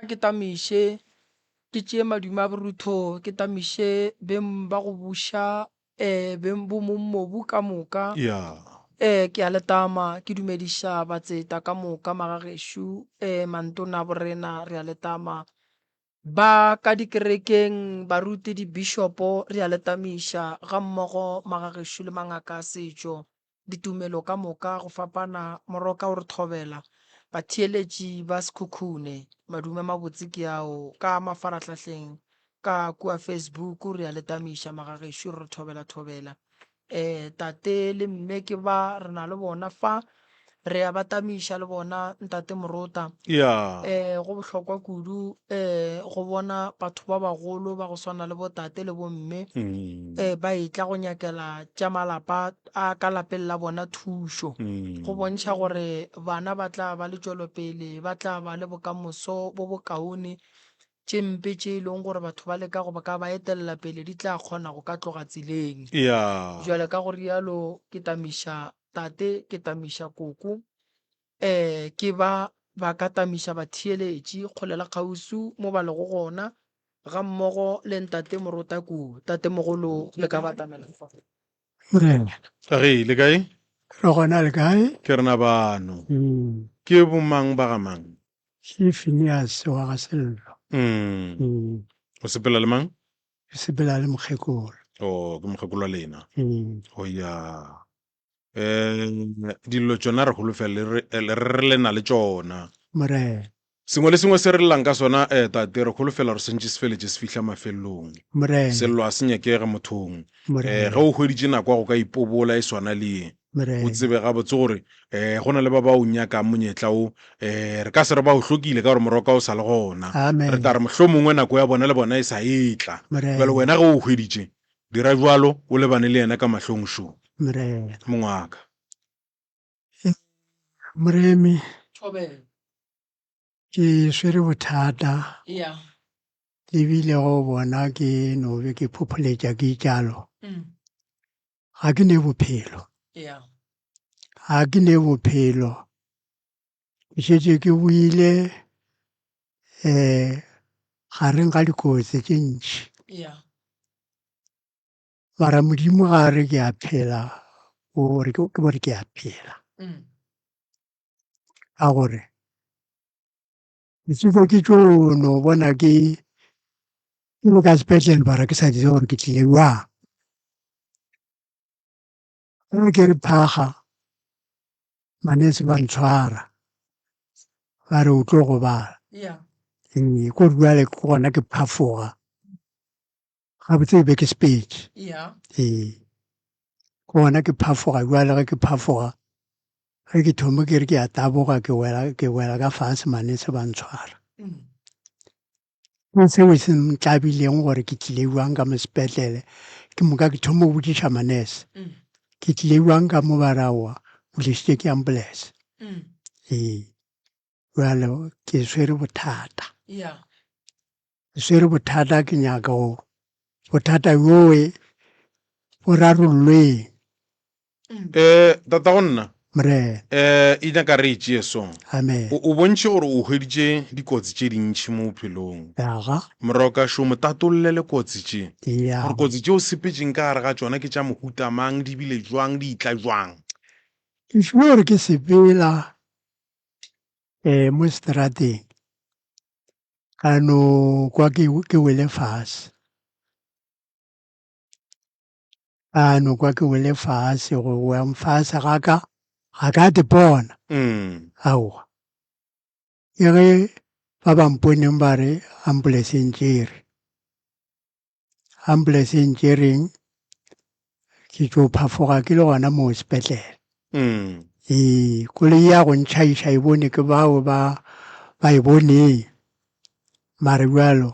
ga ke tamiše ke tšee maduma a borutho ke tamiše beng ba go buša beng bo mobu ka moka ya ke a letama ke dumediša batseta ka moka magagešo mantona a borena re a letama ba ka dikerekeng baruti di-bishopo re a letamiša ga mmogo magagešo le mangaka a setšo ditumelo ka moka go fapana moroka o re thobela batheeletši ba sekhukhune madume mabotse ke ao ka mafaratlhatlheng ka kua Facebook re a letamiša magagešo re thobela tate le mme ke ba re na le bona fa re a batamiša le bona ntate Morota ya go bohlokwa kudu go bona batho ba bagolo ba go swana le bo tate le bo mme ba etla go nyakela tša malapa a ka lapeng la bona thušo go bontšha gore bana ba tla ba le tšwelopele ba tla ba le bokamoso bo bokaone tše mpe tše e leng gore batho ba leka go ka ba etelela pele di tla kgona go ka tloga tseleng ya jwale ka go rialo ke tamiša tate ke tamiša koko ke ba ka tamiša batheeletši kgolela kgausu mo ba lego gona ga mmogo le ntate Morota kudu tate mogolo le ka batamela Morena, ge le kae re gona le kae? ke rena bano ke bomang ba gamang Ke Phineas wa ga Sello. o sepela le mang Ke sepela le mokgekolo. o ke mokgekolo wa lena o ya dilo tšona re holofela re lena le tšona Morena, sengwe le sengwe se re llang ka sona tate re holofela gore sentše se feletše se fihla mafelelong Morena, sello a se nyakega mothong ge Morena, o hweditše nako ya go ka ipobola e swana le ye o Morena, tsebe gabotse gore go na le ba ba o nyakang monyetla o re ka se re ba o hlokile ka gore moroka o sa le gona Amen. re tla re mohlho mongwe nako ya bona le bona e sa etla Morena. bjale wena ge o hweditše dira jalo o lebane le yena ka mahlong šo Morena. mongwaka Moremi, thobela ke swere bothata ya ebile go bona ke no be ke phopholetša ke jalo. Ga ke ne bophelo. ya Ga ke ne bophelo. Ke šetše ke buile gareng ga dikotsi tše ntši. ya Mara Modimo ga re ke a phela gore ke bore ke a phela. Ka gore ditšhoko ke tšo no bona ke le ka sepetlele bara ke sa ditse gore ke tlile jwang. Ge ke re phaga manese ba ntshwara ba re o tlo go bala. ya Ko jwale ke gona ke phafoga gabotse be ke Sepedi. ya Ke gona ke phafoga jwale ge ke phafoga ge ke thoma ke re ke a taboga ke wela ka fase manese ba ntshwara. Ke seo se ntlabileng gore ke tlile jwang ka mo sepetlele ke moka ke thoma go botšiša manese ke tlile jwang ka mo ba re aowa o tlišitše ke ambulance. Jwale ke swere bothata. ya Ke swere bothata ke nyaka go bothata bjoe bo rarollweng. tata go nna Morena, e nyaka re etšee song amen. o bontšhe gore o hweditše dikotsi tše dintšhi mo bophelong Yaga, moroka šo motatolele kotsi tše ya, gore kotsi tše o sepetšeng ka gare ga tšona ke tša mohuta mang di bile jwang di itla jwang ke fiwa gore ke sepela mo strateng ka no kwa ke wele fase. Ka no kwa ke wele fase go wa mfase ga ka te bona. Aowa. Ke ge ba ba mponeng ba re ambulance e ntšere. Ambulance e ntšereng ke tšo phafoga ke le gona mo sepetlele. Koloi ya go ntšhaiša e bone ke bao ba e boneng. Mare bjalo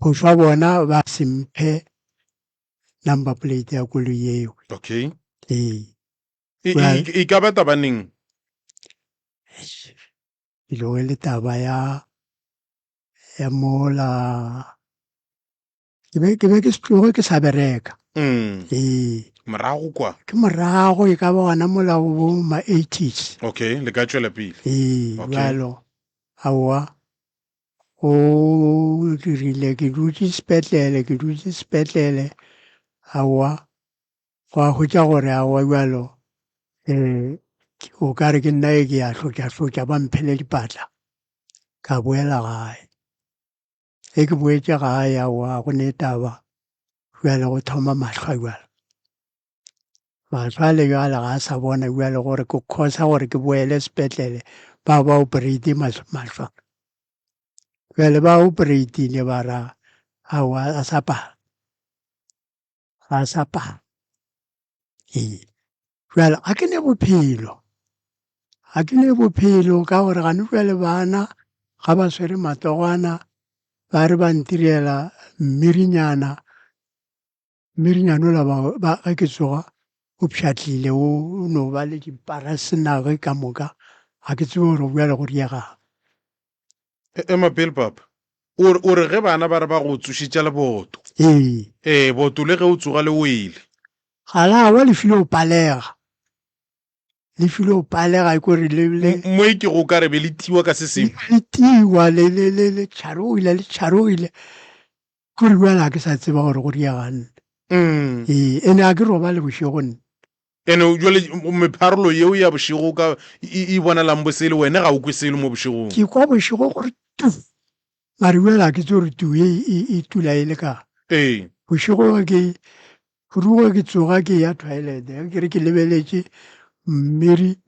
go šwa bona ba semphe number plate ya koloi eo. okay Well- e ka ba tabaneng Ke lo le taba ya mola ke be ke se tloge ke sa bereka. morago kwa Ke morago e ka ba gona mola bo ma-80s. okay le ka tšwela pele Okay. Jalo aowa o dirile ke dutse sepetlele aowa go a hwetša gore aowa bjalo o ka re ke nna e ke ya hlotša ba mphele dipatla ka boela gae e ke boetse gae aowa go ne taba bjale go thoma mahlwa bjale mahlwa le bjale ga a sa bona bjale gore ke khosa gore ke boele sepetlele ba operate mahlwa bjale ba operatile ba ra aowa a sa pala ga a sa pala bjale ga ke ne bophelo ka gore gane bjale bana ga ba swere matogwana ba re ba ntirela mmirinyana ola ga ke tsoga o pšhatlile o no ba le diparasonage ka moka ga ke tsebe gore bjale go riegang Mapele papa o re ge bana ba re ba go tsošitša leboto boto le ge o tsoga le wele ga la wa lefile o palega e kore mo e ke go ka re be le tiwa ka se sengwe le tiwa le tšharogile kore bjale ga ke sa tseba gore go riaganne ene a ke roba le bošego nne ene jale mepharolo yeo ya bošego ka e bonalang bosele wena ga o kwe sele mo bošegong ke kwa bošego gore tu mare bjale ga ke tse gore tu e tula e le ka bošego furugo ke tsoga ke ya toilet ke re ke lebeletše mmiri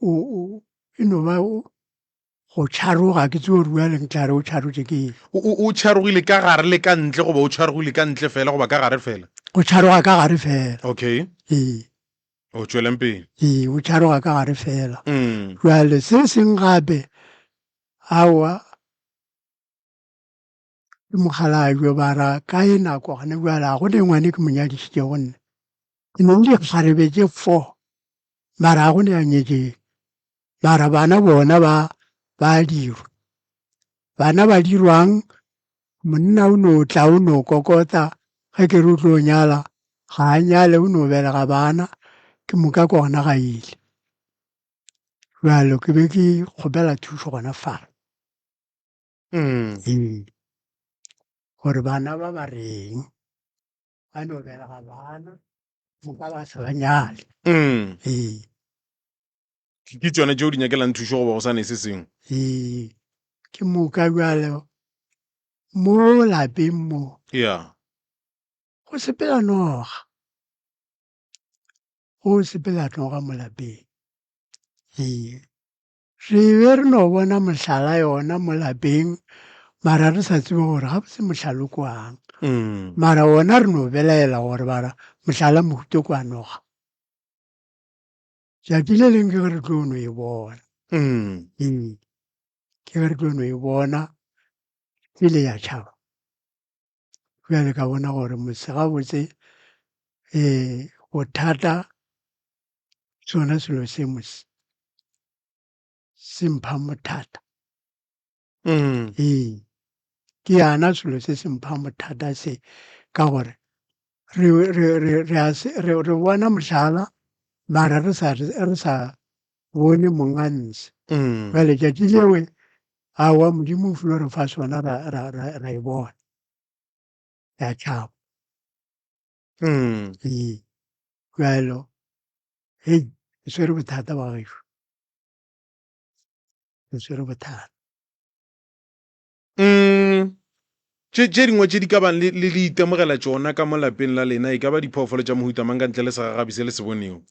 e no ba go tšharoga ke tse gore bjale ntlare o tšharotše ke eng o tšharogile ka gare le ka ntle goba o tšharogile ka ntle fela goba ka gare fela go tšharoga ka gare fela okay o tšweleng pele o tšharoga ka gare fela bjale se seng gape aowa ke mokgalajwe ba ra ka e nako gane bjale ga go ne ngwane ke monyadišitše gonne ke ne le dikgarebe tše 4 mara ga go ne a nyetšeng mara bana bona ba dirwa bana ba dirwang monna o no tla o no kokota ge ke re o tlo nyala ga a nyale o no belega bana ke moka ke gona ga ile bjalo ke be ke kgopela thuso gona fao gore bana ba reng ba no belega bana moka ba sa ba nyale ke tsone tšeo di nyakelang thuso goba go sa ne se sengwe ke moka bjale mo lapeng mo go sepela noga mo lapeng re be re no bona mohlala yona mo lapeng mara re sa tsebe gore ga se mohlala o kwang mara wona re no belaela gore bara mohlala mohuto kwa noga tšatši le leng ke ge re tlo no e bona ke ge re tlo no e bona pele ya tšhaba bjale ka bona gore mose gabotse go thata sona selo se mose se mpha mothata ke yana selo se se mpha mothata se ka gore re bona mohlala mara re sa bone monganse bjale tšatši lewe aowa modimo o filo re fa sona ra e bona ya tšhaba bjalo hei e swere bothata ba gešo e swere bothata tše dingwe tše di ka bang le itemogela tšona ka mo lapeng la lena e ka ba diphoofolo tša mohuta mang ka ntle le segagabi se le se boneo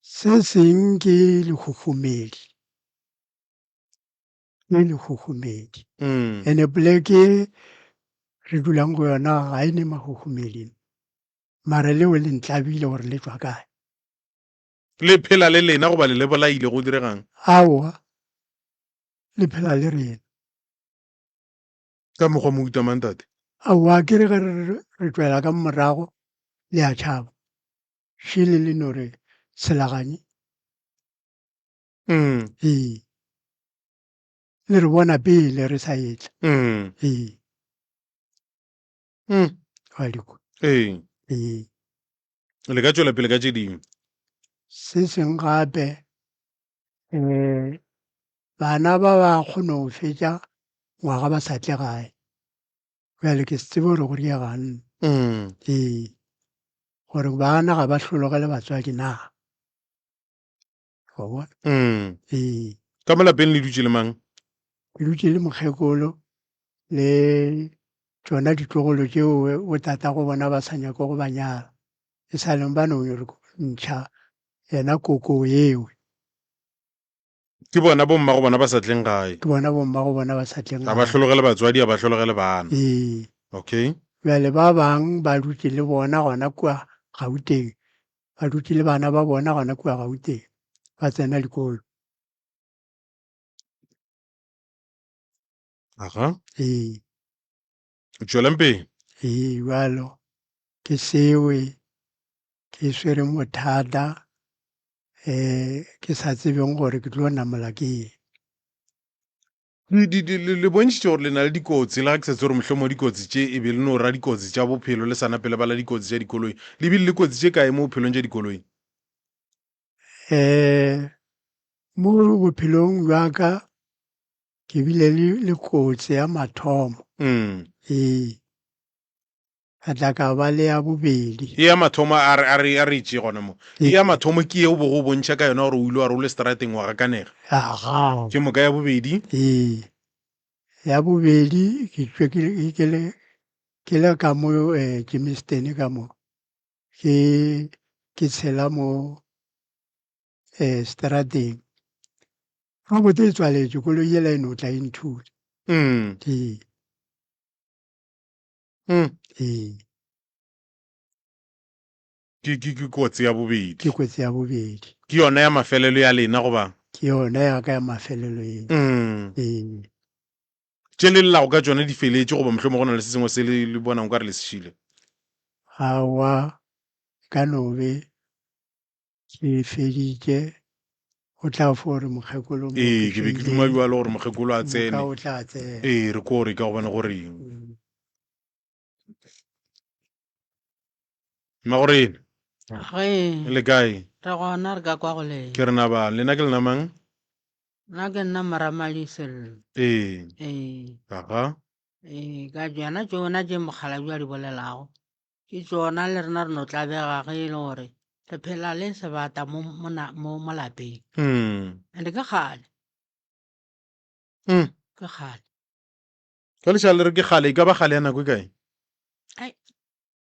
se seng ke lekgokgomedi ene poleke re dulang go yona ga e ne magogomeding mara leo le ntlabile gore le tswa kae le phela le lena goba le bolaile go diregang aowa le phela le rena ka mokgwa mohuta mang tate aowa ke re ge re tswela ka morago le a tšhaba šele le no re selaganye le re bona pele re sa etla le ka tšwela pele ka tše dingwe se seng gape bana ba kgona go fetša ngwaga ba sa tle gae bjale ke se tsebe gore go diagang gore bana ga ba hlologele batswadi na wa bona ka mo lapeng le dutse le mang? ke dutse le mokgekolo le tsona ditlogolo tšeo o tata go bona ba sa nyako go ba nyala e sa leng ba no ntšha yena koko eo ke bona bomma go bona ba sa tleng gae, ke bona bomma go bona ba sa tleng ga ba hlologele batswadi, ga ba hlologele bana. Okay. bjale ba bang ba dutse le bona gona kua Gauteng, ba dutse le bana ba bona gona kua Gauteng ba tsena dikolo. Aha. Tšwelang pele. Jalo ke sewe ke swere mothata ke sa tsebeng gore ke tlo namola ke le bontšhitše gore le na le dikotsi le ga ke setse gore mohlomong dikotsi tše e be le no ra dikotsi tša bophelo le sana pele ba la dikotsi tša dikoloi le bile le kotsi tše kae mo bophelong tša dikoloi? mo bophelong bja ka ke bile le kotsi ya mathomo ka tla ka ba le ya bobedi. E ya mathomo a re itše gona mo e ya mathomo ke eo bo go bontšha ka yona gore o ile wa re o le strateng wa gakanega ke moka ya bobedi. Ya bobedi ke tšwe ke le ka mo Germiston ka mo ke tshela mo strateng ga botse e tswaletše koloi yela e no tla e nthuta. Ke kotsi ya bobedi. Ke kotsi ya bobedi. Ke yona ya mafelelo ya lena goba? Ke yona ya ka ya mafelelo eo. Tše le llago ka tšona di feletše goba mohlomong go na le se sengwe se le bonang o ka re le sešile? Awa ka nobe ke feditše o tla fore mokgekolo mo ke be ke duma bjalo gore mokgekolo a tsene. o tla tsena. Re ko gore ka gobane goreng Magorena le kae? Re gona re ka kwa go le. Ke rena ba lena ke lena mang? Nna ke nna Maramadisel. Aha. Ka jana tšona tše mogala bja di bolelago ke tšona le rena re no tla bega ge e le gore re phela le sebata mo lapeng. Ande ke kgale ke kgale ka lešala le re ke kgale e ka ba kgale ya nako e kae?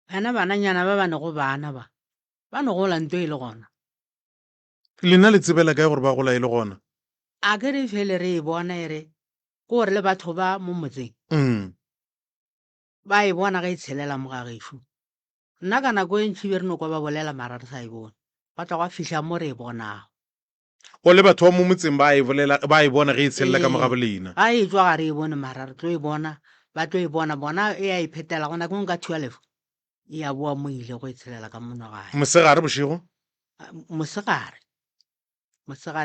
bana bananyana ba no go bana ba no gola ntho e le gona. Lena le tsebela kae gore ba gola e le gona? A ke re fele re e bona ere ke gore le batho ba mo motseng ba e bona ga e tshelela mo ga gešo. Nna ka nako e ntšhi be re no kwa ba bolela mara re sa e bone ba tla go fitlha mo re e bonago. O le batho ba mo motseng ba e bona ge e tshelela ka moga bolena. Ga e tswa ga re e bone mara re tlo e bona ba tlo e bona e a e phetela gona kong ka 12 e ya boa mo ile go e tshelela ka monogae. Mosegare bošego? Mosegare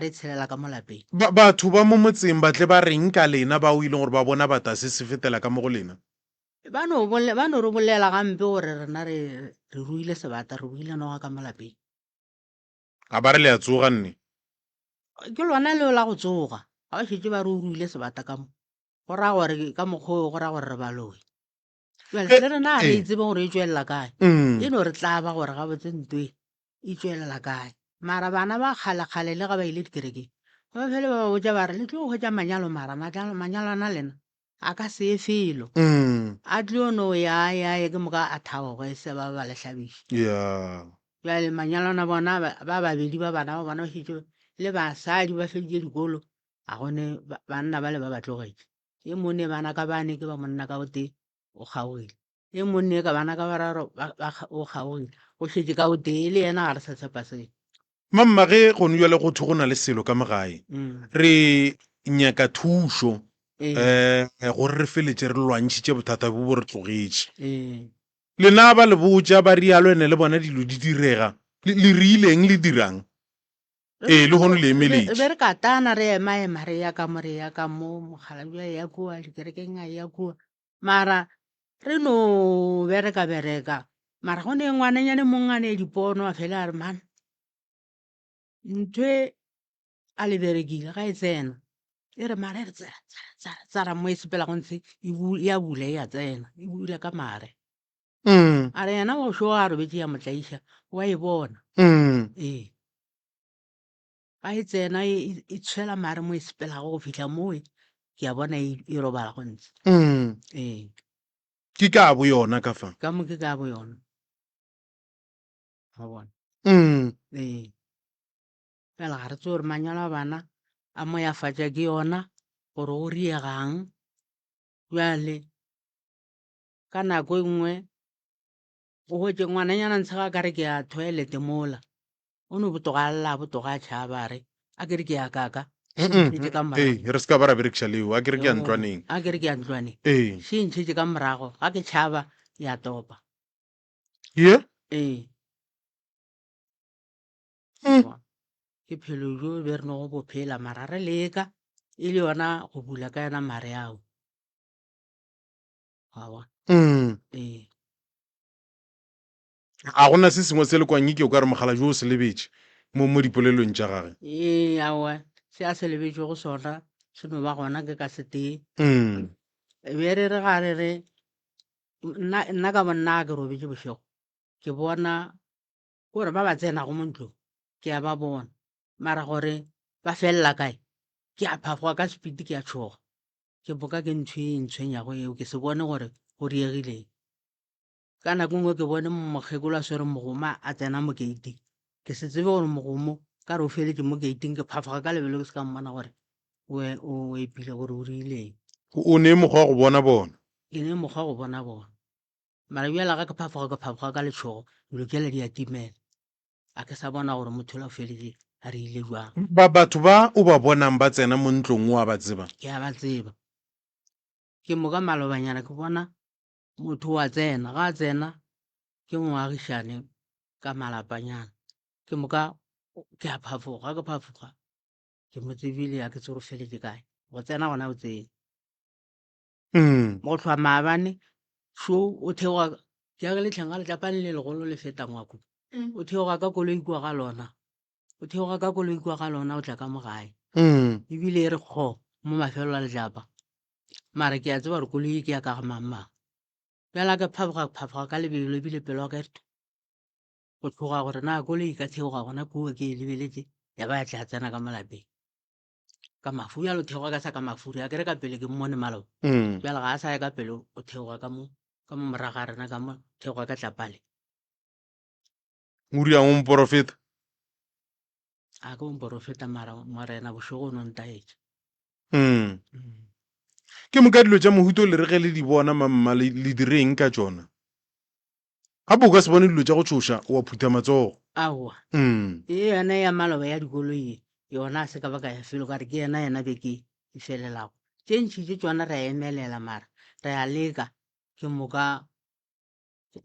e tshelela ka mo lapeng. Batho ba mo motseng ba tle ba reng ka lena ba o ile gore ba bona batase se fetela ka mo go lena? Ba no re bolela gampe gore rena re ruile sebata re buile noga ka mo lapeng. Ga ba re le a tsoga nne? Ke lona leo la go tsoga ga ba šetse ba re o ruile sebata ka mo go raya gore ka mokgwa go raya gore re baloi. Le rena re itsebe gore e tswelela kae e no re tla ba gore ga botse ntwe e tswelela kae mara bana ba kgale le ga ba ile dikerekeng ba fele ba botsa ba re le tlo go hwetša manyalo mara manyalo ana lena a ka se e felo a tlo no ya ke moka a thago e se ba ba lehlabiša. Bjale manyalo ana bona ba babedi ba bana ba bona ba šetše le basadi ba feditše dikolo a gone banna ba le ba tlogetše e mone bana ka bane ke ba monna ka bote o kgaogile e monne ka bana ka bararo o kgaogile go šetše ka bote e le yena ga re sa tshepa seo. Mamma ge go no jale go thwe go na le selo ka mogae re nyaka thušo gore re feletše re lwantšhitše bothata bo bo re tlogetše. Lena ba le botša ba rialo ene le bona dilo di direga le rileng le dirang le gono le emeletše be re katana re emaema re ya ka mo mogala bja ya kua dikerekeng a ya kua mara re no bereka mara go ne ngwananyane mongane dipono a fele a re mana ntwe a le berekile ga e tsena e re mare re tsara mo e sepela go ntse ya bula ya tsena e bula ka mare a re yena o sho a robetse ya motlaiša wa e bona ee ga e tsena e tshwela mare mo e sepelago go fitlha moe ke a bona e robala go ntse ee ke ka bo yona ka fa ka mo ke ka bo yona ga bona ee fela ga re tse gore manyalo a bana a mo ya fatša ke yona gore o riegang bjale ka nako e nngwe o hwetse ngwananyana ntshe ga kare ke ya toilete mola o ne botogalela botoga a tšhaba re a kere ke ya kaka ntšhetse ka morago re se ka ba ra berekisa leo a kere ke ya ntlwaneng a kere ke ya ntlwaneng ee se ntšhetse ka morago ga ke tšhaba ya topa ye ee ke phelo jo be re no go bophela mara re leka e le yona go bula ka yona mare ao ga bona ee a gona se sengwe se le kwang ke o ka re mogala jo o se lebetse mo dipolelong tša gage ee aowa se a se lebetse go sona se no ba gona ke ka se tee be re re ga re re nna ka bonna ke robetse bošego ke bona gore ba ba tsena go mo ntlong ke a ba bona mara gore ba felela kae ke a phafoga ka sepiti ke a tshoga ke boka ke ntho e ntshwenyago eo ke se bone gore go diegileng ka nako nngwe ke bone mokgekolo a swere mogoma a tsena mo geiting ke se tsebe gore mogomo ka re o feletse mo geiting ke phafoga ka lebelo ke se ka mmona gore o epile gore o riileng o ne mokgwa wa go bona bona ke ne mokgwa go bona bona mara bjala ga ke phafoga ka letshogo dilo kela di a timela a ke sa bona gore motho la o feletse a re ile jwang batho ba o ba bonang ba tsena mo ntlong o a ba tseba ke a ba tseba ke mo ka malobanyana ke bona motho wa tsena ga a tsena ke moagišane ka malapanyana ke moka ke a phafoga ke phafoga ke mo tsebile ya ke tse go feletse kae go tsena gona o tsene go tlhwa maabane so o theoga ke a ke letlheng ga letlapane le legolo le feta ngwako o theoga ka koloi kwa ga lona o theoga ka koloi kwa ga lona o tla ka mo gae ebile e re kgo mo mafelo a letlapa mara ke a tseba gore koloi ke ya ka ga mamang fela ke phafoga ka lebelo ebile pelo wa ka re go tloga gore na koloi ka theoga gona kua ke e lebeletse ya ba ya tla tsena ka malapeng ka mafuri a lo theoga ka sa ka mafuri a kere ka pele ke mmone maloba fela ga a sa ya ka pele o theoga ka mo moraga rena ka mo theoga ka tlapale o riang o mporofeta a ke omporofeta mara morena bošogo o no ntaetše ke moka dilo tša mohuto le re ge le di bona mamma le direng ka tšona gape o ka se bone dilo tša go tšhoša wa phutha matsogo aowa e yona ya maloba ya dikoloi yona a se ka baka ya felo kare ke yena beke e felelago tše ntšhitše tšona re a emelela mara re a leka ke moka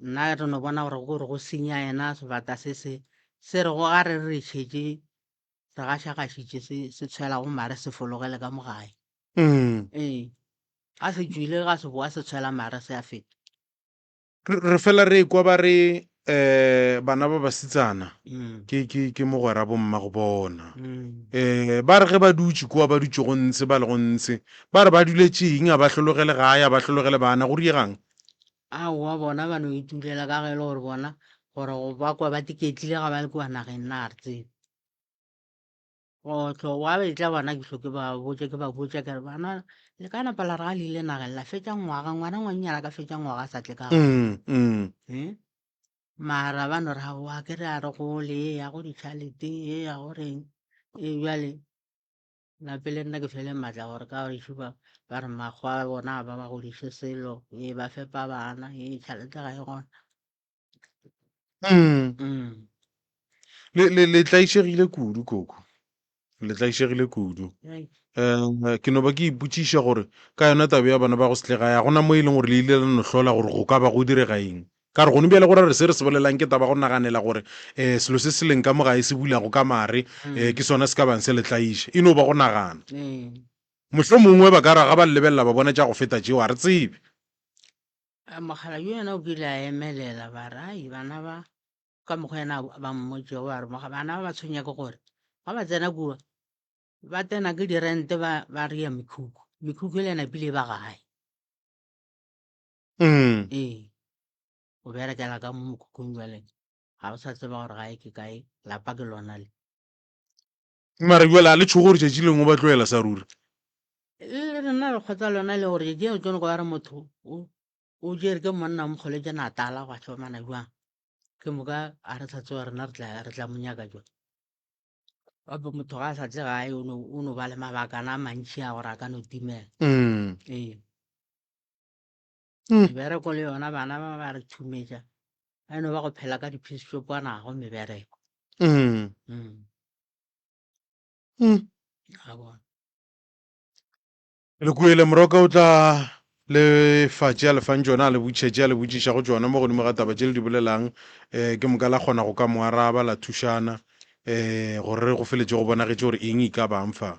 nna re no bona gore gore go senya yena sebata se re go ga re re tšhetše re gašagašitše se tshwela go mare se fologele ka mo gae ee ga se tswile ga se boa se tshwela mare se a feta re fela re kwa ba re bana ba basetsana ke mogwera bomma go bona ba re ge ba dutse kua ba dutse go ntse ba le go ntse ba re ba duletseng a ba hlologele gae a ba hlologele bana go riegang aowa bona ba no itulela ka ge e le gore bona gore go ba kwa ba tiketlile ga ba le kua nageng nna a re tsebe go tlo wa betla bona ke hloke ba botse ke re bana le ka napa la re ga le ile nageng la fetša ngwaga ngwana ngwannyana ka fetša ngwaga a sa tle ka mara ba no re wa ke re a re gole e ya go ditšhalete e ya goreng e bjale la pele nna ke fele maatla gore ka gore šupa ba re makgwa bona ba ba godiše selo e ba fepa bana e tšhalete ga e gona le tlaišegile kudu koko le tlaišegile kudu ke no ba ke ipotšiša gore ka yona tabe ya bana ba go setlega ya gona mo e leng gore le ile la no hlola gore go ka ba go direga eng ka re gone bjale gore re se re se bolelang ke taba go naganela gore selo se se leng ka mo gae se bulago ka mare ke sona se ka bang se le tlaiše e no ba go nagana mošlo mongwe ba ka raga ba lebelela ba bona tša go feta tšeo a re tsebe mogala yo yena o kile a emelela ba re ai bana ba ka mokgwa ena ba mmotšego ba re bana ba ba tshwenyake gore ga ba tsena kua ba tena ke dirente ba re ya mekhukhu le ena pile ba gae o berekela ka mo mokhukhung jwale ga o sa tseba gore gae ke kae lapa ke lona le mara jwale a le tshogo gore tšatši lengwe ba tloela sa ruri le rena re kgotsa lona le gore je tsone go ya re motho o jere ke monna mo kgoletse na tala go a mana jwang ke moka a re sa tsewa rena re tla monyaka jwa gape motho ga a sa tse gae o no ba le mabakana a mantšhi a gore a ka no timela mebereko le yona bana ba re thumetša a eno ba go phela ka diphisišopanago mebereko le kuele moroka o tla le fatše a lefang tšona a le botšhetše a le botšiša go tšona mo godimo ga taba tše le di bolelang ke moka la kgona go ka mo araba la thušana gore re go feletse go bonagetše gore eng e ka bangfa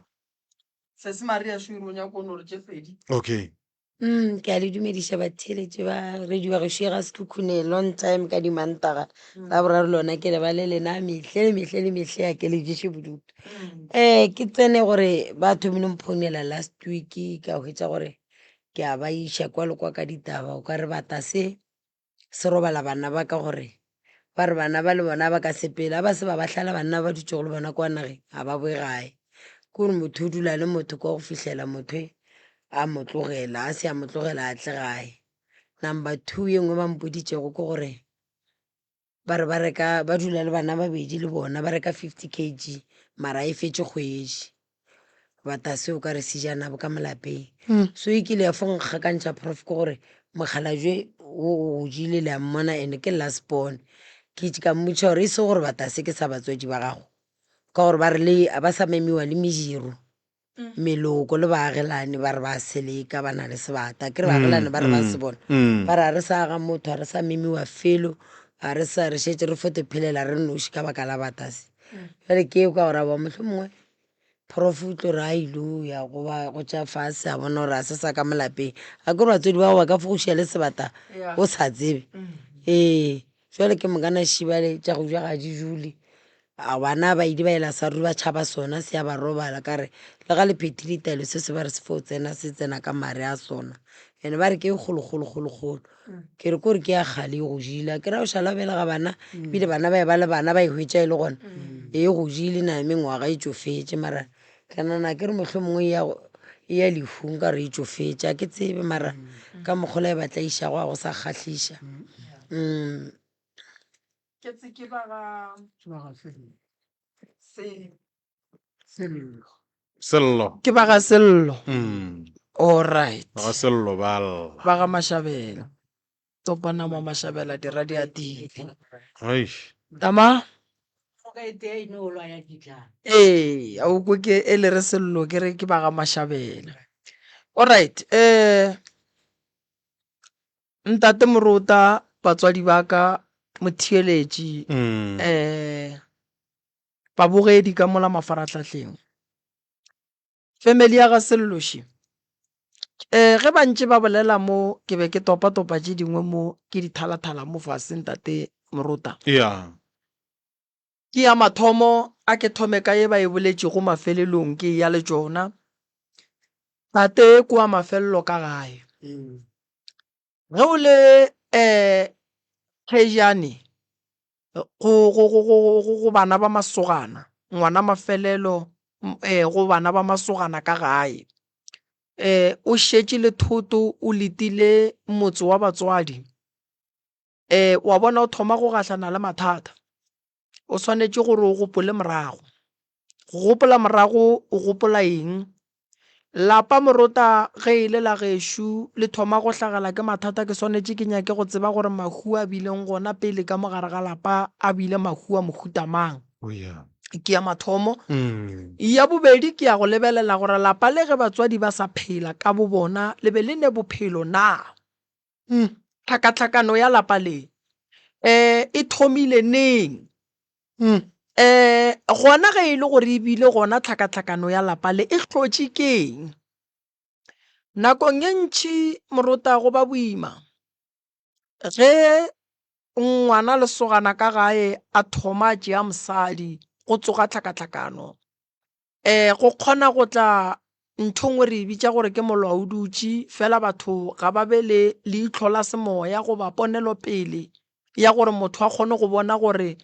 okay ke a le dumediša batheletše ba radio ba gešo ga sekhukhune long time ka dimantaga la boraro lona ke le ba le lena mehle ya ke le ješe bodutu ke tsene gore ba thomile mphounela last week ka hwetša gore ke a ba iša kwa le kwa ka ditaba o ka re bata se robala bana ba ka gore ba re bana ba le bona ba ka sepela ba se ba hlala banna ba dutse go le bona kwa nageng ga ba boe gae ke gore motho o dula le motho kwa go fihlela motho a motlogela a se a motlogela a tle gae number 2 ye nngwe ba mpoditšego ke gore ba re ba dula le bana babedi le bona ba reka 50 kg mara e fetse kgwedi bata se o ka re sejana bo ka molapeng so e kile ya fongakgakantšha prof ke gore mokgalajwe o jile le a mmona ene ke last born ke itse ka mmotša gore e se gore bata se ke sa batswadi ba gago ka gore ba re le ba sa memiwa le mejiro meloko le baagelane ba re ba seleka ba na le sebata ke re baagelane ba re ba se bona ba re a re sa aga motho a re sa memiwa felo a re sa re šetse re fote phelela re noši ka baka la batase jale ke eo ka gore a ba motlho mongwe prof o tlo re a ilo ya go tša fase a bona gore a se sa ka molapeng a ke gore batswadi ba go ba ka fogošia le sebata o sa tsebe jale ke mokana šibale tša go ja ga di jule a bana ba idi ba ela sa ruri ba tšhaba sona se ya ba robala ka re le ga le phethile taelo se se ba re se fo tsena se tsena ka mare a sona ene ba re ke kgolo ke re kore ke ya kgale e go jila ke ra o šala bela ga bana bile bana ba e ba le bana ba e hwetša e le gona e go jile na mengwaga e tsofetse mara ka nana ke re mohlho mongwe e ya lehung ka re e tsofetse a ke tsebe mara ka mokgola e batla išago a go sa kgatlhiša sello ke ba ga sello alright ga sello ba ga Mashabela topana mo Mashabela dira di atile tama a o kwe ke e le re sello ke re ke ba ga Mashabela alright ntate Moruta batswadi ba ka motheeletši babogedi ka mola mafaratlhatlheng family ya ga Selloši ge ba ntše ba bolela mo ke be ke topa tše dingwe mo ke dithalathala mo fase ntate Moruta ke ya mathomo a ke thome ka ye ba e boletše go mafelelong ke ya le tšona tate kwa mafelelo ka gae ge o le khejane go bana ba masogana ngwana mafelelo go bana ba masogana ka gae o šetše le thoto o letile motse wa batswadi wa bona o thoma go gahlana le mathata o swanetše gore o gopole morago go gopola morago o gopola eng lapa Moruta ge ile la gešo le thoma go hlagela ke mathata ke swanetše ke nyake go tseba gore mahu a bileng gona pele ka mogare ga lapa a bile mahu a mohutamang ke ya mathomo ya bobedi ke ya go lebelela gore lapa le ge batswadi ba sa phela ka bo bona le be le ne bophelo na tlhakatlhakano ya lapa le e thomile neng gona ge e le gore e bile gona tlhakatlhakano ya lapa le e hlotše keng nakong ye ntšhi Moruta go ba boima ge ngwana lesogana ka gae a thoma tšea mosadi go tsoga tlhakatlhakano go kgona go tla ntho ngwe re e bitsa gore ke molao o dutse fela batho ga ba be le itlhola semoya go ba ponelo pele ya gore motho a kgone go bona gore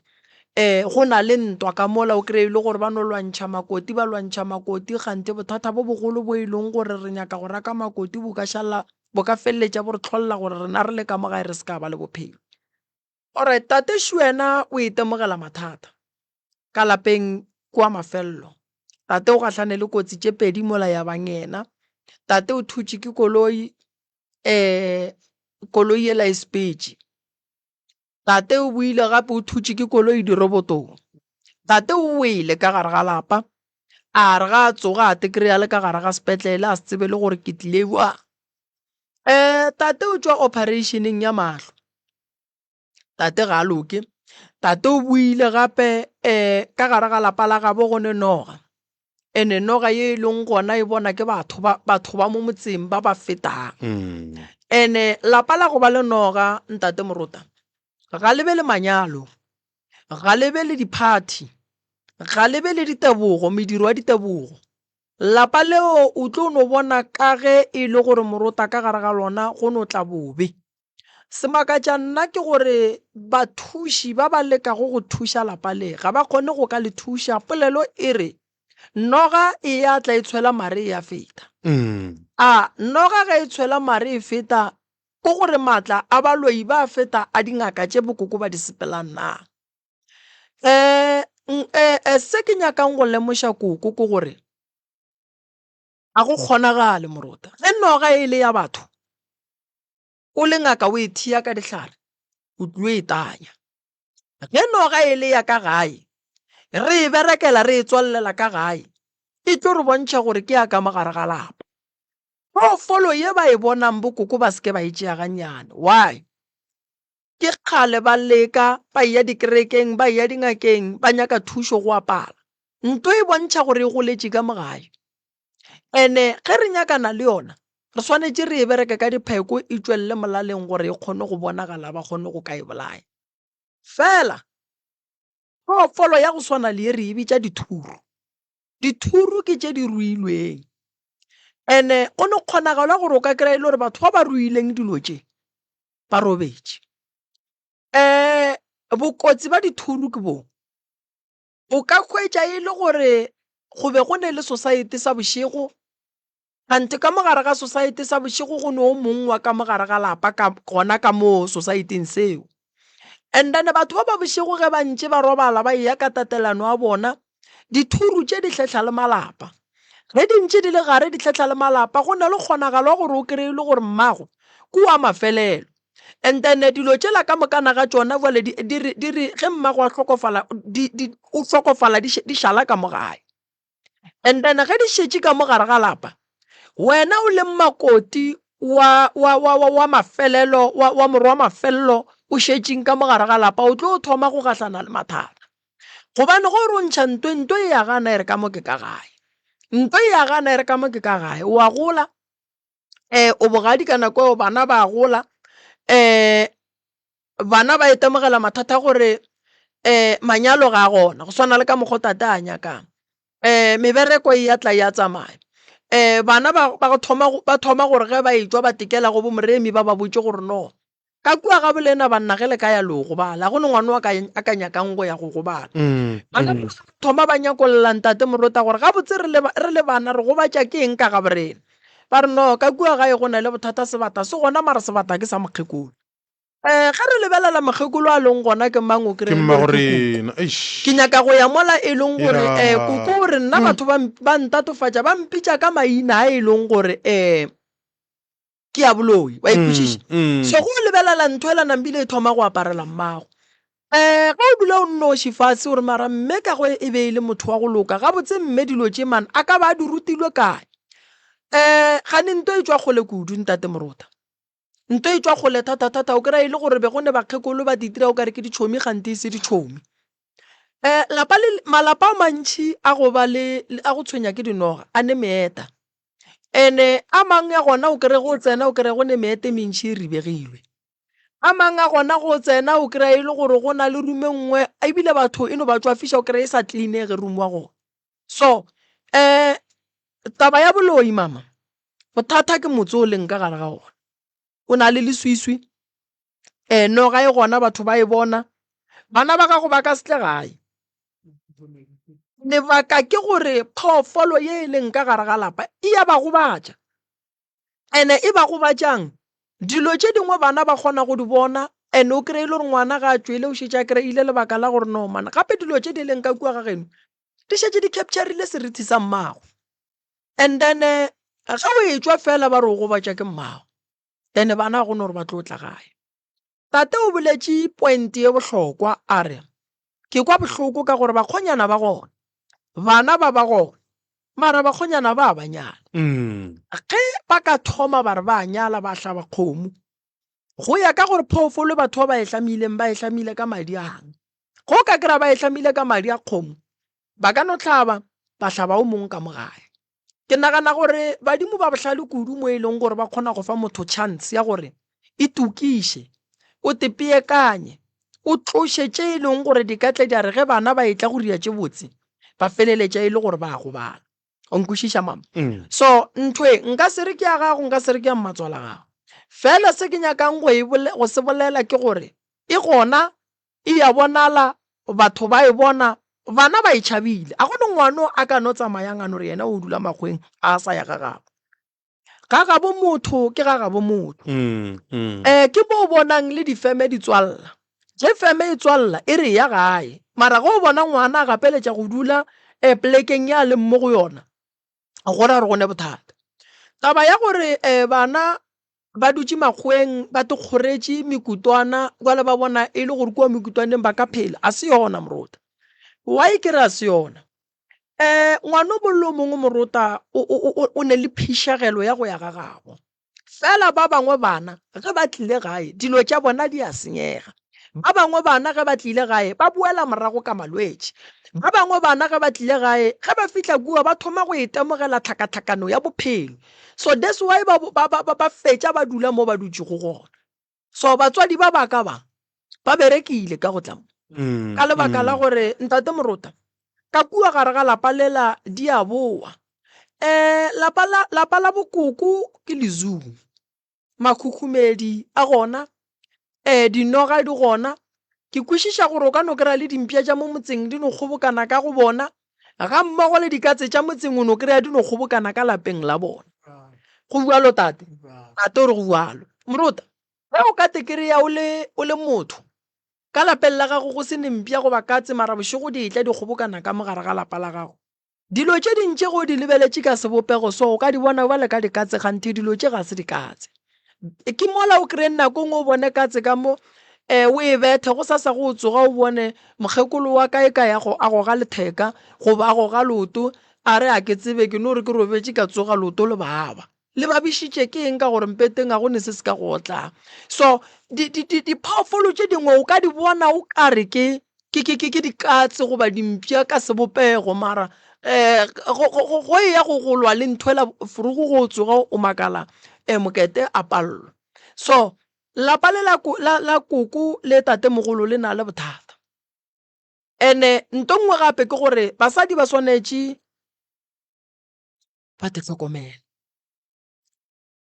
go na le ntwa ka mola o kry-e le gore ba no lwantšha makoti ba lwantšha makoti gante bothata bo bogolo bo e leng gore re nyaka go raka makoti bo ka feleletša bo re tlholela gore rena re le ka mo gae re se ka ba le bophelo. Alright, tate Shu wena o itemogela mathata ka lapeng kwa mafelelo. Tate o gatlhane le kotsi tše pedi mola ya bang yena. Tate o thutše ke koloi ela e spetše. Tate o buile gape o thutše ke koloi dirobotong. Tate o wele ka gare ga lapa a re ga tsoga a tekry-a le ka gare ga sepetlele a se tsebe le gore ke tlile bua. Tate o tšwa operationeng ya mahlo. Tate ga a loke. Tate o buile gape ka gare ga lapa la gabo go ne noga. Ene noga ye e leng gona e bona ke batho ba mo motseng ba ba fetang. Ene lapa la go ba le noga ntate Moruta ga lebe le manyalo, ga lebe le di-party, ga lebe le ditebogo, mediro wa ditebogo. Lapa leo o tlo no bona ka ge e le gore Moruta ka gare ga lona go no tla bobe. Semakatša nna ke gore bathuši ba ba leka go thuša lapa le ga ba kgone go ka le thuša. Polelo e re noga e ya tla e tshwela mare ya feta. Noga ga e tshwela mare e feta ko gore matla a baloi ba feta a dingaka tše bokoko ba di sepelang na. Se ke nyakang go lemoša koko ke gore a go kgonagale Moruta ge noga e le ya batho o le ngaka o e thia ka dihlare o tlo e tanya. Ge noga e le ya ka gae re e berekela re e tswalela ka gae e tlo re bontšha gore ke ya ka mogare ga lapa. Phoofolo ye ba e bonang bokoko ba seke ba e tšea gannyane. Why? Ke kgale ba leka ba ya dikerekeng ba ya dingakeng ba nyaka thušo go apala. Nto e bontšha gore e goletše ka mogae. Ene ge re nyakana le yona re swanetše re e bereke ka dipheko e tšwelele molaleng gore e kgone go bonagala ba kgone go ka e bolaya. Fela phoofolo ya go swana le e re e bitša dithuru. Dithuru ke tše di ruilweng. Ene go ne kgonagala gore o ka kry-a ile gore batho ba ba ruileng dilo tše ba robetše. Bokotsi ba dithuru ke bo o ka hwetša e le gore go be go ne le society sa bošego kante ka mogare ga society sa bošego go ne o mongwe wa ka mogare ga lapa gona ka mo society-ing seo. And then batho ba ba bošego ge ba ntše ba robala ba ya ka tatelano a bona dithuru tše di hletla le malapa. Ge di ntše di le gare di hletla le malapa go ne le kgonagalo gore o kry-e le gore mmago ke wa mafelelo. And then dilo tšela ka mokana ga tšona vale di re ge mmago a hlokofala o hlokofala di šala ka mogae. And then ge di šetše ka mogare ga lapa wena o le makoti wa mafelelo wa morwa mafelelo o šetšeng ka mogare ga lapa o tlo thoma go gahlana le mathata. Gobane go re ntšha ntwe e ya gana e re ka mo ke ka gae. Ntwe e ya gana e re ka mo ke ka gae. O a gola o bogadi ka nako eo bana ba gola bana ba itemogela mathata gore manyalo ga gona go swana le ka mokgwa tate a nyakang. Mebereko e ya tla ya tsamaya. Bana ba thoma gore ge ba etswa ba tekela go bomoremi ba ba botse gore no ka kua ga bolena banna ge le ka ya lo go bala go ne ngwana wa a ka nyakang go ya go bala. Bana thoma ba nyakolla ntate Moruta gore ga botse re le bana re go batša ke eng ka ga borena ba re no ka kua ga e go na le bothata sebata se gona mara sebata ke sa mokgekolo. Ge re lebelela mokgekolo a leng gona ke mang o kry ke nyaka go ya mola e leng gore koko gore nna batho ba ntatofatša ba mpitša ka maina a e leng gore ke ya boloi wa ikwešiša. So go lebelela ntho ela nambile e thoma go aparela mmago ga o dula o nnoši fase gore mara mme ka go e be e le motho wa go loka ga botse mme dilo tše man a ka ba a di rutilwe kae. Gane nto e tswa kgole kudu ntate Moruta nto e tswa kgole thata o kry-a e le gore be go ne bakgekolo ba ditira o kare ke ditšhomi gante e se ditšhomi. Malapa a mantši a go tshwenya ke dinoga a ne meeta. Ene a mang ya gona o kry go tsena o kry go ne meete mentši e ribegilwe. A mang a gona go tsena o kry e le gore go na le rume nngwe ebile batho e no ba tswafiša o kry e sa cleanege room wa gona. So taba ya boloi mama bothata ke motse o leng ka gare ga ona o na le leswiswi noga e gona batho ba e bona bana ba gago ba ka setle gae lebaka ke gore phoofolo ye e leng ka gare ga lapa e ya ba gobatša ene e ba gobatšang dilo tše dingwe bana ba kgona go di bona ene o kry-ile gore ngwana ga a tswele o šetše a kry-ile lebaka la gore no mana gape dilo tše di leng ka kua ga geno di šetše di capturile serithi sa mmago and then ga o e tswa fela ba re o gobatša ke mmago ene bana go no gore ba tlo tla gae tate o boletše point ye bohlokwa a re ke kwa bohloko ka gore bakgonyana ba gona bana ba gona mara bakgonyana ba banyala ge ba ka thoma ba re ba nyala ba hlaba kgomo go ya ka gore phoofolo batho ba e hlamile ka madi ang go ka kry-a ba e hlamile ka madi a kgomo ba ka no tlhaba ba hlaba o mongwe ka mogae ke nagana gore badimo ba bohlale kudu mo e leng gore ba kgona go fa motho chance ya gore e tukiše o tepeekanye o tloshe tše e leng gore di ka tle di a re ge bana ba etla go ria tše botse ba feleletša e le gore ba gobala o nkwešiša mama so ntwe nka se re ke ya gago nka se re ke ya mmatswala gago fela se ke nyakang go se bolela ke gore e gona e ya bonala batho ba e bona bana ba e tšhabile a gone ngwano a ka no tsamayang a no re yena o dula makgweng a sa ya ga gabo motho ke ga gabo motho ke bo bonang le difeme di tswalla je feme e tswalla e re ya gae mara go bona ngwana a gapeletša go dula plekeng ya le mo go yona gore a re gone bothata taba ya gore bana ba dutse makgweng ba tekgoretše mekutwana kwale ba bona e le gore kua mekutwaneng ba ka phela a se yona morota wa e kry a se yona ngwana bollo mongwe morota o ne le phišagelo ya go ya ga gago fela ba bangwe bana ge ba tlile gae dilo tša bona di a senyega ba bangwe bana ge ba tlile gae ba boela morago ka malwetši ba bangwe bana ge ba tlile gae ge ba fihla kua ba thoma go itemogela tlhakatlhakano ya bophelo so that's why ba fetša ba dula mo ba dutse go gona so batswadi ba baka ba berekile ka go tla ka lebaka la gore ntate morota ka kua gare ga lapa lela di a boa lapa la bokoko ke lezuu makhukhumedi a gona dinoga di gona ke kwešiša gore o ka no kry-a le dimpša tša mo motseng di no kgobokana ka go bona ga mmogo le dikatse tša motseng o no kry-a di no kgobokana ka lapeng la bona go bualo tate o re go bualo morota ge o ka tekereya o le motho ka lapeng la gago go se nempša go ba katse mara bošego di etla di kgobokana ka mogare ga lapa la gago dilo tše dintše go di lebeletše ka sebopego so o ka di bona ba le ka dikatse gante dilo tše ga se dikatse ke mola o kry-e nakong o bone katse ka mo o e bethe go sa go tsoga o bone mokgekolo wa kae ka ya a go ga letheka goba a go ga loto a re a ke tsebe ke no re ke robetše ka tsoga loto le baba le ba bišitše ke eng ka gore mpeteng ga go ne se se ka go tla so diphoofolo tše dingwe o ka di bona o ka re ke dikatse goba dimpša ka sebopego mara go ya go golwa le nthwela furugo go tsoga o makala mokete a pallo so lapa le la koko le tate mogolo le na le bothata ene ntongwe gape ke gore basadi ba swanetše ba te tlhokomela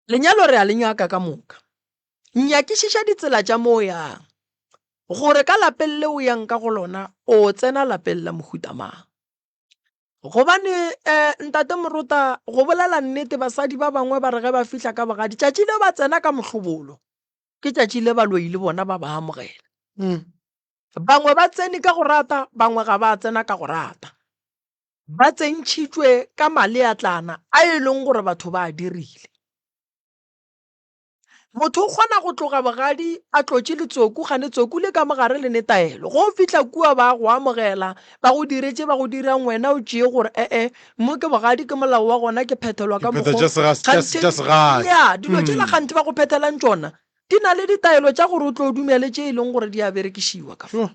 lenyalo re a le nyaka ka moka nyakišiša ditsela tša mo o yang gore ka lapeng le o yang ka go lona o tsena lapeng la mohutamang gobane ntate morota go bolela nnete basadi ba bangwe ba re ge ba fihla ka bogadi tšatši le ba tsena ka mohlobolo ke tšatši le baloi le bona ba ba amogela bangwe ba tsene ka go rata bangwe ga ba tsena ka go rata ba tsentšhitšwe ka male a tlana a e leng gore batho ba a dirile motho o kgona go tloga bogadi a tlotše letsoku gane tsoku le ka mogare le netaelo go fihla kua ba go amogela ba go diretše ba go dirang wena o tšee gore mo ke bogadi ke molao wa gona ke phethelwa ka dilo tše la gante ba go phethelang tšona di na le ditaelo tša gore o tlo dumele tše e leng gore di a berekišiwa ka so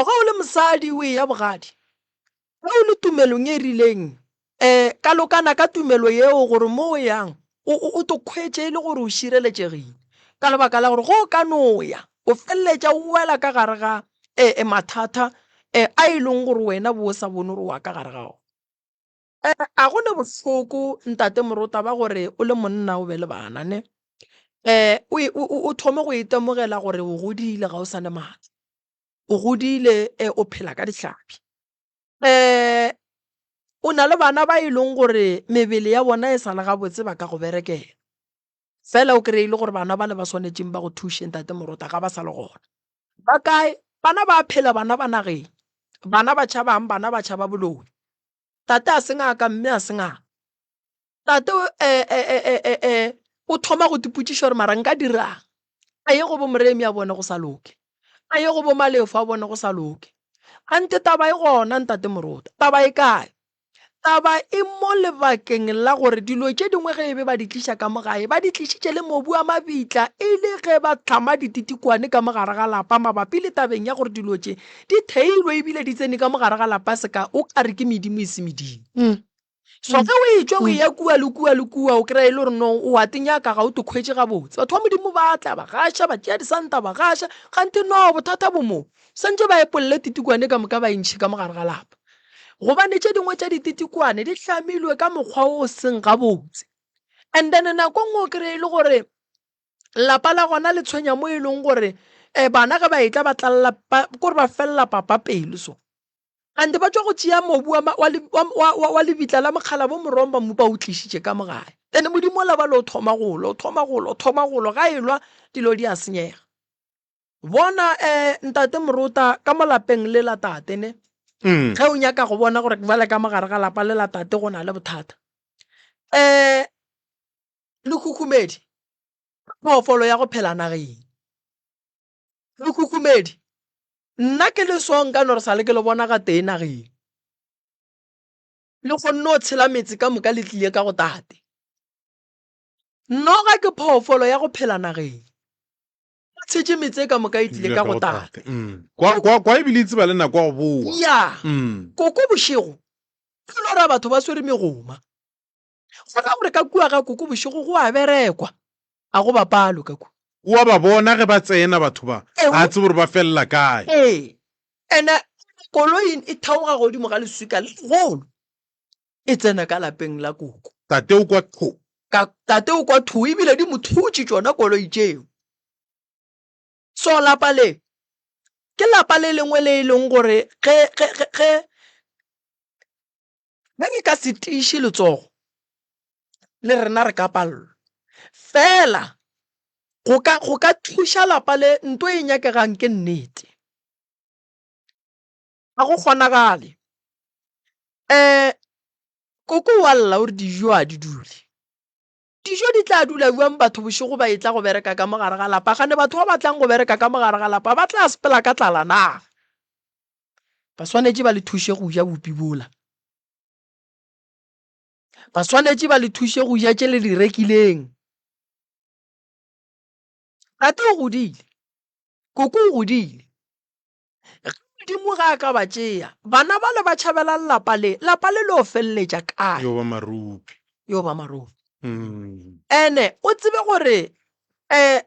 ga o le mosadi o e ya bogadi ga o le tumelong e rileng ka lokana ka tumelo yeo gore mo o yang o to kgwetše le gore o šireletšegile ka lebaka la gore go ka no ya o feleletša o wela ka gare ga mathata a e leng gore wena bo o sa bone gore wa ka gare gago a gone bohloko ntate Morota ba gore o le monna o be le bana ne o thome go itemogela gore o godile ga o sa le matla o godile o phela ka dihlapi o na le bana ba e leng gore mebele ya bona e sala gabotse ba ka go berekela fela o kry-ile gore bana ba le ba swanetseng ba go thushe ntate Morota ga ba sa le gona ba kae bana ba phela bana ba nageng bana ba tšhabang bana ba tšhaba boloi tate a sengaka mme a sengaka tate o thoma go dipotšiša gore mara nka dirang a ye go bo moremi a bone go sa loke a ye go bo malefo a bone go sa loke ante taba e gona ntate Morota taba e kae taba e mo lebakeng la gore dilo tše dingwe ge e be ba di tliša ka mogae ba di tlišitše le mobu a mabitla e le ge ba tlhama dititikwane ka mogare ga lapa mabapi le tabeng ya gore dilo tše di theilwe ebile di tsene ka mogare ga lapa seka o ka re ke medimo e se medimo so ge o etswa o ya kua le kua le kua o kry-e le gore no o atinyaka ga o tokgwetse gabotse batho ba modimo ba tla ba gaša ba tšea disanta ba gaša gante no bothata bo mo santse ba epolele titikwane ka moka ba ntšhi ka mogare ga lapa gobane tše dingwe tša dititikwane di hlamilwe ka mokgwa o seng gabotse and then nako nngwe o kry-e le gore lapa la gona le tshwenya mo e leng gore bana ge ba etla ba tlalla kore ba felela papa pelo so ande ba tswa go tšea mobu wa lebitla la mokgala bo morong ba mo ba o tlišitše ka mogae then modimo la ba le o thoma golo ga elwa dilo di a senyega bona ntate Morota ka molapeng le la tate ne ge o nyaka go bona gore ba le ka mogare ga lapa le la tate go na le bothata lekhukhumedi phoofolo ya go phela nageng lekhukhumedi nna ke le song ka no re sale ke le bona ga tee nageng le gonne o tshela metsi ka moka le tlile ka go tate noga ke phoofolo ya go phela nageng tshetse metsi ka moka e tlile ka go tate kwa ebile itse ba le nako ya go boa ya koko bošego ke lo ra batho ba swere megoma go ka gore ka kua ga koko bošego go a berekwa a go bapalo ka kua o a ba bona ge ba tsena batho ba a tse gore ba felela kae ene koloi e theoga godimo ga leswika le golo e tsena ka lapeng la koko tate o kwa thu ebile di mo thutse tsona koloi tšeo so lapa le ke lapa le lengwe le e leng gore ge ke ka se tiše letsogo le rena re ka palelwa fela go ka thuša lapa le nto e nyakegang ke nnete ga go kgonagale koko wa lla gore dijo a di dule dijo di tla dula buang batho bošego ba e tla go bereka ka mogare ga lapa gane batho ba batlang go bereka ka mogare ga lapa ba tla sepela ka tlala na ba swanetše ba le thuše go ja bopi bola ba swanetše ba le thuše go ja tše le di rekileng tate o godile koko o godile modimo ga a ka ba tšea bana ba le ba tšhabela lapa le o feleletša kae yo ba maropi ene o tsebe gore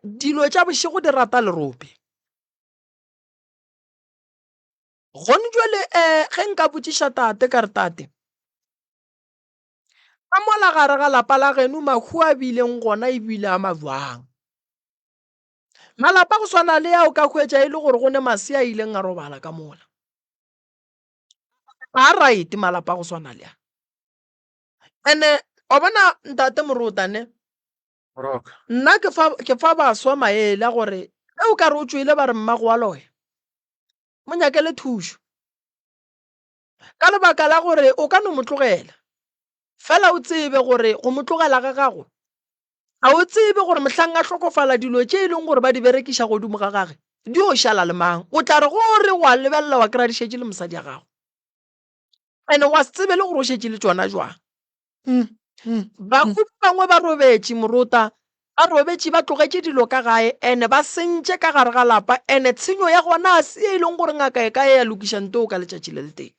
dilo tša bošego di rata lerope gone jwale ge nka botšiša tate ka re tate ka mola gare ga lapa la geno mahu a bileng gona ebile a mabjang malapa go swana le ya o ka hwetša e le gore go ne mase a ileng a robala ka mola a right malapa go swana le ya ene o bona ntate Morota ne nna ke fa baswa maele a gore o ka re o tswile ba re mmago wa loya mo nyakele thušo ka lebaka la gore o ka no mo tlogela fela o tsebe gore go mo tlogela ga gago a o tsebe gore mohlang a hlokofala dilo tše e leng gore ba di berekiša godimo ga gage di o šala le mang o tla re gore wa lebelela wa kry-a di šetše le mosadi ya gago ene wa se tsebe le gore o šetše le tsona jwang bakupi bangwe ba robetše Morota ba robetše ba tlogetše dilo ka gae ene ba sentše ka gare ga lapa ene tshenyo ya gona a se e leng gore ngaka e ka ya lokiša nto o ka letšatši le le teng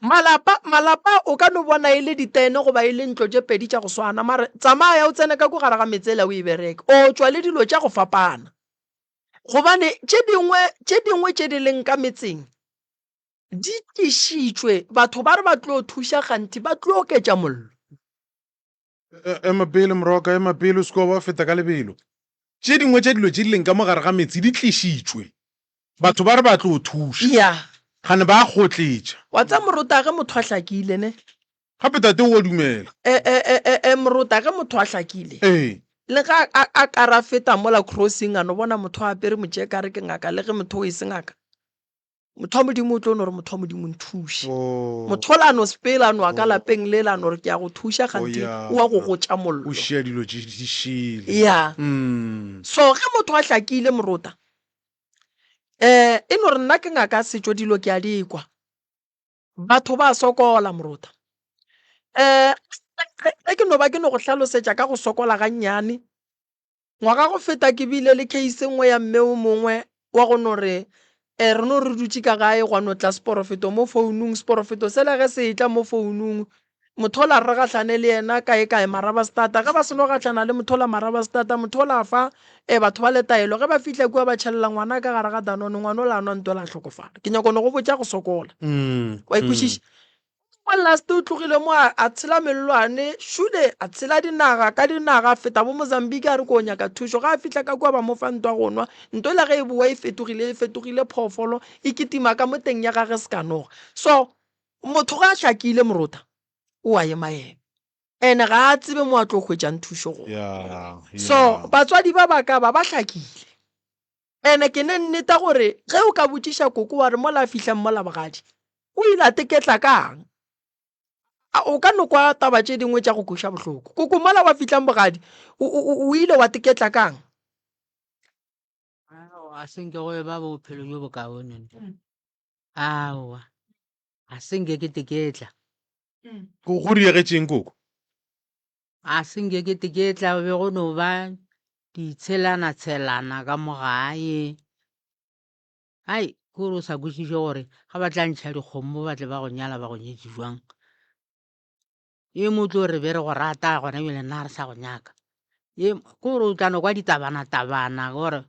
malapa o ka no bona e le ditene goba e le ntlo tše pedi tša go swana mare tsamaya o tsene ka ko gare ga metsela o e bereke o tswa le dilo tša go fapana gobane tše dingwe tše di leng ka metseng di tlišitšwe batho ba re ba tlo thuša ganti ba tlo oketša mollo ema pele Moroka, ema pele o seko ba feta ka lebelo. Tše dingwe tša dilo tše di leng ka mogare ga metsi di tlišitšwe batho ba re ba tlo thuša ya gane ba kgotletša wa tsa Morota ge motho a hlakile ne gape tate o dumela Morota ge motho a hlakile ee le ga a kara feta mola crossing ano bona motho a apere motše ka re ke ngaka le ge motho o e se ngaka motho wa modimo o tlo no re motho wa modimo nthuše motho la no sepela no a ka lapeng le la no re ke ya go thuša ganti o wa go gotša mollo o šia dilo di šile ya so ge motho a hlakile Morota e no re nna ke ngaka setšo dilo ke a dikwa batho ba sokola Morota ge ke no ba ke no go hlalosetša ka go sokola ga nnyane ngwaga go feta ke bile le case nngwe ya mme o mongwe wa go no re re no re dutse ka gae gwa no tla sporofeto mo founung sporofeto sele ge se tla mo founung motho la re gatlhane le yena kae maraba stata ge ba seno gatlhana le motho la maraba stata motho la fa batho ba le taelo ge ba fitlha kua ba tšhelela ngwana ka gare ga danone ngwana o la nwa nto la tlhokofala ke nyako no go botša go sokola wa ikwešiša wa last o tlogile mo a tshela mellwane šude a tshela dinaga ka dinaga a feta bo Mozambique a re ko nyaka thušo ga a fitlha ka kua ba mo fa nto a go nwa nto le ge e boa e fetogile phoofolo e kitima ka mo teng ya gage se ka noga so motho ga a hlakile Morota o a emaema ene ga a tsebe mo a tlo hwetšang thušo go so batswadi ba baka ba hlakile ene ke ne nneta gore ge o ka botšiša koko wa re mola a fitlhang mola bogadi o ile a teketla kang o ka no kwa taba tše dingwe tša go koša bohloko koko mola wa fitlhang bogadi o ile wa teketla kang a senke go ba bophelo jo bokaone aowa a senke ke teketla go diegetšeng koko a senke ke teketla be go no ba ditshelana ka mogae ai kore o sa kwešiše gore ga ba tla ntšha dikgomo ba tle ba go nyala ba go nyetše jwang ye motlo re be re go rata gona bjale nna re sa go nyaka ye kore o tla no kwa ditabana gore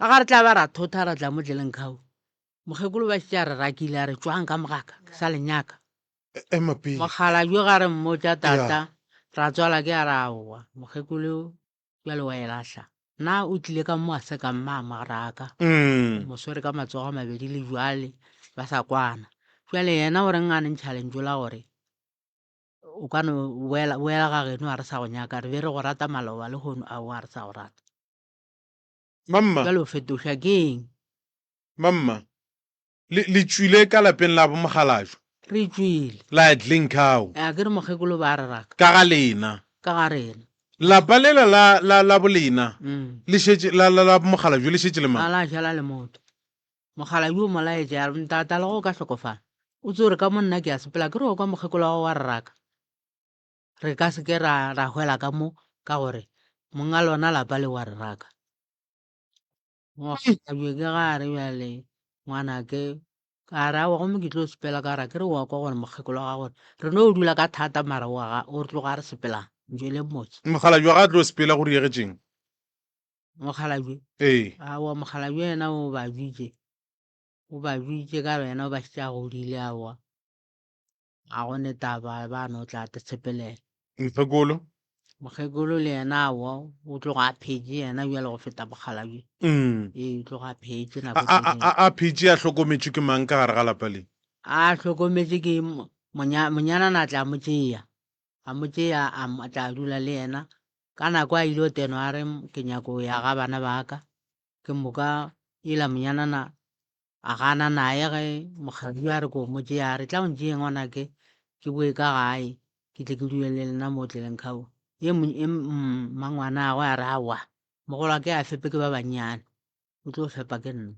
a ga re tla ba ra thotha ra tla mo tleleng khao mokgekolo ba šitša re rakile a re tswang ka mogaka ke sa lenyaka mokgalajwe ga re mmotša tata ra tswala ke a re aowa mokgekolo bjale wa e lahla nna o tlile ka mo a se ka mmama raka moswere ka matsogo a mabedi le jwale ba sa kwana jwale yena o re ngane ntšhalentswe la gore o ka no boela ga geno a re sa go nyaka re be re go rata maloba le gono a o a re sa go rata mamma jwale o fetoša keng mamma le tswile ka lapeng la bo Mogalajo re tswile la Dlinkau a ke re mokgekolo ba re raka ka ga lena ka ga rena lapa lela la bolena le šetše la Mogalajo le šetše le mang a la šala le motho Mogalajo o molaetša ya re ntata le go ka hlokofala o tse gore ka monna ke a sepela ke re go kwa mokgekolo wa go wa re raka re ka se ke ra hwela ka mo ka gore monga lona lapa le wa re raka Mogalajo ke ga re bjale ngwana ke ka ra wa gomme ke tlo sepela ka ra ke re wa kwa gore mokgekolo wa gore re no o dula ka thata mara o tloga re sepela njwele motse Mogalajo ga a tlo sepela go diegetšeng Mogalajo ee aowa Mogalajo yena o ba bitše ka wena o ba šitša godile aowa a gone taba ba no tla tshepelela mokgekolo le yena aowa o tloga a phetše yena bjale go feta Mogalajo ee o tloga a phetše nako a phetše a hlokometšwe ke mang ka gare ga lapa le a hlokometše ke monyanana a tla mo tšea a tla dula le yena ka nako a ile o teno a re ke nyako ya ga bana ba ka ke moka ela monyanana a gana naye ge Mogalajo a re ko mo tšea a re tla o ntšee ngwanake ke boe ka gae ke tle ke dule le lena mo tleleng khao ye mangwana a go a re awa mogolo ke a fepe ke ba bannyane o tlo fepa ke nna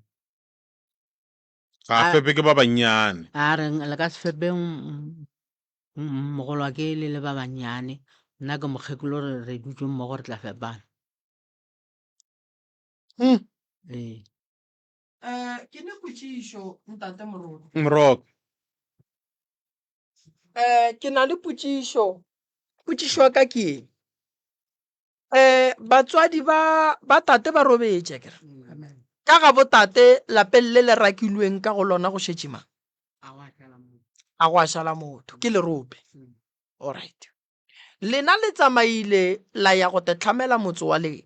ga fepe ke ba bannyane a re le ka se fepe mogolo ke le ba bannyane nna ke mokgekolo re dutse mmogo re tla fepana ee ke ne potšišo ntate Moroka ke na le potšišo ya ka ke batswadi ba tate ba robetše kere ka ga botate lapeng le le rakilweng ka go lona go šetše mang a go a šala motho ke lerope. Alright, lena le tsamaile la ya go tetlhamela motse wa lena,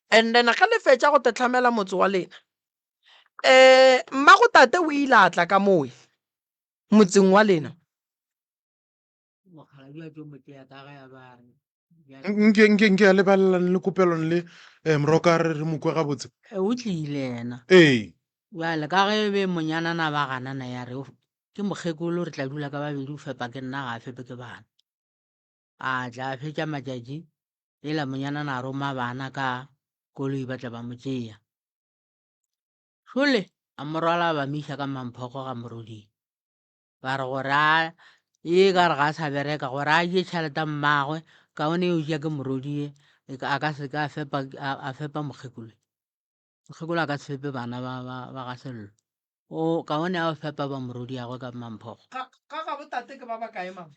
and then ga le fetša go tetlhamela motse wa lena mmago tate o ile a tla ka moe motseng wa lena. nke a lebalelang le kopelong le moroka re mo kwe gabotse. O tlile ena ee jale ka ge be monyanana ba ganana ya re ke mokgekolo re tla dula ka babedi o fepa ke nna ga a fepe ke bana a tla fetša matšatši ela monyanana a roma bana ka koloi ba tla ba mo tšea hlole a morwala ba miša ka mamphoko ga moroding ba re gore a ye ka re ga a sa bereka gore a je tšhelete mmagwe kaone eo ja ke morodie a ka se ka a fepa mokgekolo a ka se fepe bana ba ga sello o kaone a fepa ba morodi agwe ka mamphogo Ga ga botate ke ba ba kae mama?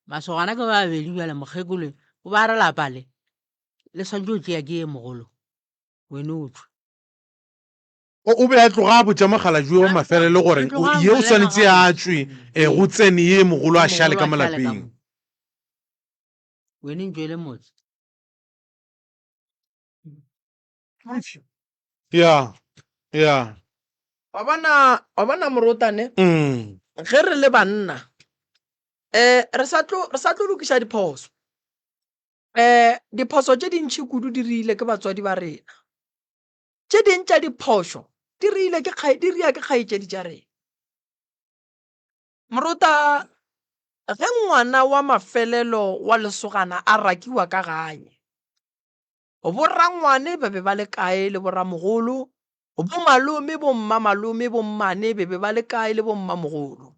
masogana ke ba bedi bjale mokgekolo o ba re lapa le swantse o tšea ke ye mogolo wene o tswe o be a tloga a botša mogala jo wa mafele le gore ye o swanetse a tswe go tsene ye mogolo a šale ka malapeng. wene ntšwele motse ya wa bona morotane ge re le banna re sa tlo lokiša diphoso diphoso tše dintšhi kudu di rile ke batswadi ba rena, tše ding tša diphoso di ria ke kgaetšedi tša rena. Morota ge ngwana wa mafelelo wa lesogana a rakiwa ka gae, borangwane ba be ba le kae le boramogolo, bo malome bo mmamalome bo mmane be be ba le kae le bo mmamogolo.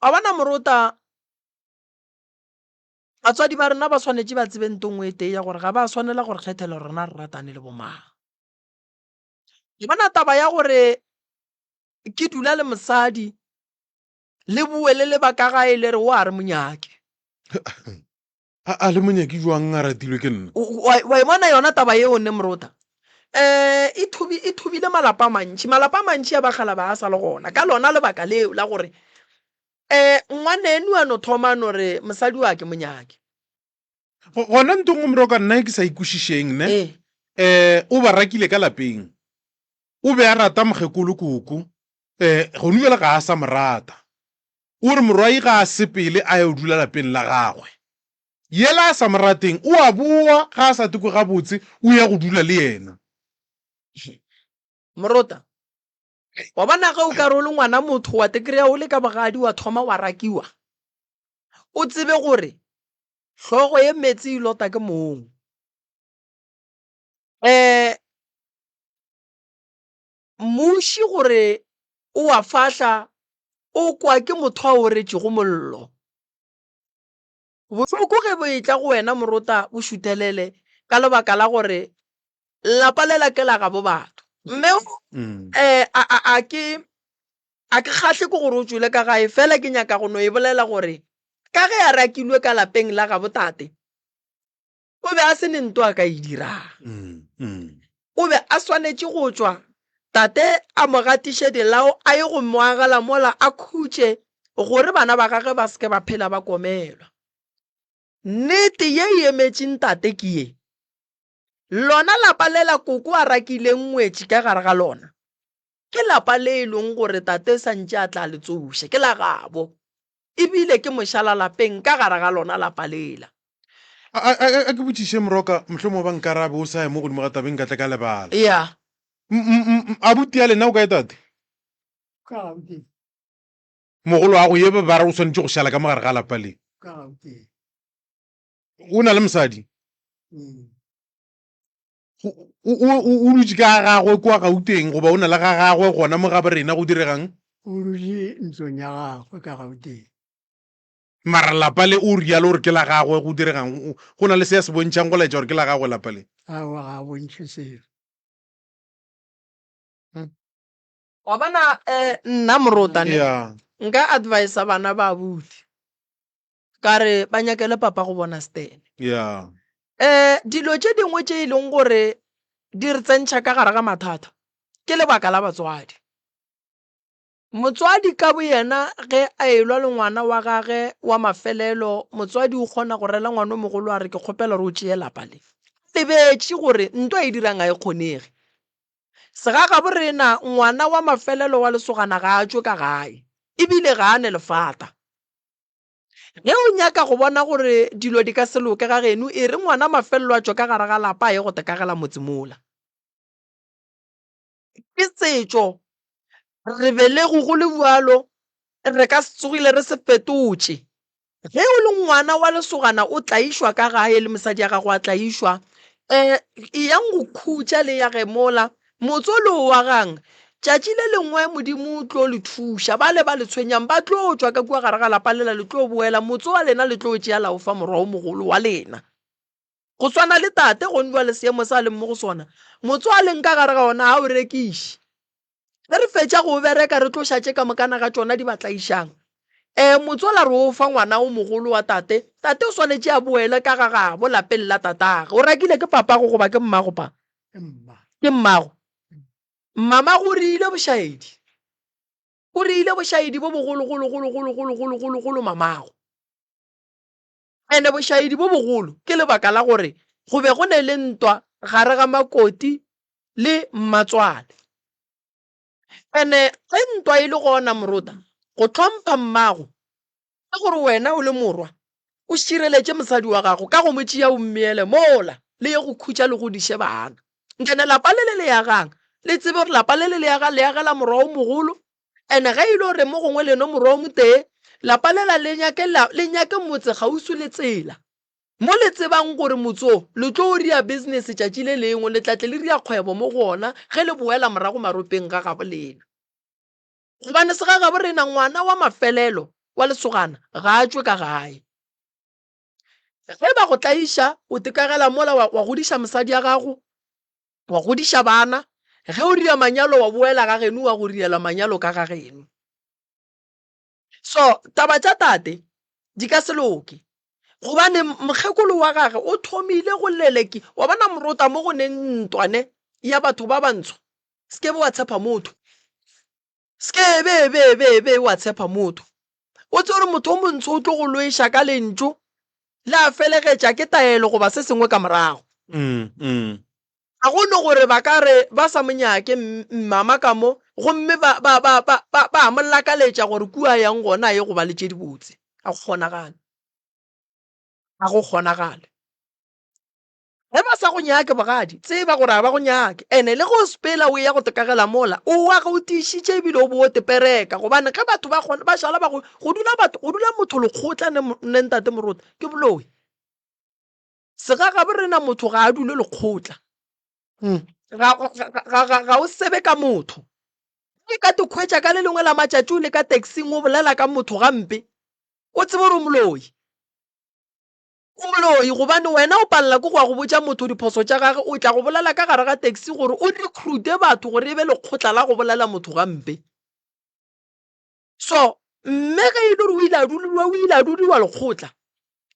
Wa bona morota batswadi ba rena ba swanetše ba tsebe ntongwe e tee ya gore ga ba swanela gore kgethela rona re ratane le bomang. Ke bona taba ya gore ke dula le mosadi le bue le lebaka gae le re o a re monyake a le monyaki jwang a ratilwe ke nna. wa imona yona taba yeo nne morota e thubile malapa a mantši a bagala ba a sa le gona ka lona lebaka leo la gore ngwanenu ano thoma no re mosadi wa ke monyake gona ntong o moroka nna ke sa ikušišeng ne o ba rakile ka lapeng o be a rata mokgekolo koko gone bjale ga a sa morata o re morwai ga a sepele a yo dula lapeng la gagwe yela a sa morateng o a boa ga a sa teko gabotse o ya go dula le yena. morota wa bona ge o ka re o le ngwana motho wa tekry-a o le ka bogadi wa thoma wa rakiwa o tsebe gore hlogo ye metsi e lota ke mong. Mmuši gore o a fahla o kwa ke motho a o retše go mollo bohloko ge bo e tla go wena morota o šuthelele ka lebaka la gore lapa lela ke la gabo batho mme a ke kgahle ke gore o tswile ka gae fela ke nyaka go no e bolela gore ka ge a rakilwe ka lapeng la gabo tate o be a se nento a ka e dirang o be a swanetše go tswa tate a mo gatiše dilao a ye go moagela mola a khutše gore bana ba gage ba seke ba phela ba komelwa. Nnete ye e emetšeng tate ke ye lona lapa lela koko a rakileng ngwetši ka gare ga lona ke lapa le e leng gore tate santše a tla le tsoše ke la gabo ebile ke mošala lapeng ka gare ga lona lapa lela. a ke botšiše moroka mohlomong ba nkarabe o sa ye mo godimo ga tabeng ka tla ka lebala ya a butia lena o kae tate mogolo wa go ye ba re o swanetše go šala ka mogare ga lapa le o na le mosadi o dutše ka gagwe kwa Gauteng goba o na le ga gagwe gona mo gabe rena go diregang o dutše ntlong ya gagwe ka Gauteng mara lapa le o rialo gore ke la gagwe go diregang go na le se ya se bontšhang go laetša gore ke la gagwe lapa le aowa ga a bontšhe seo. wa bona nna morotane ya nka advisa bana ba abuti ka re ba nyakele papa go bona stene. ya Dilo tše dingwe tše e leng gore di re tsentšha ka gare ga mathata ke lebaka la batswadi. motswadi ka bo yena ge a elwa le ngwana wa gage wa mafelelo, motswadi o kgona go rela ngwana o mogolo a re ke kgopela re o tšee lapa le lebetše gore ntho e dirang a e kgonege. Sega ga borena ngwana wa mafelelo wa lesogana ga a tšwe ka gae ebile ga a ne lefata. Ge o nyaka go bona gore dilo di ka se loke ga geno e re ngwana mafelelo a tšwe ka gare ga lapa a ye go tekagela motse mola. Ke setšo re belego go le bualo re ka se tsogile re se fetotše. Ge o le ngwana wa lesogana o tlaišwa ka gae le mosadi ya gago a tlaišwa e yang go khutša le ya ge mola motse le o wa gang tšatši le lengwe modimo o tlo le thuša ba le tshwenyang ba tlo tšwa ka kua gare ga lapa lela le tlo boela motse wa lena le tlo tšea lao fa morwao mogolo wa lena. Go swana le tate go nwa le seemo sa leng mo go sona motse wa leng ka gare ga ona ha o rekiše ge re fetša go bereka re tlo šatše ka mokana ga tšona di batlaišang. Motse ola re o fa ngwana o mogolo wa tate o swanetše a boele ka ga gabo lapeng la tatagwe. O rakile ke papago goba ke mmago pa? Ke mmago. Mama go rile bošaedi bo bogolo mamago. Ene bošaedi bo bogolo ke lebaka la gore go be go ne le ntwa gare ga Makoti le Mmatswale. Ene ge ntwa e le gona Moruta go tlhompha mmago ke gore wena o le morwa o šireletše mosadi wa gago ka go motšea o mmeele mola le ye go khutša le go diše bana. Nkene lapa le le ya gang le tsebe gore lapa le le ya agela morwao mogolo. Ene ge ile gore mo gongwe leno morwao mo tee lapa lela le nyake motse gausu le tsela mo le tsebang gore motso le tlo o ria business tšatši le lengwe le tlatle le ria kgwebo mo gona ge le boela morago maropeng ga gabo lena. Gobane se ga gabo rena ngwana wa mafelelo wa lesogana ga a tšwe ka gae. Ge ba go tlaiša o tekagela mola wa godiša mosadi ya gago wa godiša bana ge o ria manyalo wa boela ga geno wa go riela manyalo ka ga geno. So taba tša tate di ka se loke gobane mokgekolo wa gage o thomile go leleki wa bona Moruta mo go neng ntwane ya batho ba bantsho ske be wa tshepa motho ske be wa tshepa motho o tse gore motho o montsho o tlo go loeša ka lentšu le a felegetša ke taelo goba se sengwe ka morago. Ga gone gore ba ka re ba sa monyake mama ka mo gomme ba mollakaletša gore kua yang gona ye go ba le tše dibotse. A go kgonagale ge ba sa go nyake bogadi tseba gore a ba go nyake ene le go sepela o ya go tekagela mola o wa ga o tiišitše ebile o bo o tepereka gobane ge batho ba šala ba go dula motho lekgotla ne ntate Moruta ke boloi. Sega ga borena motho ga a dule lekgotla ga o sebe ka motho ke ka tekhwetša ka le lengwe la matšatši o le ka taxing o bolela ka motho gampe o tsebe gore o moloi gobane wena o palela ke go ya go botša motho diphoso tša gage o tla go bolela ka gare ga taxi gore o recruite batho gore e be lekgotla la go bolela motho gampe. So mme ge e le gore o ile a dudiwa lekgotla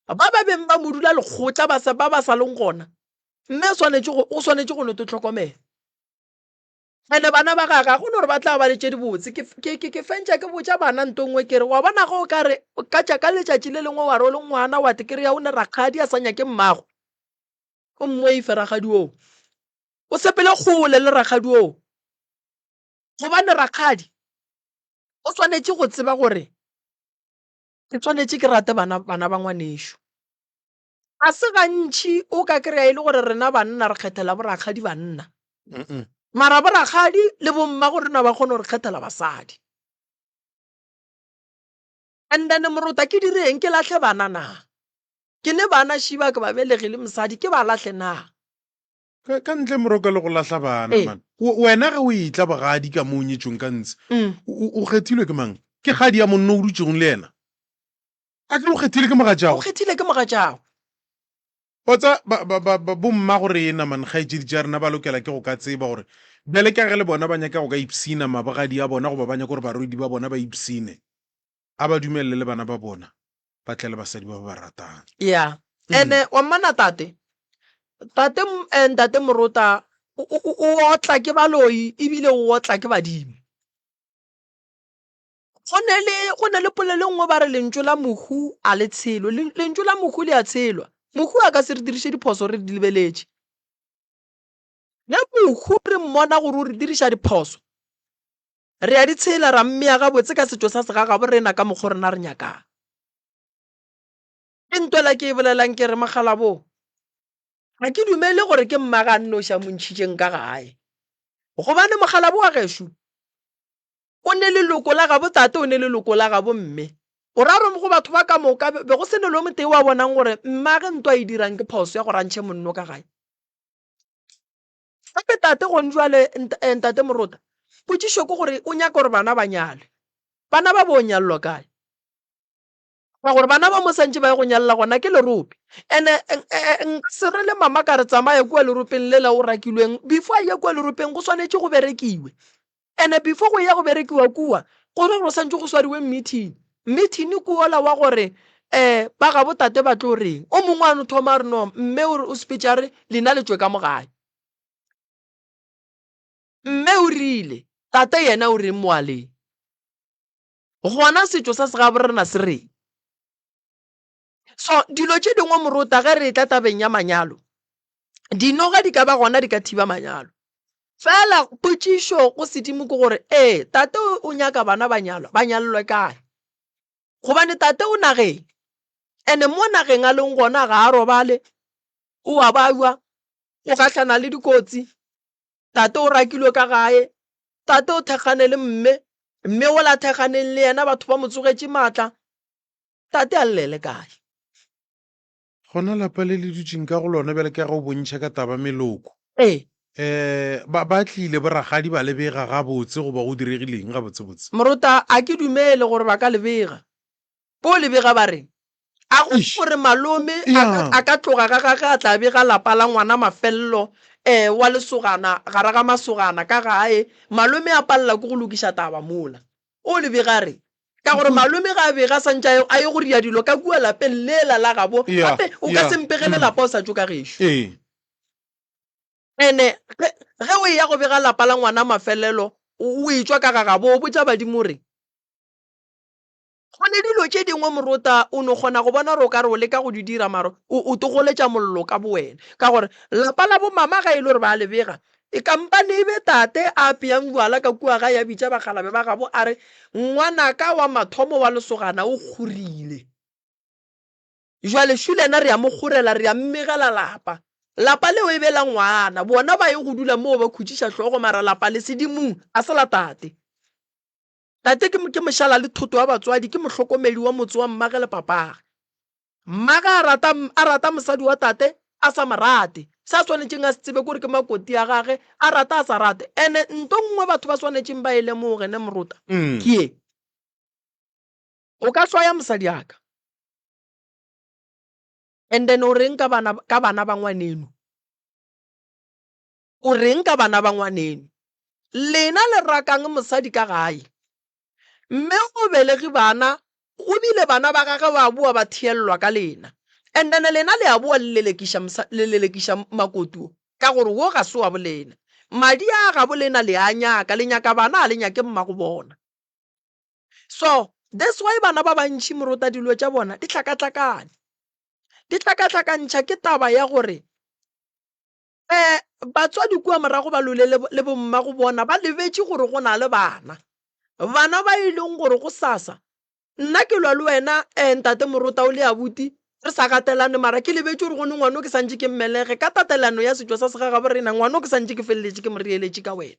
ba beng ba mo dula lekgotla ba sa leng gona mme o swanetše go neto tlhokomela. Ene bana ba gaga go ne gore ba tla ba le tše dibotse ke fentša ke botša bana nto nngwe kere wa bona go ka re ka letšatši le lengwe wa re o le ngwana wa tekereya o ne rakgadi a sa nyake mmago o mmwe ife rakgadi oo o sepele kgole le rakgadi oo gobane rakgadi o swanetše go tseba gore ke swanetše ke rate bana ba ngwanešo. A se gantši o ka kry-a e le gore rena banna re kgethela borakgadi banna mara borakgadi le bomma gore na ba kgone gore kgethela basadi. And then Moruta ke direng ke latlhe bana na ke ne bana šiba ke ba belegile mosadi ke ba latlhe na ka ntle Moroka le go latlha bana man wena ge o itla bogadi ka mo nyetšong ka ntse o kgethilwe ke mang? Ke kgadi ya monna o dutšeng le ena a ke o kgethile ke mogatšago? O kgethile ke mogatšago. Otsa bomma gore ena man kgaetšedi tša rena ba lokela ke go ka tseba gore bjale ka ge le bona ba nyaka go ka ipsina mabogadi ya bona goba ba nyaka gore barwedi ba bona ba ipsine a ba dumelele le bana ba bona ba tle le basadi ba ba ratang. Yeah. Ene wa mmana tate Moruta o otla ke baloi ebile o otla ke badimo. go ne le polelo nngwe ba re lentso la mohu a le tshelo lentso la mohu le a tshelwa mohu a ka se re dirise diphoso re di lebeletse le mohu re mmona gore o re dirisa diphoso re a di tshela ra mmea ga botse ka setso sa segagabo rena ka mokgwa rena re nyakang ke ntwela ke e bolelang ke re Magalabo ga ke dumele gore ke mmaga nnoša montšhitšeng ka gae gobane Magalabo wa gešo o ne leloko la gabo tate o ne leloko la gabo mme o raro go batho ba ka moka be go se ne lo motee wa bonang gore mmage ntwa e dirang ke phoso ya go rantšhe monno ka gae gape tate go njwale ntate Morota potšišo ke gore o nyaka gore bana ba nyale bana ba bo nyallwa kae ka gore bana ba mo santse ba ye go nyalla gona ke lerope ene nka se re le mama ka re tsamaya kua leropeng lela o rakilweng before a ye kua leropeng go swanetse go berekiwe ene before go ya go berekiwa kua gore go santse go swadiwe meeting kuola wa gore ba ga botate ba tlo reng o mongwe a no thoma re no mme o speech a re lena le tswe ka mogae mme o rile tate yena o reng moaleng gona setso sa se ga borena se reng so dilo tše dingwe Morota ge re tla tabeng ya manyalo dinoga di ka ba gona di ka thiba manyalo fela potšišo go sedimo ke gore tate o nyaka bana ba nyalwe kae gobane tate o nageng ene mo nageng a leng gona ga a robale o a bawa o gatlhana le dikotsi tate o rakilwe ka gae tate o thekgane le mme o la thekganeng le yena batho ba mo tsogetše maatla tate a llele kae gona lapa le le dutšeng ka go lona bjale ke ga o bontšha ka taba meloko ba tlile boragadi ba lebega gabotse goba go diregileng gabotsebotse Morota a ke dumele gore ba ka lebega bo lebega ba reng a go gore malome a ka tloga ga gage a tla bega lapa la ngwana mafelelo wa lesogana gare ga masogana ka gae malome a palela ke go lokiša taba mola o lebega re ka gore malome ga a bega santse a ye go ria dilo ka kua lapeng lela la gabo gape o ka sempegele lapa o sa tso ka gešo ene ge o ya go bega lapa la ngwana mafelelo o e tswa ka ga gabo o botša badimo re go ne dilo tše dingwe Morota o no kgona go bona gore o ka re o leka go di dira maro o togoletša mollo ka bo wena ka gore lapa la bo mama ga e le gore ba lebega e kampane e be tate a apeyang bjala ka kua ga ya bitša bagalabe ba gabo a re ngwanaka wa mathomo wa lesogana o kgorile jwale šulena re ya mo kgorela re ya mmegela lapa leo e bela ngwana bona ba ye go dula moo ba khutšiša hlogo mara lapa le sedimong a se la tate ke mošala le thoto wa batswadi ke mohlokomedi wa motse wa mmage le papage mmage a rata mosadi wa tate a sa morate sa tshwanetseng a se tsebe kore ke makoti ya gage a rata a sa rate ene nto nngwe batho ba tshwanetseng ba e lemoge ne Morota ke e o ka swaya mosadi aka and then o reng ka bana ba ngwaneno o reng ka bana ba ngwaneno lena le rakang mosadi ka gae mme o belege bana o bile bana ba gage ba boa ba thiellwa ka lena and then lena le a boa le lelekiša makotuo ka gore wo ga se wa bolena madi a ga bolena le a nyaka le nyaka bana a le nyake mma go bona so that's why bana ba bantši Morota dilo tša bona di tlhakatlhakantšha ke taba ya gore batswadi kua morago ba lole le bomma go bona ba lebetše gore go na le bana ba e leng gore go sasa nna ke lwa le wena ntate Morota o le abuti re sa gatelane mara ke lebetše gore gone ngwano ke santse ke mmelege ka tatelano ya setšo sa segagabo rena ngwano ke santse ke feleletše ke morieletše ka wena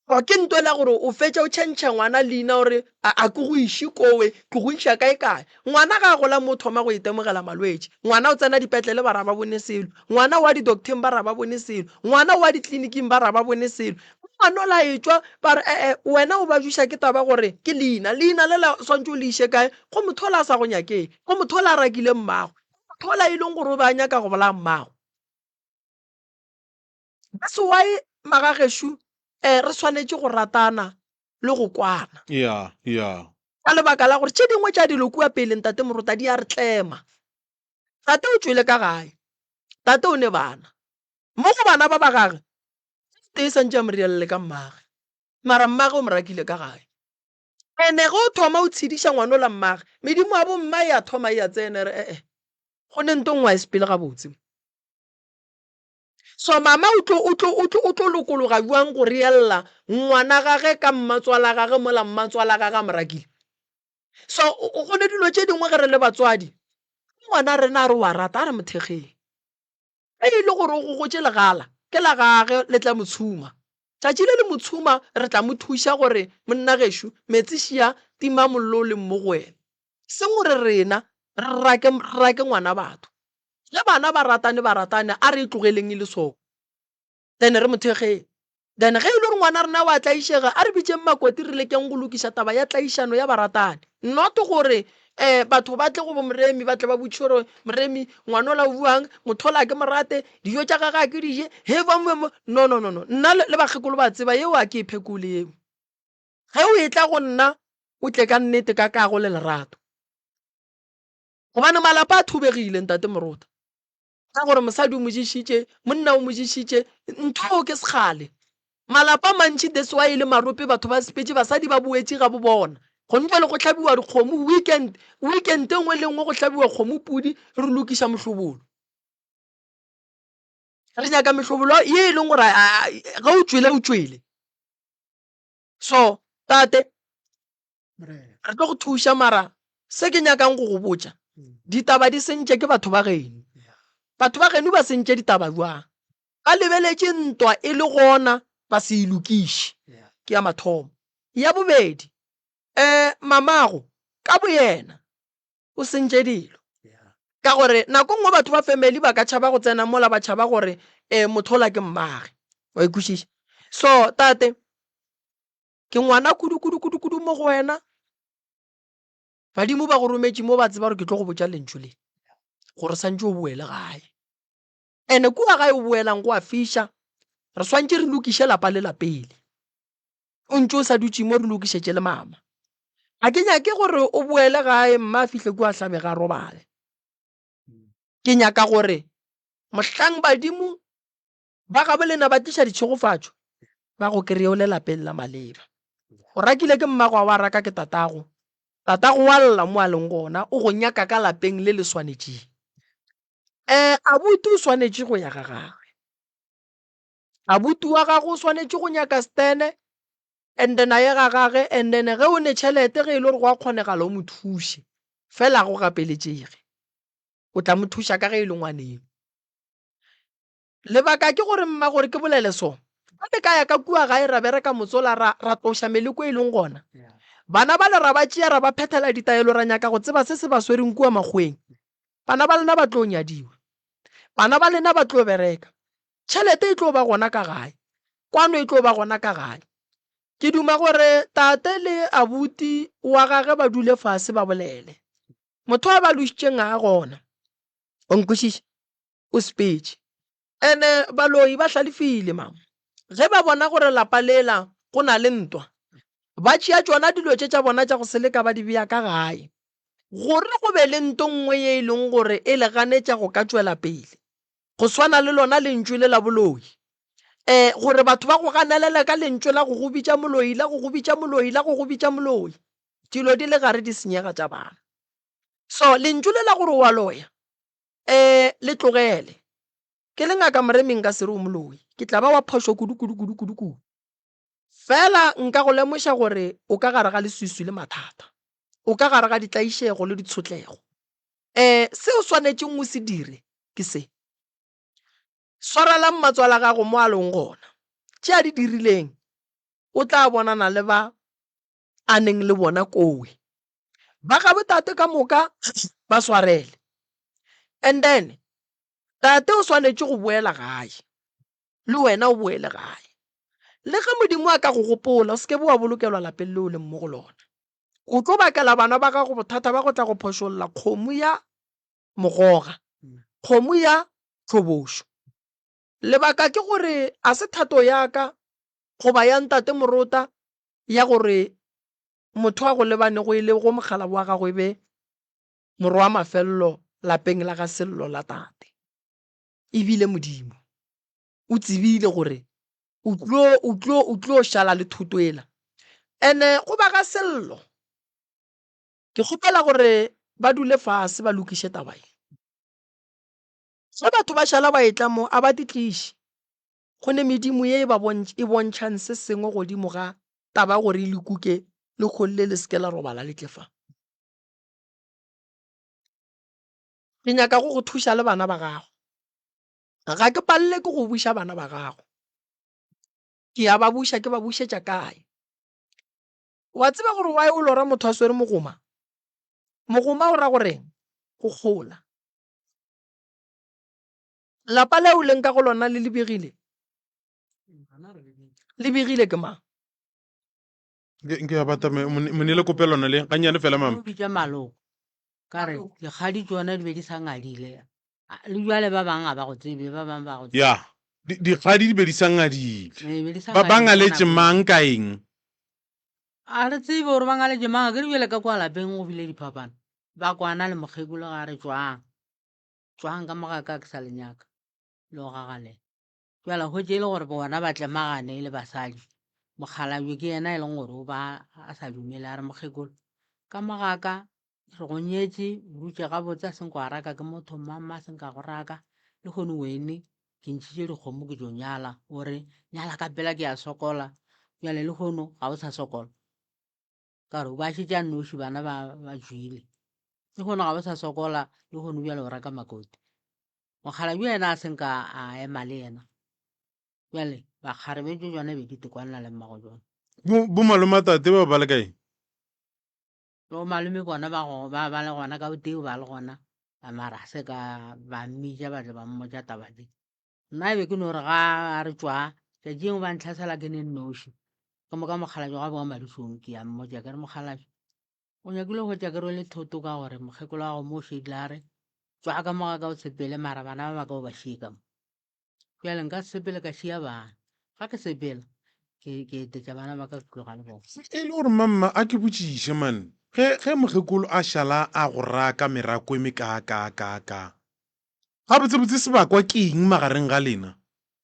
ke ntwela gore o fetša o tšhentšha ngwana leina gore a ke go iše kowe ke go iša kae ngwana ga a gola mo thoma go itemogela malwetše ngwana o tsena dipetlele ba ra ba bone selo ngwana wa di-docteng ba ra ba bone selo ngwana wa ditleliniking ba ra ba bone selo ngwana o la etswa ba re wena o ba juša ke taba gore ke leina le la swantse o le iše kae go motho a sa go nyakeng go motho a rakile mmago motho la e leng gore o ba nyaka go bola mmago that's why magagešo re swanetše go ratana le go kwana ka lebaka la gore tše dingwe tša dilo kua pele ntate Morota di a re tlema tate o tswile ka gae tate o ne bana mo go bana ba ba gage te e santse a morielele ka mmage mara mmage o mo rakile ka gae ene go thoma o tshediša ngwana la mmage medimo a bo mma ya thoma ya tsene re go ne nto ngwa sepele ga botse so mama o tlo lokologa buang go riella ngwana gage ka mmatswala gage mola mmatswala gage a mo rakile so go ne dilo tše dingwe ge re le batswadi ngwana rena re wa rata a re mothegeng ile gore go gotse legala ke la gage le tla motshuma tšatši le le motshuma re tla mo thuša gore monna gešo metsišia tima mollo le mmo go wena seng gore rena re rake ngwana batho le bana ba ratane a re tlogeleng le soko then re mothegeng then ge ile gore ngwana rena wa tlaišega a re bitseng makoti re lekeng go lokiša taba ya tlaišano ya baratane not gore batho ba tle go bo moremi ba tle ba botše gore moremi ngwana o la buang mothola ke morate dijo tša gage a ke dije he ba no nna le bakgekolo ba tseba yeo a ke iphekole eo ge o e tla go nna o tle ka nnete ka kago le lerato gobane malapa a thubegile ntate morota ka gore mosadi o mojišitše monna o mojišitše ntho ke segale malapa mantši that's why le marope batho ba sepetse basadi ba boetse ga bo bona go ntse le go tlhabiwa dikgomo weekend engwe le engwe go tlhabiwa kgomo pudi re lokiša mohlobolo re nyaka mehlobolo ye e leng gore ga o tswele so tate re tlo go thuša mara se ke nyakang go go botša ditaba di sentše ke batho ba geno ba sentše ditaba jwang ba lebeletše ntwa e le gona ba se ilokiše ke ya mathomo ya bobedi mamago ka boyena o sentše dilo ka gore nako nngwe batho ba family ba ka tšhaba go tsena mola ba tšhaba gore mothola ke mmage wa ikwešiša so tate ke ngwana kudu mo go wena badimo ba go rometše mo ba tseba gore ke tlo go botša lentšu le gore santse o boele gae ene kua gae o boelang go a fiša re swantše re lokiše lapa le lapele o ntse o sa dutše mo re lokišetše le mama a ke nyake gore o boele gae mma a fihle kua hlabega robale ke nyaka gore mohlang badimo ba gabe lena ba tliša ditšhegofatšo ba go kry-e o le lapeng la maleba o rakile ke mmago a wa raka ke tatago wa lla mo a leng gona o go nyaka ka lapeng le le swanetšeng abuti o swanetše go ya ga gagwe abuti wa gago o swanetše go nyaka stene and then a ye ga gage and then ge o ne tšhelete ge e le gore go a kgonegala o mo thuše fela go gapeletšege o tla mo thuša ka ge e le ngwaneng lebaka ke gore mma gore ke bolele so ba le ka ya ka kua gae ra bereka motsola ra tloša meleko e leng gona bana ba le ra ba tšea ra ba phethela ditaelo ra nyaka go tseba se se ba swereng kua makgweng bana ba lena ba tlo nyadiwa bana ba lena ba tlo bereka tšhelete e tlo ba gona ka gae kwano e tlo ba gona ka gae ke duma gore tate le abuti wa gage ba dule fase ba bolele motho a ba lošitšeng a gona o nkwešiša o sepetše ene baloi ba hlalefile mama ge ba bona gore lapa lela go na le ntwa ba tšea tšona dilo tša bona tša go seleka ba di bea ka gae gore go be le nto nngwe ye e leng gore e leganetša go ka tšwela pele go swana le lona lentšu le la boloi gore batho ba go ganelela ka lentšu la go go bitša moloi dilo di le gare di senyega tša bana so lentšu le la gore wa loya le tlogele ke le ngaka moremeng ka sere o moloi ke tla ba wa phošo kudu fela nka go lemoša gore o ka gare ga leswiswi le mathata o ka gare ga ditlaišego le ditshotlego se o swanetšeng o se dire ke se swaralang matswala gago mo a leng gona tše a di dirileng o tla bonana le ba a neng le bona kowe ba ga botate ka moka ba swarele and then tate o swanetše go boela gae le wena o boele gae le ge modimo a ka go gopola o seke bo wa bolokelwa lapeng leo le mmo go lona o tlo bakela bana ba gago bothata ba go tla go phošolla kgomo ya mogoga kgomo ya tlhobošo lebaka ke gore a se thato yaka goba ya ntate morota ya gore motho wa go lebane go ile go mogala wa gago e be morwa wa mafello lapeng la ga sello la tate ebile modimo o tsebile gore o tlo šala le thuto ela ene go ba ka sello ke kgopela gore ba dule fase ba lokiše taba e ge batho ba šala ba etla mo a ba titliše go ne medimo ye e bontšhang se sengwe godimo ga taba gore e lekuke le kgolle le seke la robala le tlefa ke nyaka go thuša le bana ba gago ga ke palele ke go buša bana ba gago ke ya ba buša ke ba bušetša kae wa tseba gore wa o lora motho a swere mogoma o ra gore go kgola lapa le o leng ka go lona le lebegile ke mang nke ya bata monele kope lona le ganyane fela mama bitša maloko ka re dikgadi tsona di be di sa ngadile le jale ba bangwe ga ba go tsebe ba bangwe ba go tsebe ya dikgadi di be di sa ngadile be di sa ba ngadile ngaletše nako. mang ka eng a re tsebe gore ba ngaletše mang ke di bjele ka kwa lapeng go bile diphapana ba kwana le mokgekolo ga re tswang ka mogaka ke sa lenyaka le go gagalela jala go tse e le gore bona ba tlemagane le basadi mokgalabje ke yena e leng gore o ba a sa dumele a re mokgekolo ka mogaka re go nyetse rutse gabotse a seng ko a raka ke motho mamma a seng ka go raka le kgone wene ke ntšhitše dikgomo ke tlo nyala gore nyala ka pela ke a sokola jale le kgono ga o sa sokola ka re ba šetša noši bana ba tswile le kgono ga o sa sokola le kgono bjale o raka makoti mokgalabje yena a seng ka a ema le yena jale bakgare betšo jone be di tekwanela le mmago jone bo malomatate ba le kae lo malome bona ba le gona ka boteo ba le gona mara se ka ba mmitša batle ba mmotša taba tse nna ebe ke no re ga a re tswa tšatšing ba ntlhasela ke ne nnoši ka moka mokgalabje ga boa madisong ke ya mmotša ke re mokgalabje o nyakile go tša ke re le thoto ka gore mokgekolo wa go mo šedile a re tswa ka moga ka o sepele mara bana ba maka o ba šie ka mo jale nka sepele ka šia bana ga ke sepela ke etetša bana ba ka tloga le bona e le gore mamma a ke botšiše man ge mokgekolo a šala a go raka merako e mekaka ga botsebotse sebakwa ke eng magareng ga lena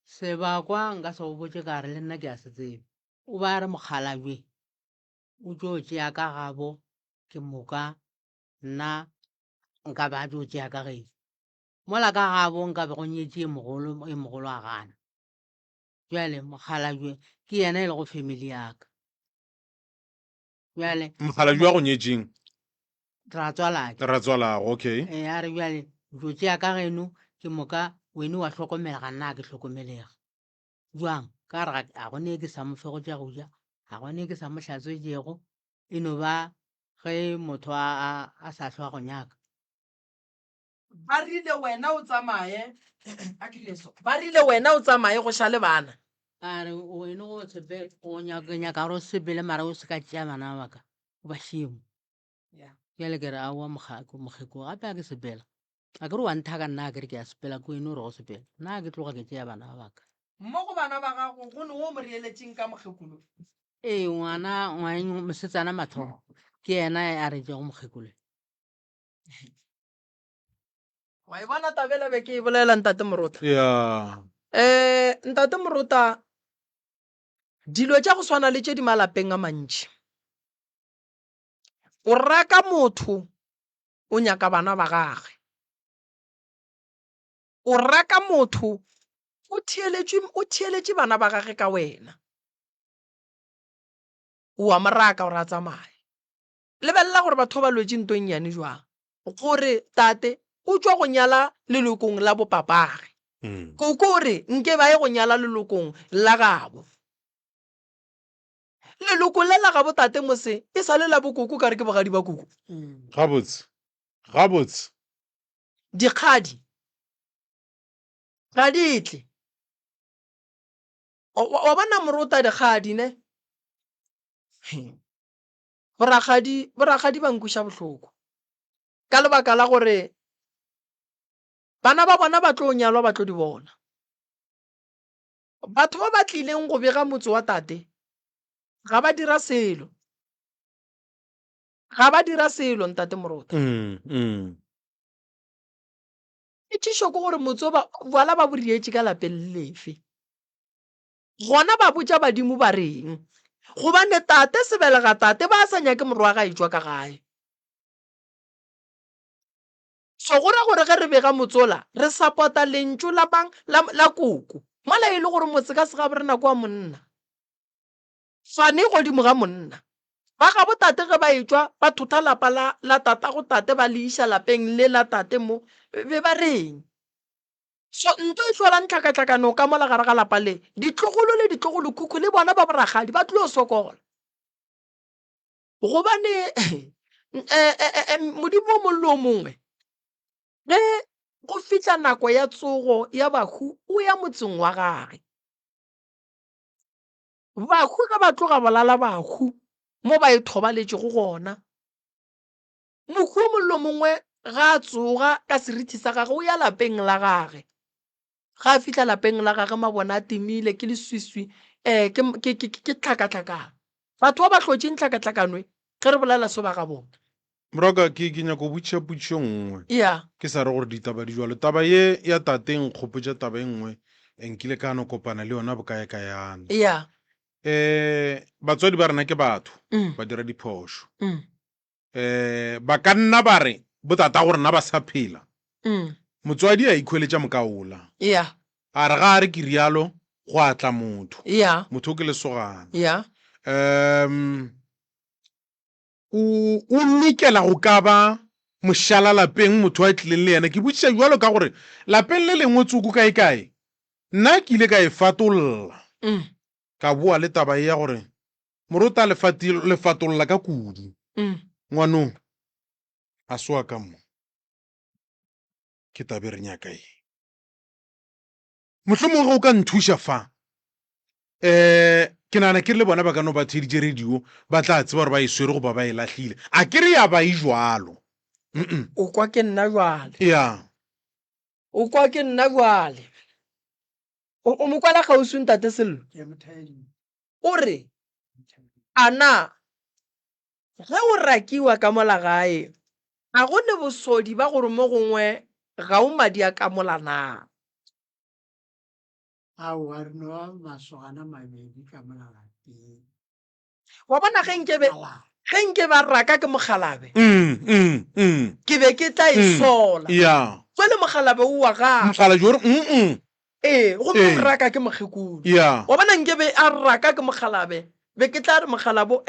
sebakwa nka se go botse ka re le nna ke a se tsebe o ba re mokgalabje o tšo tšea ka gabo ke moka nna nka ba tšo tšea ka gedi mola ka gabo nka be go nyetše e mogolo a gana jale mokgalabje ke yena e le go family yaka jale mokgalabje wa go nyetšeng ra tswalake ra tswalago okay a re bjale jo tšea ka geno ke moka wene wa hlokomela ga nna ke hlokomelega jwang ka re a gone ke sa mofe go tša go ja a gone ke sa mo hlatswetšego e no ba ge motho a sa hlwa go nyaka ba rile wena o tsamaye go šale bana a re wene go nyaka gore o sepele mara o se ka tšea bana baka o ba šiemo jale ke re aowa mokgeko gape a ke sepela a ke re wa nthaka nna a kere ke a sepela ke wene o re go sepela nna a ke tloga ke tšea bana baka mo go bana ba gago go ne o mo reeletseng ka mokgekolo ee mosetsana mathogo ke yena a re tšego mokgekolo wa e bona tabela be ke e bolela ntate morota ya ntate morota dilo tša go swana le tše di malapeng a mantši o raka motho o nyaka bana ba gage o raka motho o theeletše bana ba gage ka wena o a moraka gore a tsamaye lebelela gore batho ba lwetse ntong nyane jwang gore tate o tswa go nyala lelokong la bopapage koko re nke ba ye go nyala lelokong la gabo leloko le la gabo tate mose e sa le la bokoko ka re ke bogadi ba koko gabotse dikgadi ga ditle wa bona morota dikgadi ne boragadi ba nkuša bohloko ka lebaka la gore bana ba bona ba tlo nyalwa ba tlo di bona batho ba ba tlileng go bega motse wa tate ga ba dira selo ntate morota e thišo ke gore motse bala ba borietše ka lapeng lefe gona ba botja badimo ba reng gobane tate sebelega tate ba sa nyake morwa ga etswa ka gae so gore ge re bega motsola re support-a lentšu la bang la koko mola e le gore motse ka sega bo re nako wa monna fane godimo ga monna ba ga botate ge ba etswa ba thotha lapa la tata go tate ba le iša lapeng le la tate mo be ba reng so nto e tlolang tlhakatlhakano ka mola gare ga lapa le ditlogolo le ditlogolo kuku le bona ba boragadi ba tlile o sokola gobane modimo o mollo o mongwe ge go fitlha nako ya tsogo ya bahu o ya motseng wa gage bahu ga ba tloga bolala bahu mo ba e thobaletše go gona mohu o mollo mongwe ga a tsoga ka serithi sa gage o ya lapeng la gage ga a fitlha lapeng la gage mabona a timile ke leswiswi ke tlhakatlhakano batho ba ba tlotšeng tlhakatlhakanwe ge re bolela so ba ga bona moroka ke nyako botšiša potšišo nngwe ya ke sa re gore ditaba di jalo taba ye ya tateng kgopotša taba e nngwe enkile ka no kopana le yona bokae-kaeana ya batswadi ba rena ke batho ba dira diphošo ba ka nna ba re botata go rena ba sa phela motswadi a ikhweletša mokaola ya a re ga a re ke rialo go atla motho ya motho o ke lesogana ya o lokela go ka ba mošala lapeng motho a tlileng le yena ke botšiša jalo ka gore lapeng le lengwe tsoko kae-kae nna ke ile ka e fatolla ka boa le taba ya gore morota le fatolola ka kudu ngwanong a soa ka mo ke tabe re nyaka e mohlomong ge o ka nthuša fa ke nana ke le bona ba ka no ba theditše radio ba tla tseba gore ba e swere go ba e lahlile a ke re ya ba e jwalo o kwa ke nna jwale ya o kwa ke nna jwale o mo kwala kgauswi ntate Sello o re ana ge o rakiwa ka mola gae ga go ne bosodi ba gore mo gongwe ga o madi a ka molana aowa re no masogana mabedi ka molalapeng wa bona ge nke ba raka ke mogalabe ke be ke tla e sola ya tswele mogalabe o wa gago mogala jore go mo raka ke mokgekolo ya wa bona nke be a raka ke mogalabe be ke tla re mogalabo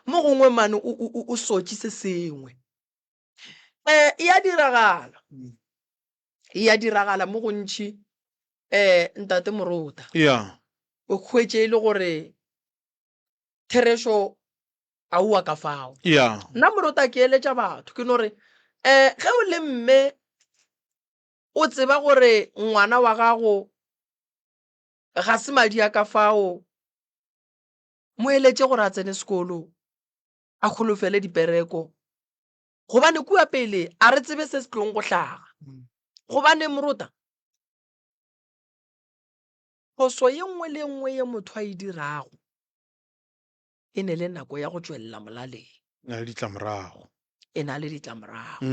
mo gongwe mane o sotse se sengwe e ya diragala mo go ntšhi ntate Morota ya o khwetše e le gore thereso a ua ka fao ya nna Morota ke eletša batho ke no re ge o le mme o tseba gore ngwana wa gago ga se madi a ka fao mo eletše gore a tsene sekolo a kgolofele dipereko gobane kua pele a re tsebe se se tlong go hlaga gobane Morota phoso ye nngwe le nngwe ye motho a e dirago e ne le nako ya go tšwelela molaleng na le ditlamorago e na le ditlamorago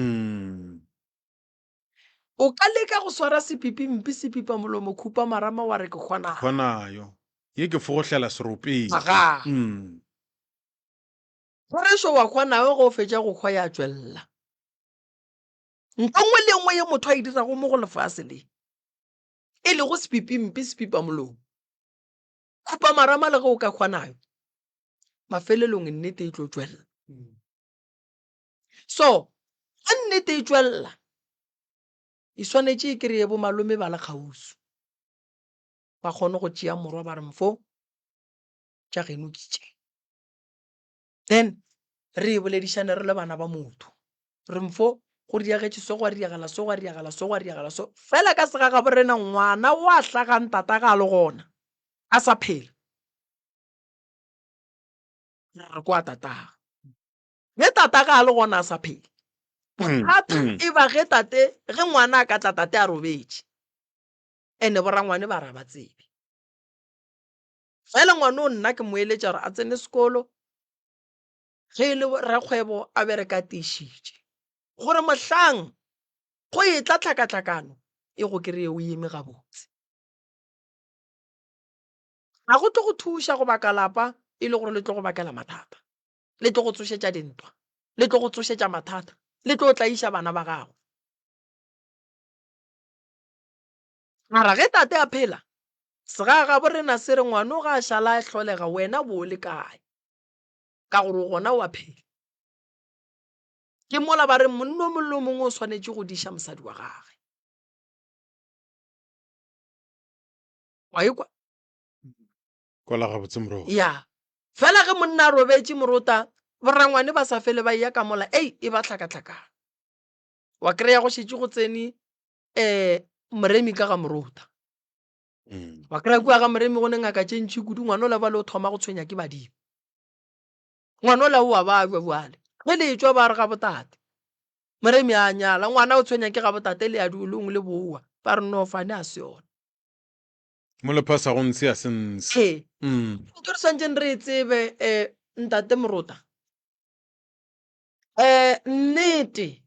o ka leka go swara sepipi mpi sepipa molomo khupa marama wa re ke kgonayo ye ke fogotlela seropeng aga Thereso wa kgonayo go fetša go kgwa ya tšwelela nngwe le nngwe ye motho a e dirago mo go lefase le e le go sepipi mpi sepipa molomo khupa marama le ge o ka kgonayo mafelelong nnete e tlo tšwelela so ga nnete e tšwelela e swanetše e kry-e bo malome ba le kgausu ba kgone go tšea morwa ba re mfo tša geno ke tše then re e boledišane re le bana ba motho re mfo go diagetše so go a diagala so go a diagala so go a diagala so fela ka sega ga borena ngwana o a hlagang tata ga le gona a sa phela re kwa tataga ge tata ga le gona a sa phela e ba ge ngwana a ka tla tate a robetše ene borangwane ba ra ba tsebe fela ngwane o nna ke mo eletša gore a tsene sekolo ge e le rakgwebo a bereka tišitše gore mohlang go e tla tlhakatlhakano e go kry-e o eme gabotse ga go tlo go thuša go baka lapa e le gore le tlo go bakela mathata, le tlo go tsošetša dintwa, le tlo go tsošetša mathata, le tlo go tlaiša bana ba gago. Mara ge tate a phela sega ga borena se re ngwana ga a šala a hlolega wena bo le kae ka gore gona wa phela. Ke mola ba re monna o mongwe le o mongwe o tshwanetse go diša mosadi wa gage. Wa ekwa? kwala gabotse morogo. Ya fela ge monna a robetse morota borangwane ba sa fele ba ya ka mola e ba tlhakatlhakana. Wa kry-a go šetse go tsene moremi ka ga morota. Wa kry-a kua ga moremi go ne ngaka tše ntšhi kudu ngwana o la ba le o thoma go tshwenya ke badimo. Ngwana o la o a ba jwa bjale ge le tswa ba re ga botate moremi a nyala ngwana o tshwenya ke ga botate le a dulong le boa ba re no fane a se yona. Mo le phasa go ntse a sense. Ntho re santseng re tsebe ntate morota nnete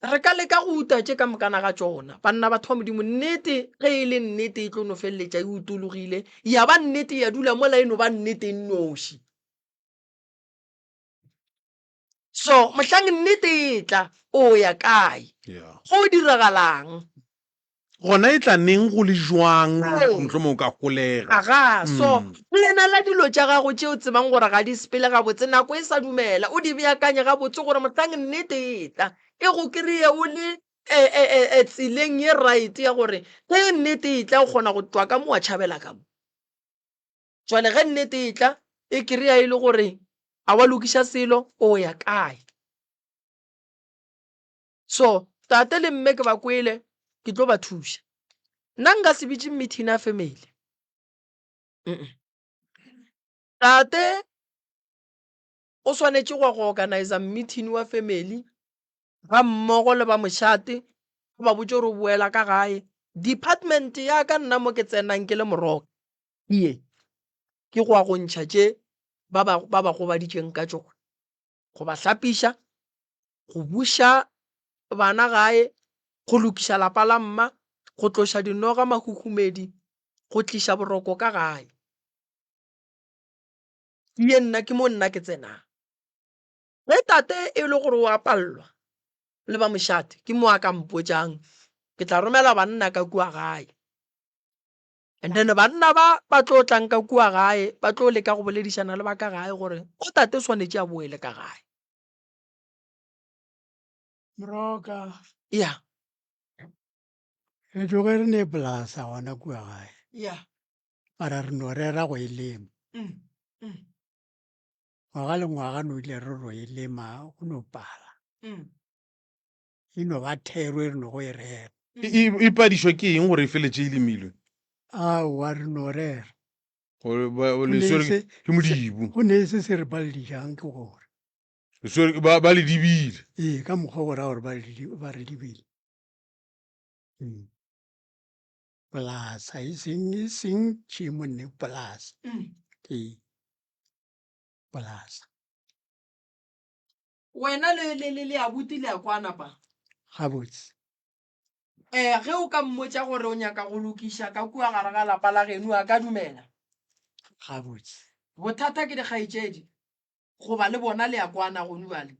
re ka leka go uta tše ka mokana ga tsona banna batho ba modimo nnete ge e le nnete e tlo no feleletša e utologile ya ba nnete ya dula mola eno ba nnete nnoši. So mohlang nnete e tla o ya kae go diragalang gona e tla neng go le jwang mohlomong o ka golega. aga so lena la dilo tša gago tšeo tsebang gore ga di sepele gabotse nako e sa dumela o di beakanye gabotse gore mohlang nnete e tla e go kry-e o le tseleng ye right ya gore ge nnete e tla o kgona go twa ka mo wa tšhabela ka mo. Jwale ge nnete e tla e kry-a e le gore a wa lokiša selo o ya kae. So tate le mme ke ba kwele ke tlo ba thuša nna nka se bitše meeting ya family. Tate o swanetše go organize meeting wa family ga mmogo le ba mošate ba botse gore o boela ka gae department ya ka nna mo ke tsenang ke le moroka ke go a go ntšha tše ba ba gobaditšeng ka tšona go ba hlapiša go buša bana gae go lokiša lapa la mma go tloša dinoga mahuhumedi go tliša boroko ka gae. Ye nna ke mo nna ke tsenang ge tate e le gore o apallwa le ba mošate ke mo a ka mpotšang ke tla romela banna ka kua gae and then banna ba tlo tlang ka kua gae ba tlo leka go boledišana le ba ka gae gore o tate swanetše a boele ka gae. Moroka Ya re tloge re ne polasa gona kua gae ya mara re no rera go e lema ngwaga le ngwaga no ile re ro e lema go no pala e no ba thero e re no go e rera. E padišwa ke eng gore e feletše e lemilwe? Aowa re no rera ke modibu go ne se se re baledišang ke gore ba le dibile ka mokgwa gore a gore ba re dibile polasa e seng tšhimonne polasa polasa wena le abuti le a kwana pa gabotse. ge o ka mmotša gore o nyaka go lokiša ka kua gare ga lapa la geno a ka dumela Gabotse. bothata ke dikgaetšedi goba le bona le a kwana gonu bale.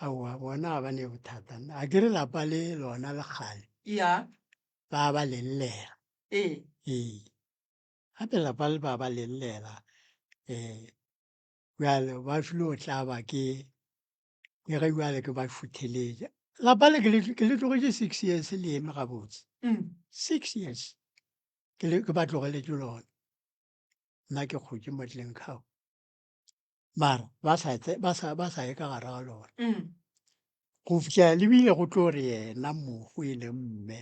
Aowa bona ba ne bothata a ke re lapa le lona le kgale ya ba ba lellela ee gape lapa le ba ba lellela bjale ba file o tlaba ke ge bjale ke ba futheletša lapa le ke le tlogetše 6 years le eme gabotse 6 years ke ba tlogeletše lona nna ke kgotše mo tleng khao mara ba sa ye ka gare ga lona go fitlhela lebile go tlo re yena mogo e le mme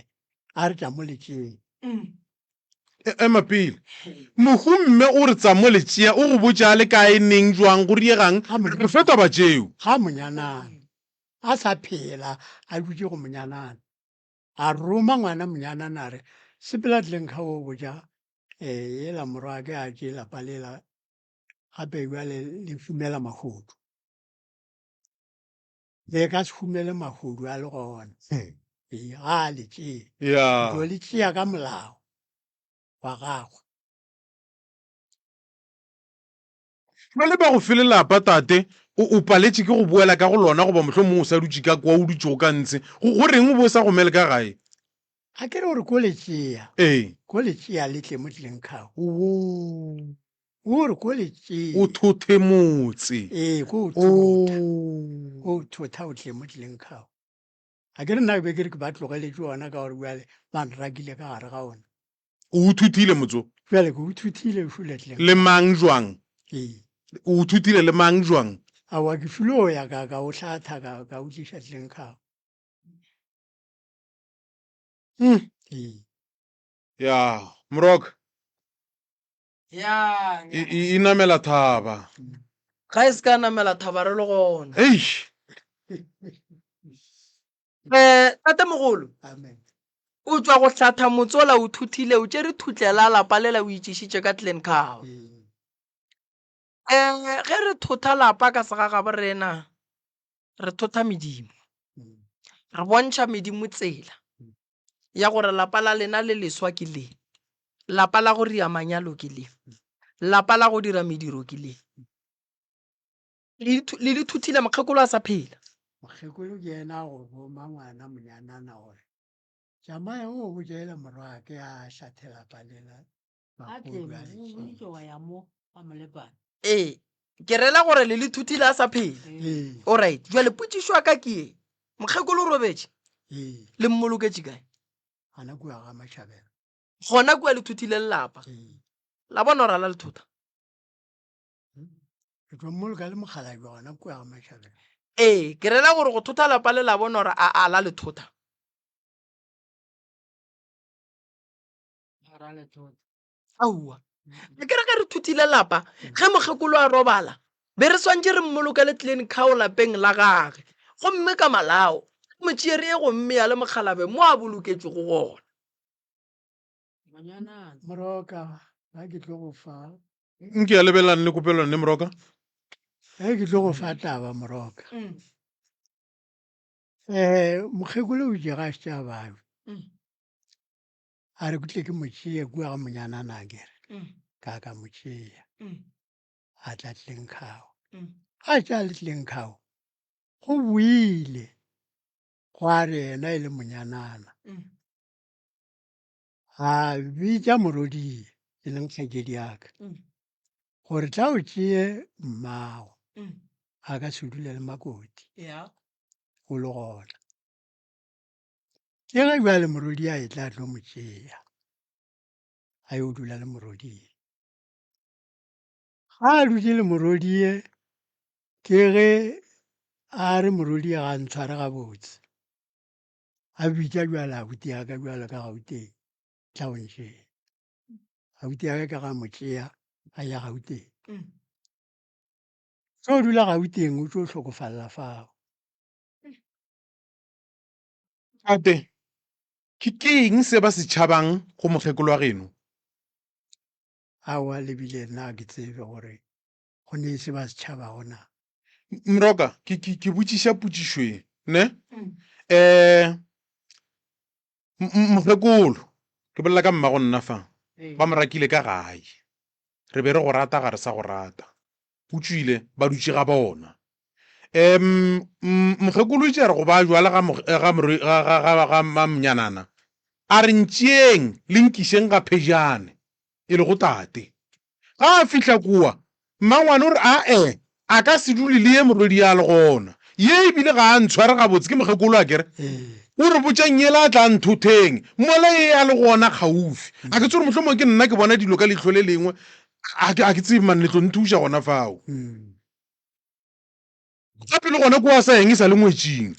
a re tla mo letšeng ema pele mogo mme o re tsa mo letšea o go botša le ka e neng jwang go riegang re feta ba tšeo ga monyanana a sa phela a dutse go monyanana a roma ngwana monyanana a re sepela tleng kga o botša ela morwake a tše lapa lela gape bjale le fumela mahudu le ka se fumele mahudu a le gona ga a le tšee tlo le tšea ka molao wa gagwe le ba go felelapa tate o paletse ke go boela ka go lona goba motlho mongwe o sa dutse ka kwa o dutse go ka ntse go reng o bo sa gomele ka gae a ke re gore ko letšea ee ko letšea le tle mo tlileng khao o gore ko letšea o thothe motse ee ko o thotha o tle mo tlileng khao a ke re nna be ke re ke ba tlogeletse ona ka gore bjale ba nrakile ka gare ga ona o uthutile motso bjale ke o thuthile fuletleng le mang jwang ee o uthutile le mang jwang awa ke file o ya ka o hlatha ka o tliša tleng khao ee ya moroka ya e namela thaba ga e se ka namela thaba re le gona eish tate mogolo amen o tswa go hlatha motsola o thuthile o tšere thutlela lapa lela o itšišitše ka tlen cow ge re thotha lapa ka segaga borena re thotha medimo re bontšha medimo tsela ya gore lapa la lena le leswa ke le lapa la go ria manyalo ke le lapa la go dira mediro ke le le thuthile mokgekolo a sa phela mokgekolo ke ena go boma ngwana monyanana gore tšamae o bo jaela morwake a hlathela palela ee ke rela gore le thuthile a sa phela alright jwa le potsišwa ka ke e mokgekolo o robetše le mmoloketse kae ana kua ga mašhabela gona kua le thuthile lelapa la bona ora la le thotha ke tlo mmoloka le mogala jona kua ga mašhabela ee ke rela gore go thotha lapa le la bona ora a la le thotha aua ke re ka re thuthile lapa ge mokgekolo a robala be re swantse re mmoloka le tleng kgao lapeng la gage gomme ka malao motšeere e go mme ya le mogalabe mo a boloketse go gona moroka ga ke tlo go fa nke ya lebelane le kopelwane moroka ge ke tlo go fa taba moroka mokgekolo o jega se tša babe a re kutle ke motšea kua ga monyanana kere ka motšea a tla tleng khao a tša le tleng khao go buile go a re ena e le monyanana a bitša morodie e leng kgakedi aka gore tla o tšee mmago a ka se dule le makoti go le gona ke ge bjale morodi a e tla tlo mo tšea a yo dula le morodie ga a dutse le morodie ke ge a re morodie ga ntshware gabotse a bitša bjale abuti ya ka bjale ka gauteng tla o ntšea abuti ya ka ka ga mo tšea a ya gauteng tlo dula gauteng o tlo hlokofalela fao ate ke eng se ba se tšhabang go mokgekolo wa geno aowa lebile nna ke tsebe gore go ne se ba se tšhaba gona moroka ke botšiša potsišwe ne mokgekolo ke bolela ka mmago nna fa ba mo rakile ka gae re be re go rata ga re sa go rata o tswile ba dutse ga bona mokgekolo itse re go ba jwala ga mnyanana a re ntšeeng le nkišeng ga phejane e le go tate ga a fihla kua mmangwane o re a ka se dule le ye morodi ya le gona ye ebile ga a ntshware gabotse ke mokgekolo a kere o re botsang yela a tla nthotheng mola ye ya le gona gaufi a ke tsore mohlomong ke nna ke bona dilo ka leitlho le lengwe a ke tsebe man letlo nthuša gona fao gape le gona ko a sa eng e sa le ngwetšing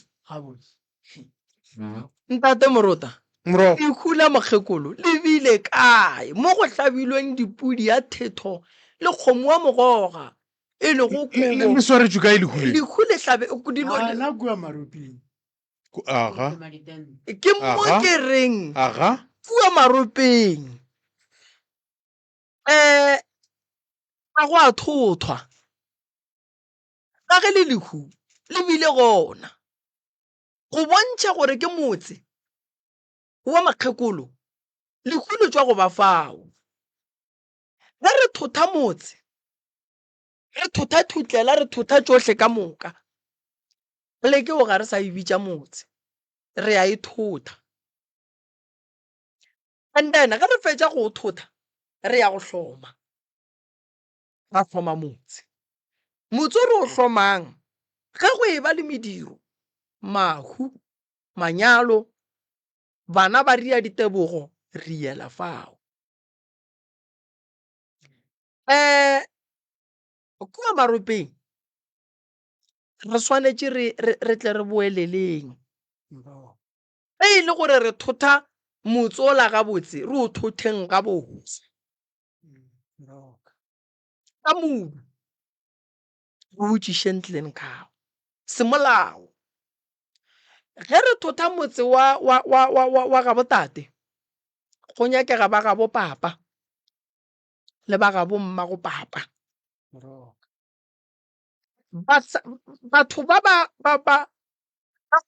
ntate morota moro ikgula mokgekolo le bile kae mo go hlabilweng dipudi ya thetho le kgomo wa mogoga e le go le swaretswe kae lekguleng lekhule hlabe ana kua maropeng aga ke mo ke reng aga kua maropeng a go a thothwa ka ge le lekhu le bile gona go bontšha gore ke motse wa makgekolo lekhu le tswa go ba fao ge re thotha motse re thotha thutlela re thotha tsohle ka moka le ke o ga re sa e bitša motse re a e thotha and then ga re fetša go thotha re ya go hloma ra hloma motse re o hlomang ge go e ba le mediro mahu manyalo bana ba ria ditebogo re ela fao kua maropeng re swanetše re tle re boeleleng ge e le gore re thotha motse ola gabotse re o thotheng gabotse ka modu re botšiše ntleng kao semolao ge re thotha motse wa gabotate go nyakega ba gabo papa le ba gabo mmago papa batho ba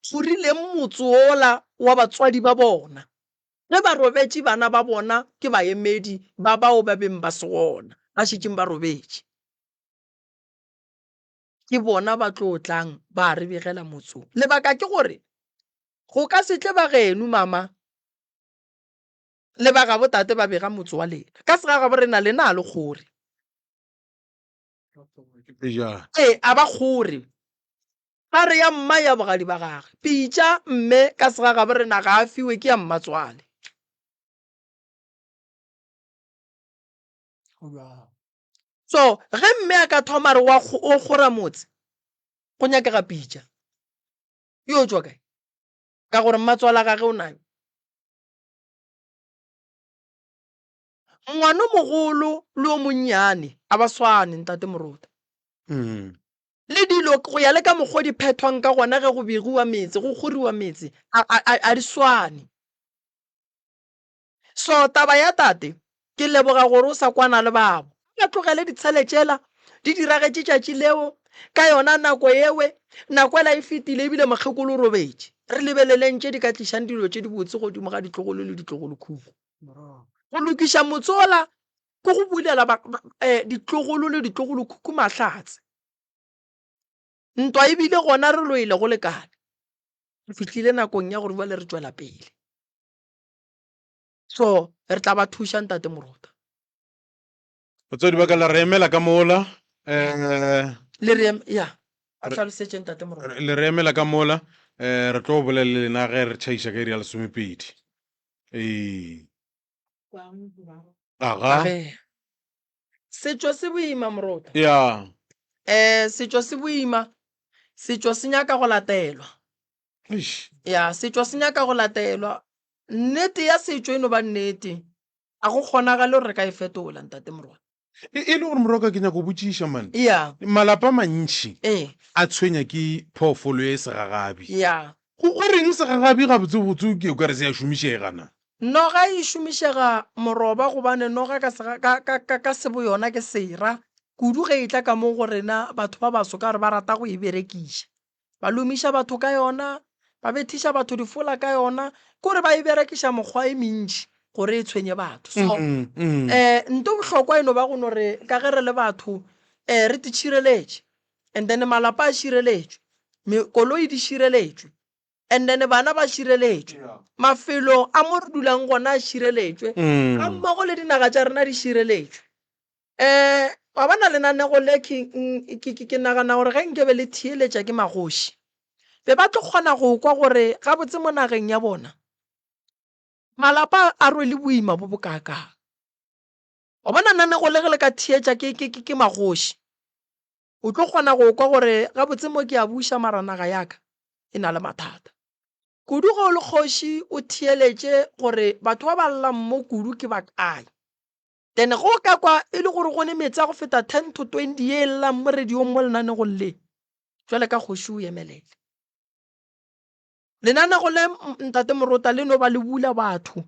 kgorileng motse ola wa batswadi ba bona ge ba robetše bana ba bona ke baemedi ba bao ba beng ba se gona ba šetšeng ba robetše ke bona ba tlo tlang ba re begela motse lebaka ke gore go ka se tle ba geno mama le ba gabo tate ba bega motse wa lena ka se ga gabo re na le na le kgore a ba kgore ga re ya mma ya bogadi ba gage pitša mme ka se ga gabo re na ga a fiwe ke ya mmatswale so ge mme a ka thoma re o kgora motse go nyakega pitša yo tswa kae ka gore mmatswala gage o nayo ngwana mogolo le o monnyane a ba swane ntate Moruta le dilo go ya le ka mokgwa di phethwang ka gona ge go begiwa metse go kgoriwa metse a di swane so taba ya tate ke leboga gore o sa kwana le babo ka tlogele ditsheletšela di diragetše tšatši leo ka yona nako ewe nako ela e fetile ebile mokgekolo o robetše re lebeleleng tše di ka tlišang dilo tše di botse godimo ga ditlogolo le ditlogolo khuku go lokiša motse ola ko go bulela ditlogolo le ditlogolo khuku mahlatse ntwa ebile gona re loile go lekane re fitlhile nakong ya gore ba le re tswela pele so re tla ba thuša ntate Moruta batswadi ba ka la re emela ka mola le re ya a tlhalosetše ntate Moruta le re emela ka mola re tlo bolela lena ge re tšhaiša ka iri ya lesomepedi aga setšo se boima Moruta ya setšo se boima setšo se nyaka go latelwa ya setšo se nyaka go latelwa nnete ya setšo eno ba nnete a go kgonagale gore re ka e fetola ntate Moruta e le gore Moroka ke nyako botšiša man ya malapa mantši a tshwenya ke phoofolo e segagabi ya go reng segagabi gabotsebotse ke o ka re se ya šomišegana noga e šomišega moroba gobane noga ka sebo yona ke sera kudu ge e tla ka mo go rena batho ba baso ka gore ba rata go e berekiša ba lomiša batho ka yona ba bethiša batho difola ka yona kore ba e berekiša mokgwa e mentši gore e tshwenye batho so nto bohlokwa eno ba gono re ka ge re le batho re te tšhireletše and then malapa a šireletšwe koloi di šireletšwe and then bana ba šireletšwe mafelo a mo re dulang gona a šireletšwe ga mmogo le dinaga tša rena di šireletšwe wa bana lenanego le ke nagana gore ge nkebe le thieletša ke magoši be ba tlo kgona go kwa gore gabotse mo nageng ya bona malapa a rwele boima bo bokaka wa bona nanego le ge le ka thietša ke magoši o tlo kgona go kwa gore gabotse mo ke a buša maranaga yaka e na le mathata kudu go le kgoši o thieletše gore batho ba ba llang mo kudu ke ba kae then go ka kwa e le gore go ne metsi a go feta 10 to 20 ye e llang mo radiong mo lenanego le jwale ka kgoši o emelele lenanego le ntate Moruta le no ba le bula batho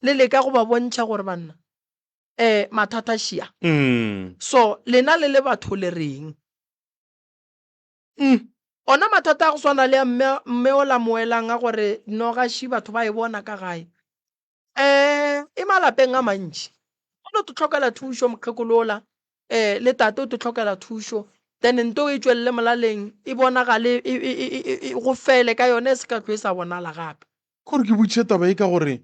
le le ka go ba bontšha gore banna mathata šia so lena le batho le reng ona mathata a go swana le mme o la moelang a gore nogaši batho ba e bona ka gae e malapeng a mantši o no to tlhokela thušo mokgekolola le tate o te tlhokela thušo then nto e tswelele molaleng e bonagale go fele ka yone e se ka tlo e sa bonala gape gore ke botše taba e ka gore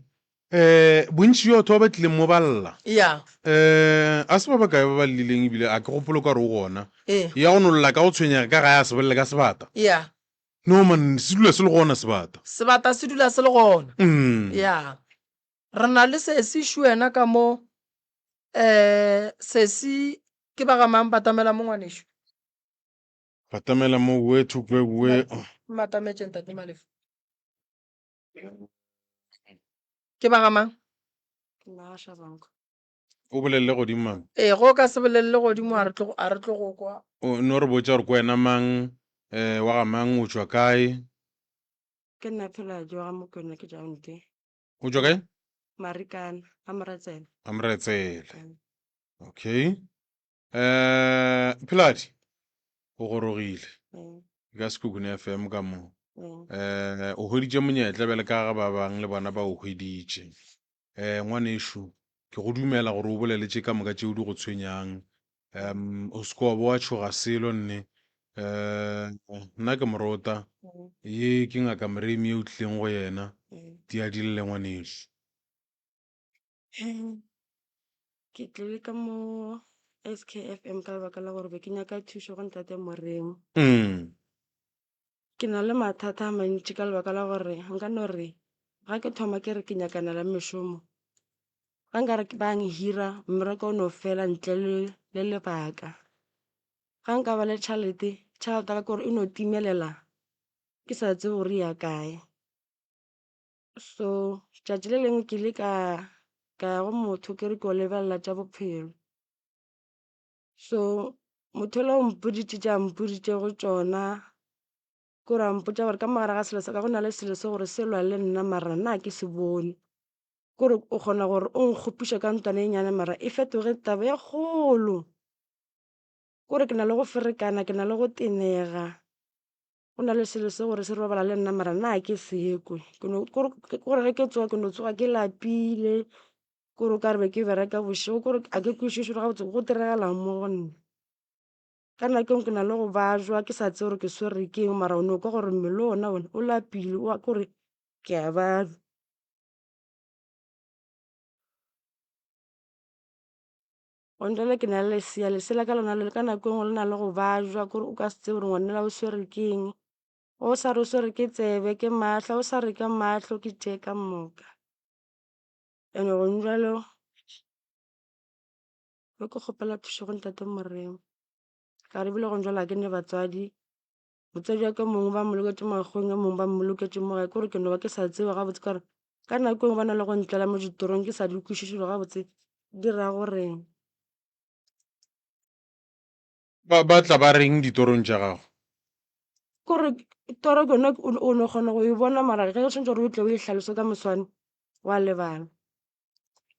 bontši jo batho ba ba tlileng mo balla ya a se ba ba kae ba ba lleleng ebile a ke gopolo ka re o gona e ya go nolola ka go tshwenyega ka ga ya sebelele ka sebata ya no man se dula se le gona sebata sebata se dula se le gona Mm. ya re na le sesi šuena ka mo sesi ke ba gamang batamela mo ngwaneso batamela mo we thukwe we matametšeng tate malefu ke ba gamang o bolelele godimo mama go ka se bolelele godimo a re tlo go kwa no re botsa gore ko wena mang wa ga mang o tswa kae ke nna phela joga mo ke yone ke jaonte o tswa kae marikana a moratsela a moretsele okay philadi o gorogile ka sekukune FM ka mo o hweditše monyetla bjale ka ga ba bang le bona ba o hweditše ngwanešu ke go dumela gore o boleletše ka moka tšeo di go tshwenyang o seko wa boa tšhoga selo nne nna ke morota ye ke ngaka moremi e o tlileng go yena di a dilele ngwanešu ke tlile ka mo SKFM ka lebaka la gore be ke nyaka thušo go ntate moremo ke na le mathata a mantši ka lebaka la gore nka no re ga ke thoma ke re ke nyakana la mešomo ga nka re bang hira mmereko o no fela ntle le lebaka ga nka ba le tšhalete ka gore e no timelela ke sa tse gore ya kae so tšatši le lengwe ke ile ka go motho ke re ke o lebelela tša bophelo so motho le o mpoditše go tšona ke gore a mpotša gore ka mogare ga selo se ka go na le selo se gore se lwa le nna mara nna ke se bone kore o kgona gore o nkgopiše ka ntwana e nyane mara e fetoge taba e kgolo kore ke na le go ferekana ke na le go tenega go na le selo se gore se robala le nna mara nna ke sekwe kore ge ke tsoga ke no tsoga ke lapile kore o ka re be ke bereka bošego kore a ke kwešiše ga botse go diregala mo go nna ka nako engwe ke na le go bajwa ke sa tse gore ke swere keng mara o ne kwa gore mmele ona o lapile kore ke a bajwa ontele ke na le lesela ka lona ka nako engwe le na le go bajwa kore o ka se tse gore ngwanela o swere keng o sa re o swere ke tsebe ke matlho o sa re ka matlho ke tše ka moka ande gone jalo be ke kgopela thušo go ntate moremo ka re bile gone jalo ga ke ne batswadi motswadi wa ka mongwe ba mmoloketse magong e mongwe ba mmoloketse mo gae kore ke no ba ke sa tseba gabotse kare ka nako engwe ba na le go ntlela mo ditorong ke sa di kwešišile gabotse di ra goreng ba tla ba reng ditorong tša gago kore toro ke yone o ne kgona go e bona mara ge o tshwanetse gore o tle o e tlhalose ka moswane wa lebala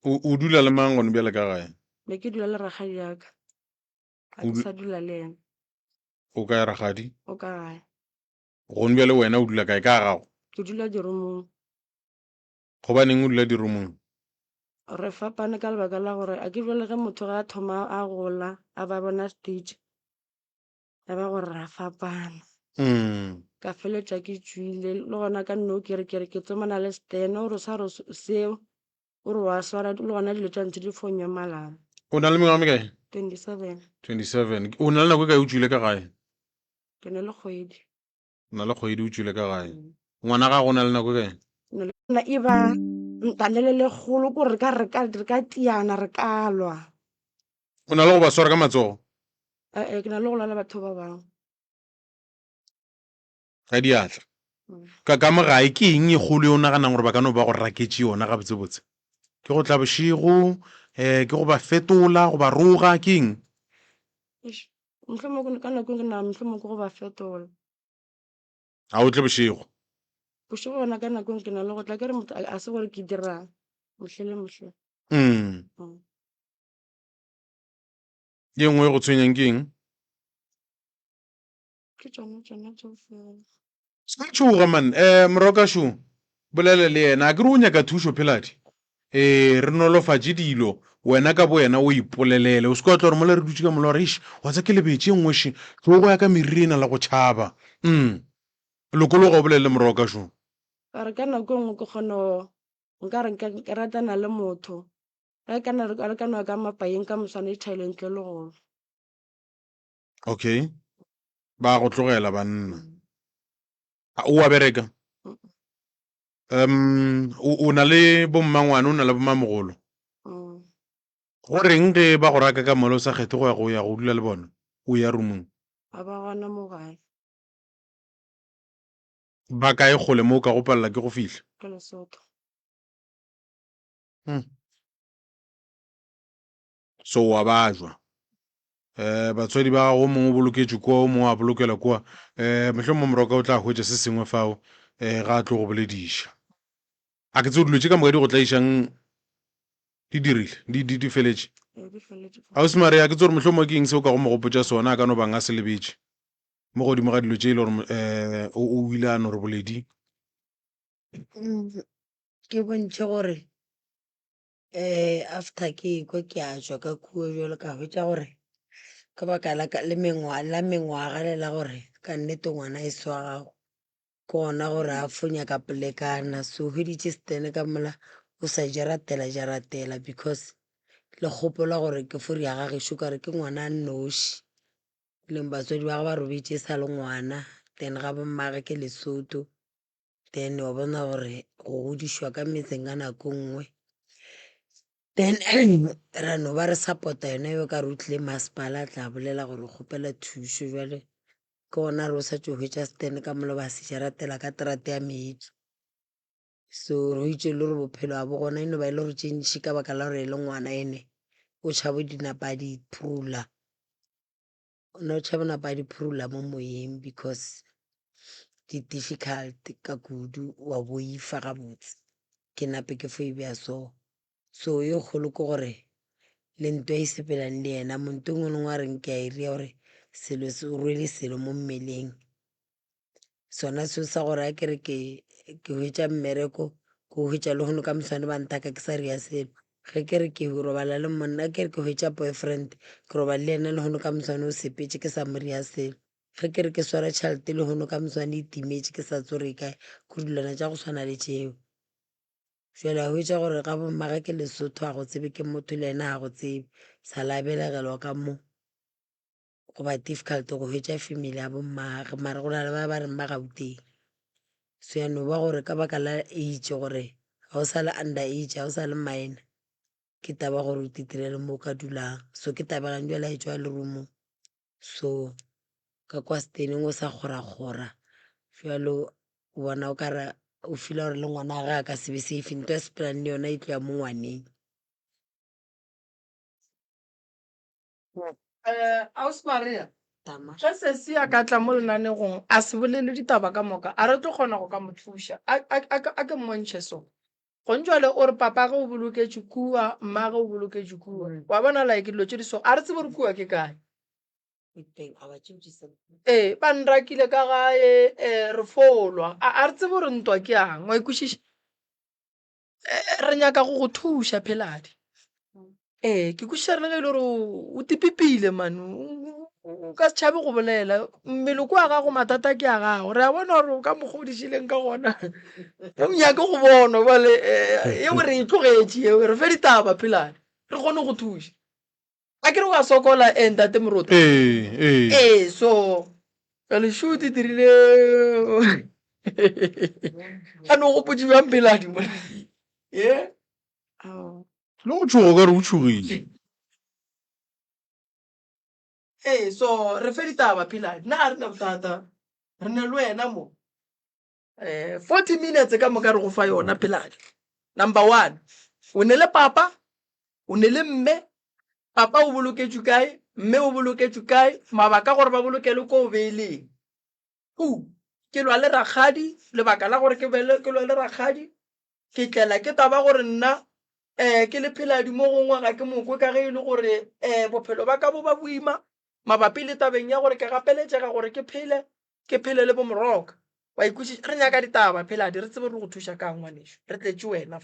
o dula le mang gone bjale ka gae be ke dula le ragadi yaka ga ke sa dula le ena o ka ragadi o ka gae gone bjale wena o dula kae ka gago ke dula dirumong gobaneng o dula dirumong re fapane ka lebaka la gore a ke jale ge motho ga a thoma a gola a ba bona stage ya ba gore ra fapana ka feletša ke tswile le gona ka nne o kere ke tsomana le stene ore sa re seo ore wa swara le gona dilo tša ntse di fonya malana o na le mengwaga mekae 27 o na le nako e kae o tswile ka gae ke ne le kgwedi o na le kgwedi o tswile ka gae ngwana ga go na le nako e kae na e ba ntanele le kgolo kore re ka tiana re ka lwa o na le go ba swara ka matsogo ke na le go lala batho ba bangwe ka diatla ka mogae ke eng e kgolo e o naganang gore ba ka no ba go raketse yona ga botsebotse ke go tla bošego ke go ba fetola go ba roga ke eng mohlomong ka nako ke na mohlomong ke go ba fetola ga o tle bošego bošego bona ka nako ke na le go tla ke re motho a se gore ke dirang motlhe le motlhe ye nngwe e go tshwenyang ke eng ke tsona tseo fela ska tšhoga man morokasho bolele le yena a ke re o nyaka thušo pheladi re nolofatše dilo wena ka bo wena o ipolelele o se ka tla gore mola re dutse ka mola gore ish wa tsa ke lebetse nngwe she tlo go ya ka meriri na la go tšhaba lokologa o bolelele morago ka šone ka re ka nako e nngwe ke kgone nka re ke ratana le motho re ka noa ka mapaeng ka moswane e thaile ntle le gone. okay ba go tlogela banna o wa bereka o na le bommangwane o na le bommamogolo go reng ge ba go raka ka mola o sa kgethe go ya go dula le bona o ya roomong a ba gona mo gae ba kae kgole mo o ka go palela ke go fihla ke Lesotho. so wa bajwa batswadi ba gago mongwe o boloketse kwa o mongwe a bolokela kwa mohlomong moroka o tla hwetša se sengwe fao ga a tlo go bolediša a ke tse o dilotše ka moka di go tla išang di dirile di feletše ga o se mare a ke tse gore mohlomong ke eng se o ka go mogopotša sona a ka no bang a se lebetše mo godimo ga dilo tše e le gore o ile a no re boledi ke bontšhe gore after ke ekwa ke a tswa ka kuo jalo ka hwetša gore ka baka la mengwaga le la gore ka nnete ngwana e swa gago ke gona gore a fonya ka pelekana so hweditše stene ka mola o sa jaratela because le kgopola gore ke fori ya gagešo kare ke ngwana a nnoši leng batswadi ba go ba robetse sa le ngwana then ga bommage ke Lesotho then wa bona gore go godišwa ka metseng ka nako nngwe then ra no ba re support-a yona yo ka re o tlile masepala a tla bolela gore kgopela thušo jale ke gona re o sa tse hwetša stene ka mola ba se jaratela ka terate ya meetse so re itse le gore bophelo a bo gona eno ba e le gore tšentši ka baka la gore e le ngwana ene o tšhabo dinapa a di phurula o tšhabo napa a di phurula mo moyeng because di-difficult ka kudu wa boifa gabotse ke nape ke fo e bea so yo kgolo ke gore le ntwa e sepelang le yena monto ngwe lengwe a reng ke a iria gore selo se o rwele selo mo mmeleng sona seo sa gore a kere ke hwetša mmereko ke hwetša le gono ka moswane ba nthaka ke sa ria selo ge ke re ke robala le monna ke re ke hwetša boyfriend ke robala le ena le gono ka moswane o sepetse ke sa mo ria selo ge ke re ke swara tšhalete le gono ka moswane e timetše ke sa tsore kae go dilwana tša go swana le tšeo jale a hwetša gore ga bommaga ke Lesotho a go tsebe ke motho le ena a go tsebe sa labelegelwa ka mo go ba difficult go hwetša family ya bommage mare go na le ba reng ba Gauteng so ya no ba gore ka baka la age gore ga o sa le under age ga o sa le maena ke taba gore o titirele mo o ka dulang so ke tabegang jala e tswa le roomong so ka kwa steneng o sa kgora jalo o bona o kara o fila gore le ngwana ga a ka sebe safe ntho ya sepelang le yona e tlo ya mo ngwaneng Ausi Maria ge se se ya ka tla mo lenanegong a se bolele ditaba ka moka a re tlo kgona go ka mo thuša a ke mmontšhe so gontšwale o re papa ge o boloketše kua mmage o boloketše kua wa bona like dilo tše di so a re tsebe re kua ke kae ba nrakile ka gae re folwa a re tsebe gore ntwa ke yang wa ikwešiša re nyaka go go thuša Pheladi ke kwešiša re le ge e le gore o tipipile mane o ka se tšhabe go bolela mmele ko a gago mathata ke a gago re a bona gore o ka mogodisileng ka gona o nyake go bona bale eo re e tlogetše eo re fe ditaba Pheladi re kgone go thuša a ke re wa sokola ntate Moroto so kalešo di dirile a no gopotse bjang Pheladi mo le go tšhogo ka re o tšhogile so re fe ditaba Pheladi nna a re na bothata re ne le wena mo 40 minutes ka moka re go fa yona Pheladi. Number 1 o ne le papa o ne le mme papa o boloketšwe kae mme o boloketšwe kae mabaka gore ba bolokele ko o beeleng ke lwa le rakgadi lebaka la gore ke lwa le rakgadi ke tlela ke taba gore nna ke le Pheladi mo gongwe ga ke mokwe ka ge e le gore bophelo ba ka bo ba boima mabapi le tabeng ya gore ke gapeletšega gore ke phele le bomoroka wa ikwešiša re nyaka ditaba Pheladi re tsebe re go thuša ka ngwanešo re tletše wena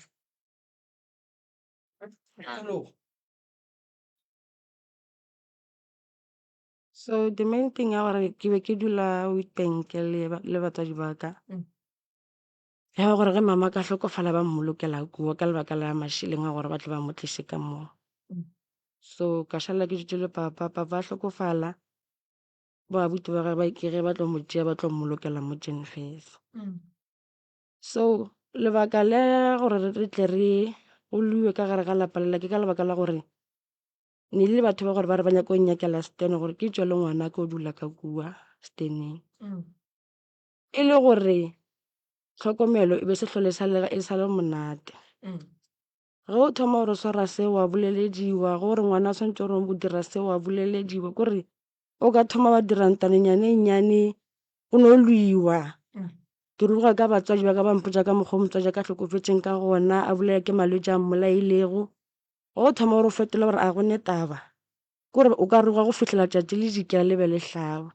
So the main thing ya gore ke be ke dula Witbank le batswadi ba ka. Ya gore ge mama ka hlokofala ba mmolokela kuwa ka lebaka la mašheleng a gore ba tle ba mo tlise ka moo. So ka šala ke dutse le papa a hlokofala ba abuti ba ge ke ge ba tlo mo tšea ba tlo mmolokela mo Jenfest. So lebaka le gore re tle re goliwe ka gare ga lapa lela ke ka lebaka la gore ne le batho ba gore ba re ba nyaka go nyakela stene gore ke tswe le ngwana ka o dula ka kua steneng. E le gore tlhokomelo e be se tlhole e sa le monate. Ge o thoma gore swara se wa bolelediwa gore ngwana swantse gore o dira se wa bolelediwa kore o ka thoma ba dirang nyane go no lwiwa. Ke ruga ka batswadi ba ka ba mpotsa ka mokgwa o motswadi ka tlhokofetseng ka gona a bolela ke malwetse a mmolailego. Go thoma gore o fetole gore a gone taba kore o ka ruga go fitlhela tšatši le dikela le be le hlaba.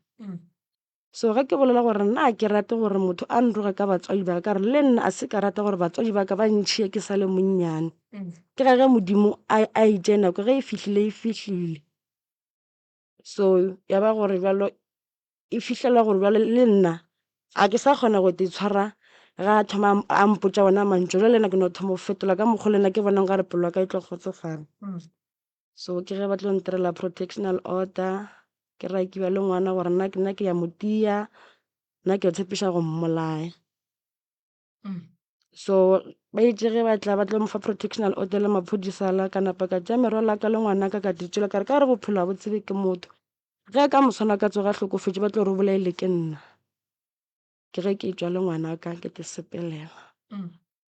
So ge ke bolela gore nna ke rate gore motho a nruge ka batswadi ba ka re le nna a se ka rata gore batswadi ba ka ba ntšhie ke sa le monnyane. Ke ge Modimo a itše nako ge e fihlile. So ya ba gore bjalo e fihlela gore bjale le nna a ke sa kgona go itshwara ga a thoma a mpotša ona mantšu le nna ke no thoma go fetola ka mokgwa le nna ke bonang gare pelo ka e tlo kgotsofala. So ke ge ba tlo ntirela protectional order ke rakiwa le ngwana gore nna ke ya mo tia nna ke tshepiša go mmolaya. So ba itse ge ba tla ba tlo mo fa protectional order le maphodisa la ka napa ka tšea merwalo ka le ngwana ka ditšela ka re ka re bophelo a bo tsebe ke motho ge ka moswana ka tsoga hlokofetše ba tlo re bolaile ke nna. Ke ge ke tšwa le ngwana ka ke te sepelela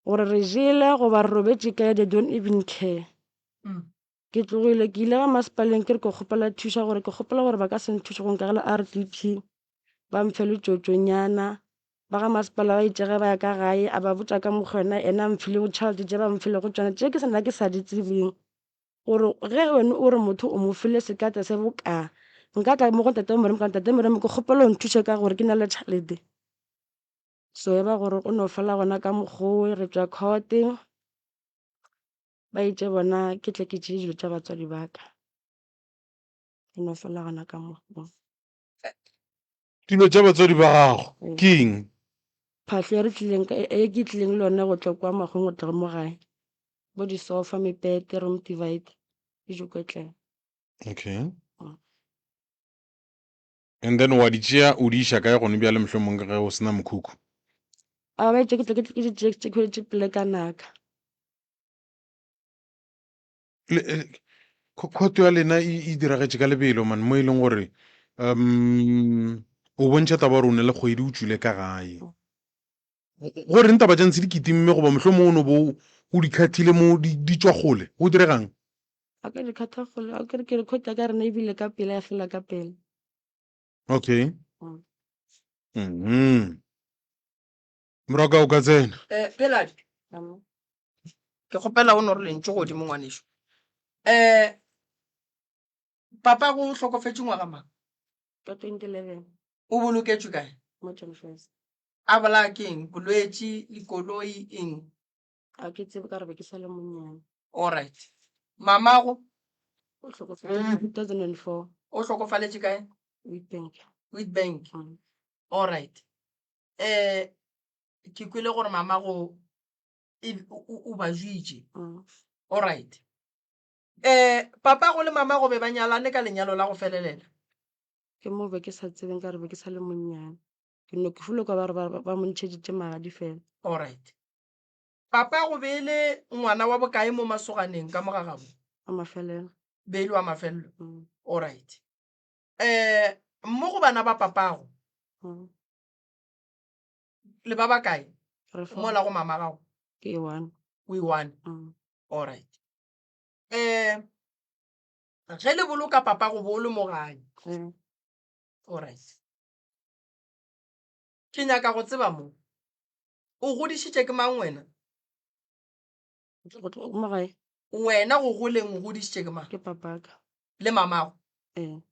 gore re jele goba re robetše kae they don't even care. Ke tlogile ke ile ga masepaleng ke re ke kgopela thuša gore ke kgopela gore ba ka se nthuše go nkagela RDP ba mfe le tšotšonyana ba ga masepala ba itšege ba ya ka gae a ba botša ka mokgwa yona ena a mfile tšhelete tše ba mfile go tšwana tše ke sena ke sa di tsebeng gore ge wena o re motho o mo file sekata se boka nka tla mo go ntate Moremo ka ntate Moremo ke kgopela o nthuše ka gore ke na le tšhelete. So ya ba gore o no fela gona ka mokgwa re tšwa court ba itše bona ke tle ke tšee dilo tša batswadi ba ka e no fela gona ka mokgwa. Dilo tša batswadi ba gago ke eng? Phahlo ke tlileng le yone go tlo kwa magong go tla mo gae bo disofa mepete room divider dijo kwetleng. Okay. And then wa di tšea o di iša kae gone bjale mohlomong ka ge o sena mokhukhu? A ba itše ke tle ke di kgwetše pele ka naka. Khoto ya lena e diragetše ka lebelo man mo e leng gore o bontšha taba gore o ne le kgwedi o tswile ka gae gore ntaba tša ntse di kitimme goba mohlomong o no bo o di khathile mo di tšwa kgole go diregang? A ka di kgatha gole a kere ke re khota ka rena ebile ka pele ya fela ka pele. Okay. Morago o ka tsena Peladi ke kgopela o no re lentše godimo ngwanešo. Papa go hlokofetše ngwaga mang? Ka 2011 O boloketšwe kae? mo Jenfest. A bola ke eng bolwetše dikoloi eng? A ke tsebe ka re be ke sa le monnyane. Alright. Mamago O hlokofetše 2004 o hlokofaletše kae? Witbank. Alright. Ke kwele gore mamago o ba jwitše. Alright. Papa go le mama go be ba nyalane ka lenyalo la go felelela? Ke mo be ke sa tsebeng ka re be ke sa le monnyane ke no ke fulo ka ba mo ntšheditše magadi fela. Alright. Papa go be le ngwana wa bokae mo masoganeng ka mogagabo? A mafelelo. Beile wa mafelelo. Alright. Mo go bana ba papago le ba bakae mo la go mama gago? Ke one. We one. Alright. Ge le boloka papa go bo le mo gae. Alright. Ke nyaka go tseba mo o godišitše ke mang wena? Mo gae Wena go goleng o godišitše ke mang? ke papa ka. Le mamago?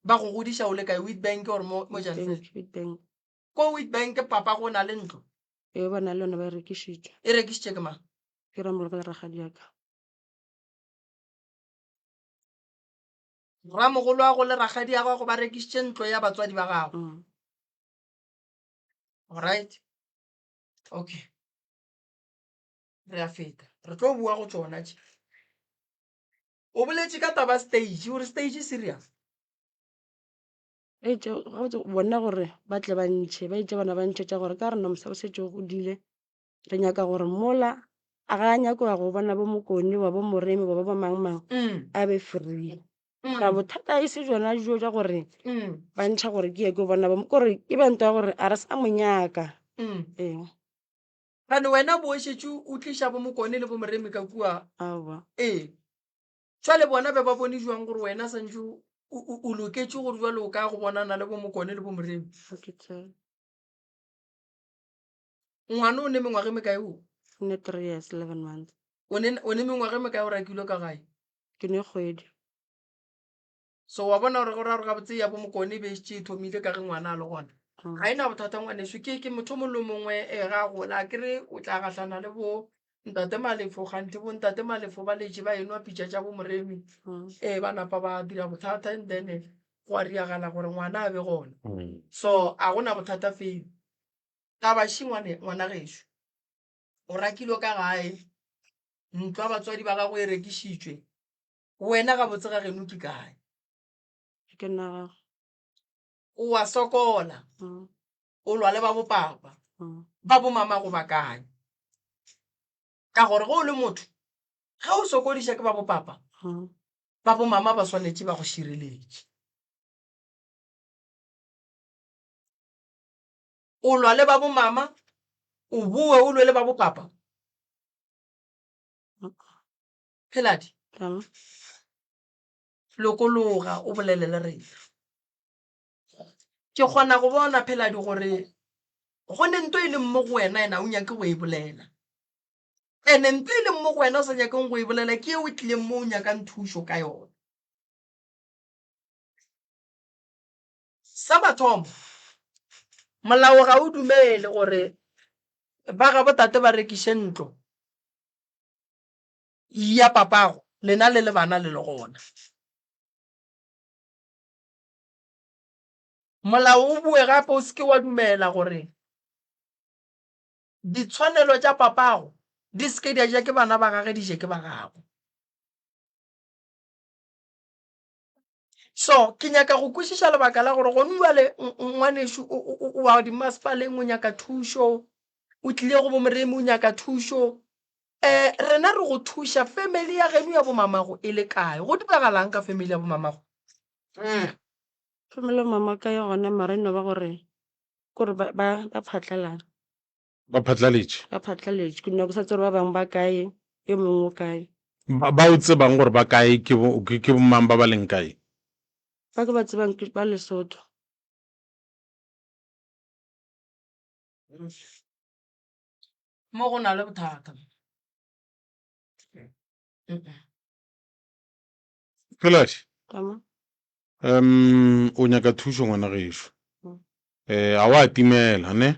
Ba go godiša o le kae Witbank or mo Jenfest? Witbank. Ko Witbank papa go na le ntlo? Ba na le yone ba rekišitše. E rekišitše ke mang? Ke ramolo ka ragadi ya ka. ramogolo a go le ragadi ya gago ba rekisitše ntlo ya batswadi ba gago. Alright, okay, re a feta re tlo bua go tsona tše. O boletše ka taba stage ore stage serious. bona gore ba tle ba ntšhe ba itse bana ba ntšhetša gore ka rena mosego setse o godile re nyaka gore mola a ga nyako go bona bo Mokone wa bo Moremi wa ba mang a be free. Ka bothata e se jona dijo tša gore ba ntšha gore ke ye ke bona gore e be nto ya gore a re sa monyaka. Gane wena bo šetše o tliša bo Mokone le bo Moremi ka kua. Aowa. Tšhwale bona be ba bone jwang gore wena santse o loketše gore jwale o ka go bonana le bo Mokone le bo Moremi. Ngwana o ne mengwaga e mekae o? Ne 3 years 11 months. O ne mengwaga e mekae o rakilwe ka gae? Ke ne kgwedi. So wa bona gore go ra gore ga botse ya bo Mokone e be šetše e thomile ka ge ngwana a le gona. Ga ena bothata ngwaneso ke motho mo le mongwe ga gola kere o tla gahlana le bo ntate Malefo gante bo ntate Malefo ba letše ba enwa pitša tša bo Moremi. Ba napa ba dira bothata and then go a riagala gore ngwana a be gona. So a gona bothata fela. Taba še ngwana gešo o rakilwe ka gae ntlo ya batswadi ba gago e rekišitšwe wena ga botse ga geno ke kae? Ke nna O a sokola o lwa le ba bo papa ba bo mama go ba kae? Ka gore go le motho ga o sokodiša ke ba bo papa ba bo mama ba swanetše ba go šireletše. O lwa le ba bo mama o bue o lwe le ba bo papa. Pheladi lokologa o bolele le rena. Ke kgona go bona Pheladi gore go ne ntho e leng mo go wena ena o nyake go e bolela. Ene ntho e leng mo go wena o sa nyakeng go e bolela ke e o tlileng mo o nyakang thušo ka yona. Sa mathomo molao ga o dumele gore ba ga botate ba rekiše ntlo ya papago lena le bana le gona. Molao o bue gape o seke wa dumela gore ditshwanelo tša papago di seke di a ja ke bana ba gage di je ke ba gago. So ke nyaka go kwešiša lebaka la gore gone jwale ngwanešo o wa dimasepaleng o nyaka thušo o tlile go bo Moremi o nyaka thušo. Rena re go thuša family ya geno ya bo mamago e le kae? Go diragalang ka family ya bo mamago? Family mama ka yona mareno ba gore ba phatlalana. Ba phatlaletše. Ba phatlaletše ke nna go sa tsere ba bangwe ba kae yo mongwe o kae. Ba o tsebang gore ba kae ke bo mang ba ba leng kae? Ba ke ba tsebang ke ba Lesotho. Mo go na le bothata. Pheladi Tama. o nyaka thušo ngwana gešo. A wa timela ne?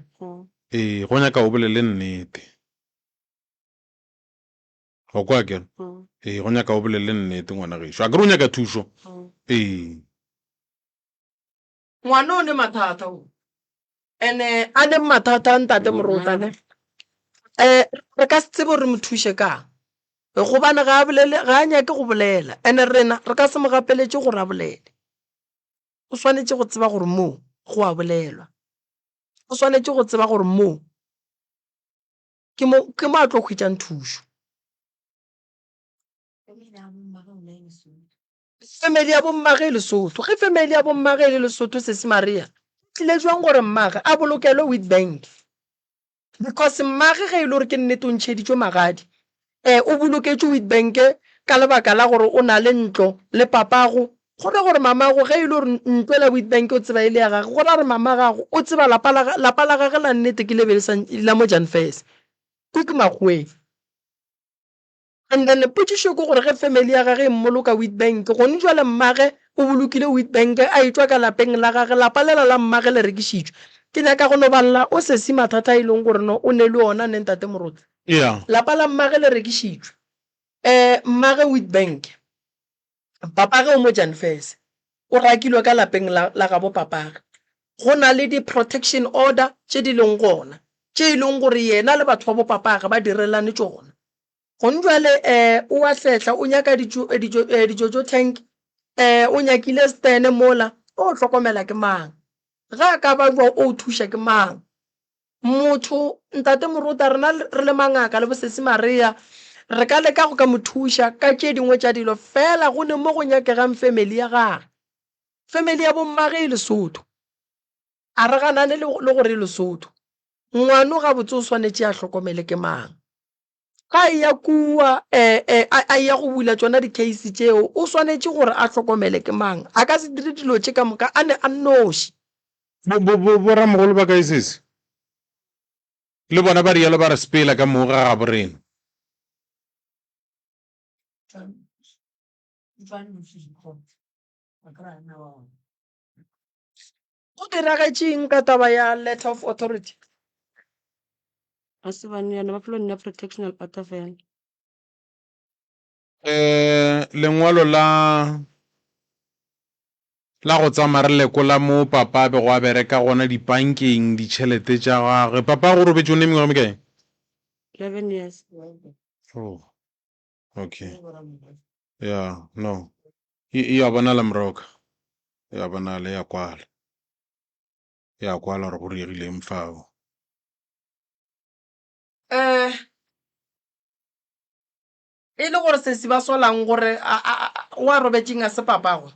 Go nyaka o bolele nnete. Go kwa ke? Go nyaka o bolele nnete ngwana gešo. A ke re o nyaka thušo? Ngwana o ne mathata o. Ene a ne mathata a ntate Morotane. Re ka se tsebe gore mo thuše kang. Gobane ga a nyake go bolela ene rena re ka se mo gapeletše gore a bolele. O swanetše go tseba gore moo go a bolelwa. O swanetše go tseba gore moo ke mo a tlo khwetšang thušo. Family ya bo mmage e Lesotho ge family ya bo mmage e le Lesotho se Maria tlile jwang gore mmage a bolokelwe Witbank because mmage ge e le gore ke nnete o ntšheditšwe magadi o boloketšwe Witbank ka lebaka la gore o na le ntlo le papago go re gore mamago ge e le gore ntlo la Witbank o tseba e le ya gage go ra re mama gago o tseba lapa la gage la nnete ke lebelesang la mo Jan Fes ke Magweng. And then potšišo ke gore ge family ya gage e mmoloka Witbank gone jwale mmage o bolokile Witbank a etswa ka lapeng la gage lapa lela la mmage le rekišitšwe. Ke nyaka go no balla o se se mathata e leng gore no o ne le ona ne ntate Morotse. Lapa la mmage le rekišitšwe mmage Witbank papage o mo Janfese o rakilwe ka lapeng la gabo papage go na le di-protection order tše di leng gona tše e leng gore yena le batho ba bo papage ba direlane tsona gone jwale o a sehla o nyaka dijojo tank o nyakile stene mola o hlokomela ke mang ga ka ba o thuša ke mang motho ntate Moruta rena re le mangaka le bosesi Maria re ka leka go ka mo thuša ka tše dingwe tša dilo fela go ne mo go nyakegang family ya gage family ya bommage e Lesotho a re ganane le gore e Lesotho ngwano ga botse o swanetše a hlokomele ke mang ga e ya kua a ya go bula tsona di-case tšeo o swanetše gore a hlokomele ke mang a ka se dire dilo tše ka moka a ne a nnoši boramogolo ba kae sese le bona ba rialo ba re sepela ka moo ga gabo rena go diragetšeng ka taba ya letter of authority ga se bane yana ba phela nna protectional order fela lengwalo la go tsamaya re lekola mo papa be go a bereka gona dibankeng ditšhelete tša gagwe papa go robetse o ne mengwaga mekae 11 years oh okay yeah no ya bonala mroka ya bonala ya kwala gore go riegileng fao e le gore se se ba solang gore o a robetseng a se papago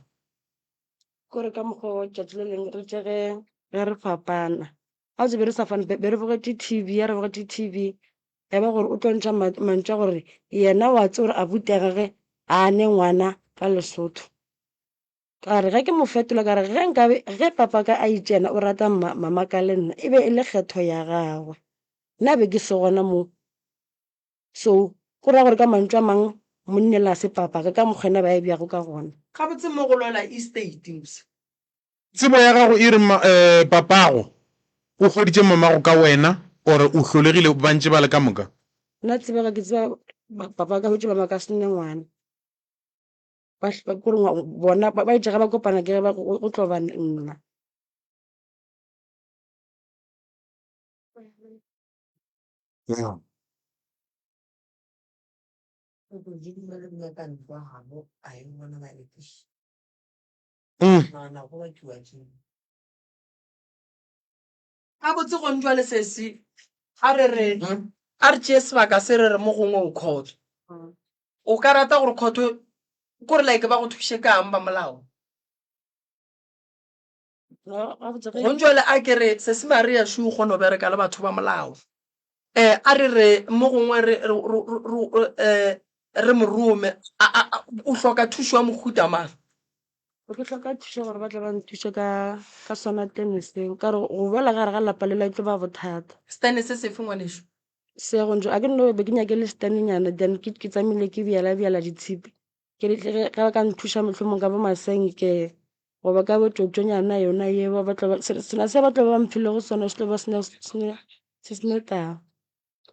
kore ka mokgwa tšatši le leng re tsege ge re fapana ga o tsebe re sa fane be re bogetse tv ya re bogetse tv ya ba gore o tlo ntšha mantšwa gore yena wa tse gore a butega a ne ngwana ka Lesotho ka re ge ke mo fetola ka re ge papa ka a itšena o rata mama ka le nna e be e le kgetho ya gagwe nna be ke se gona mo so go raya gore ka mantšwa mang monne la se papa ka mokgwena ba e bjago ka gona ga botse mo go lwela estate tsebo ya gago e re papago o goditše mamago ka wena ore o hlolegile ba ntše ba le ka moka nna tsebega ke tseba papa ka hwetše mama ka senne ngwana bona ba itsega ba kopana ke go tlo ba nna ga botse go ntšwa le sesi a re tšee sebaka se re mo gongwe o kgotho o ka rata gore kgotho kore like ba go thuše kang ba molao go ntšwele a kere sesi Maria shu kgone o bereka le batho ba molao a re mo gongwe re morome o hloka thušo wa mohuta mang ke tlhoka thuso gore ba tla ba nthuse ka sona teniseng ka re go boela gare ga lapa le la tlo ba bothata stane se sefe ngwanešo se gontso a ke nno be ke nyake le stanenyana then ke tsamile ke bjala ditshipi ke ga ka nthuša mohlomong ka bo masenke goba ka botsotšonyana yona eo sena se ba tlo ba mphile go sona se tlo ba se senetao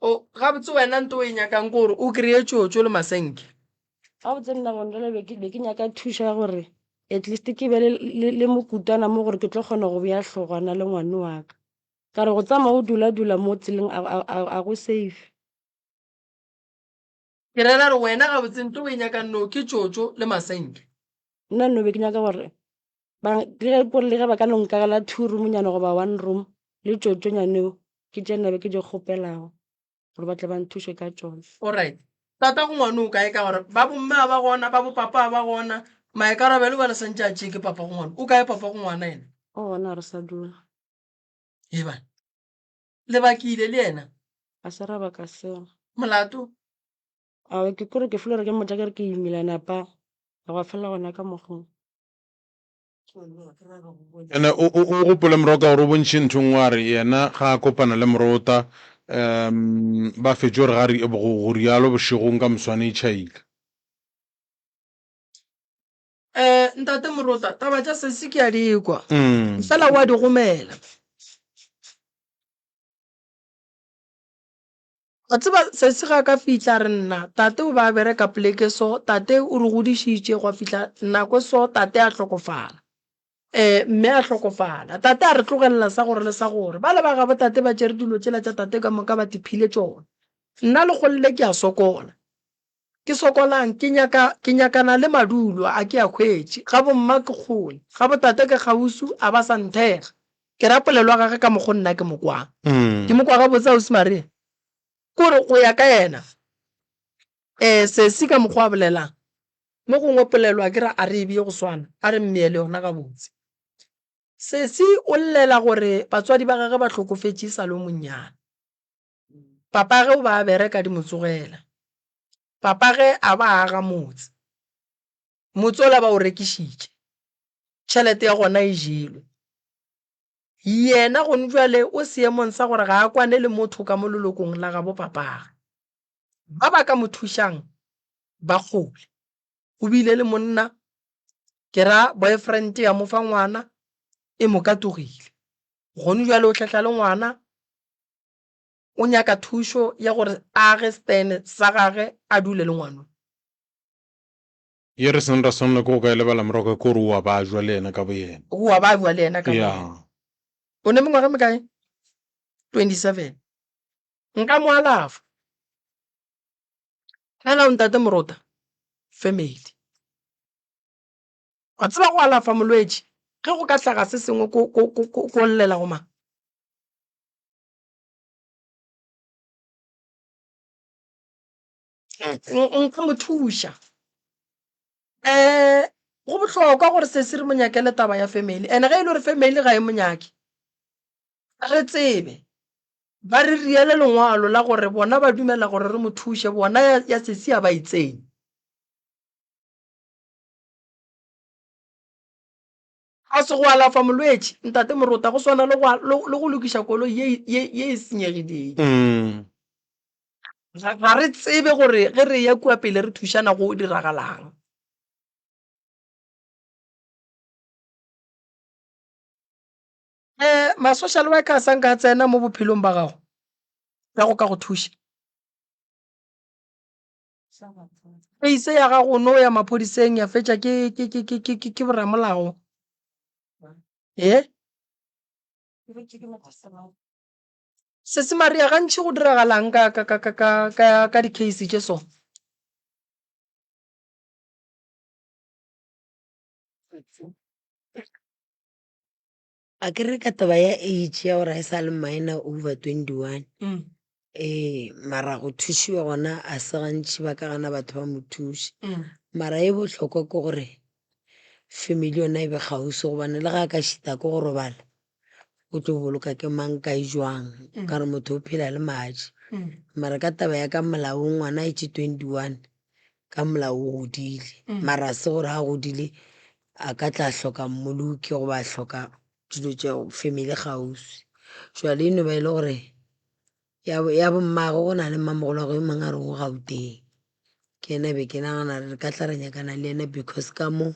o ga botse wena nto o e nyakang ke gore o kry-e tsotso le masenke ga botse nna gondele be ke nyaka thuša ya gore at least ke be le mokutwana mo gore ke tlo kgona go beya tlhogwana le ngwane wa ka re go tsamaya o dula mo tseleng a go safe ke rela re wena ga botse nto o e nyakang no ke tsotso le masenke nna nno be ke nyaka gore kore le ge ba ka nonkagela 2 roomnyana goba 1 room le tsotšonyaneo ke tšena be ke di kgopelago gore ba tla ba nthuse ka tsone alright tata go ngwane o kae ka gore ba bomme ba gona ba bo papa ba gona maekarabelo ba le santse a tšee ke papa go ngwana o kae papa go ngwana ena o gona re sa dula eba le bakile le ena a se raba ka seo molato a ke kore ke flore ke motla kere ke imilana pa go fela gona ka mokgong ene o gopole moroka gore o bontšhe nthong wa re yena ga a kopana le Morota ba fetse gore go rialo bošegong ka moswane e tšhaile ntate Morota taba tša sesi ke a dikwa fela wa di gomela wa tseba se se ga ka fitla re nna tate o ba bereka poleke so tate o re godišitše gwa fitla nako so tate a tlhokofala mme a tlhokofala tate a re tlogelela sa gore le sa gore ba le ba gabo tate ba tšere dilo tsela tša tate ka moka ba tiphile tšona nna le golele ke a sokola ke sokolang ke nyakana le madulo a ke a khwetše ga bomma ke kgole ga botate ke kgausu a ba sa nthega ke rapolelwa gage ka mokgo nna ke mokwang ke mokwa ga botsa ausi maria kore go ya ka yena se ka mokgwa a bolelang mo gongwe polelwa ke re a re ebie go swana a re mmeele yona ka botse sesi o llela gore batswadi ba gage ba tlhokofetse sa le monnyane papa ge o ba bereka di motsogela papa ge a ba aga motse o la ba o rekišitše tšhelete ya gona e jelwe yena go njwale o seemong sa gore ga a kwane le motho ka mo lelokong la gabo papage ba ba ka mo thušang ba kgole o bile le monna ke ra boyfriend ya mo fa ngwana e mo katogile gone jwale o tlhatla le ngwana o nyaka thušo ya gore age stene sa gage a dule le ngwana ye re seng ra sonna ko ka lebala morago ko re wa ba jwa le ena ka bo yena wa ba bua le ena ka ya o ne mengwaga mekae 27 nka mo alafa hela o ntate morota family wa tseba go alafa molwetši ge go ka hlaga se sengwe ko llela go mang nka mo thuša go bohlokwa gore se se re monyakele taba ya family ene ge e le gore family ga e monyake re tsebe ba re riele lengwalo la gore bona ba dumela gore re mo thuše bona ya sesi ya ba itseng a se go alafa molwetši ntate morota go swana le go lokiša koloi ye e senyegileng ga re tsebe gore ge re ya kua pele re thušana go diragalang ma-social worker sa nka tsena mo bophelong ba gago ya go ka go thuša ise ya gago no ya maphodiseng ya fetša ke boramolao se maria gantši go diragalang ka di-case tše so a ke re ka taba ya age ya gore a e sa le minor over 21 mara go thušiwa gona a se gantši ba ka gana batho ba mo thuše mara e bohlokwa ke gore family yona e be kgausi gobane le ga a ka šita ko go robala o tlo boloka ke mang ka e jwang ka re motho o phela le madi mara ka taba ya ka molao ngwana e 21 ka molao o godile mara se gore a godile a ka tla hloka mmoloki goba hloka dilo tša family kgausi jwale eno ba e le gore ya bommago go na le mmamogolo go e mang a re go Gauteng ke ena be ke nagana re ka tla re nyakana le ena because ka mo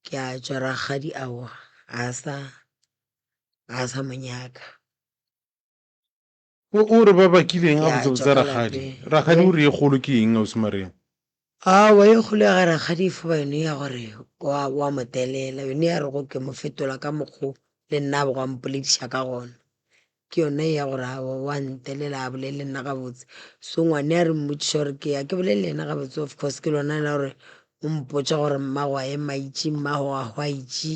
ke a tšwa rakgadi aowa a sa monyaka o re ba bakileng a botsebotsa rakgadi o re e kgolo ke eng ausi maria wa e kgolo ya ga rakgadi e foba yone ya gore wa motelela yone ya re go ke mo fetola ka mokgwa le nna bo ga mpolediša ka gona ke yone ya gore wa ntelela a bolele nna ga botse so ngwane ya re mmotšiša gore ke ya ke bolele ena ga botse of course ke lona la gore o mpotša gore mmago a ema itši mmago a hwa itši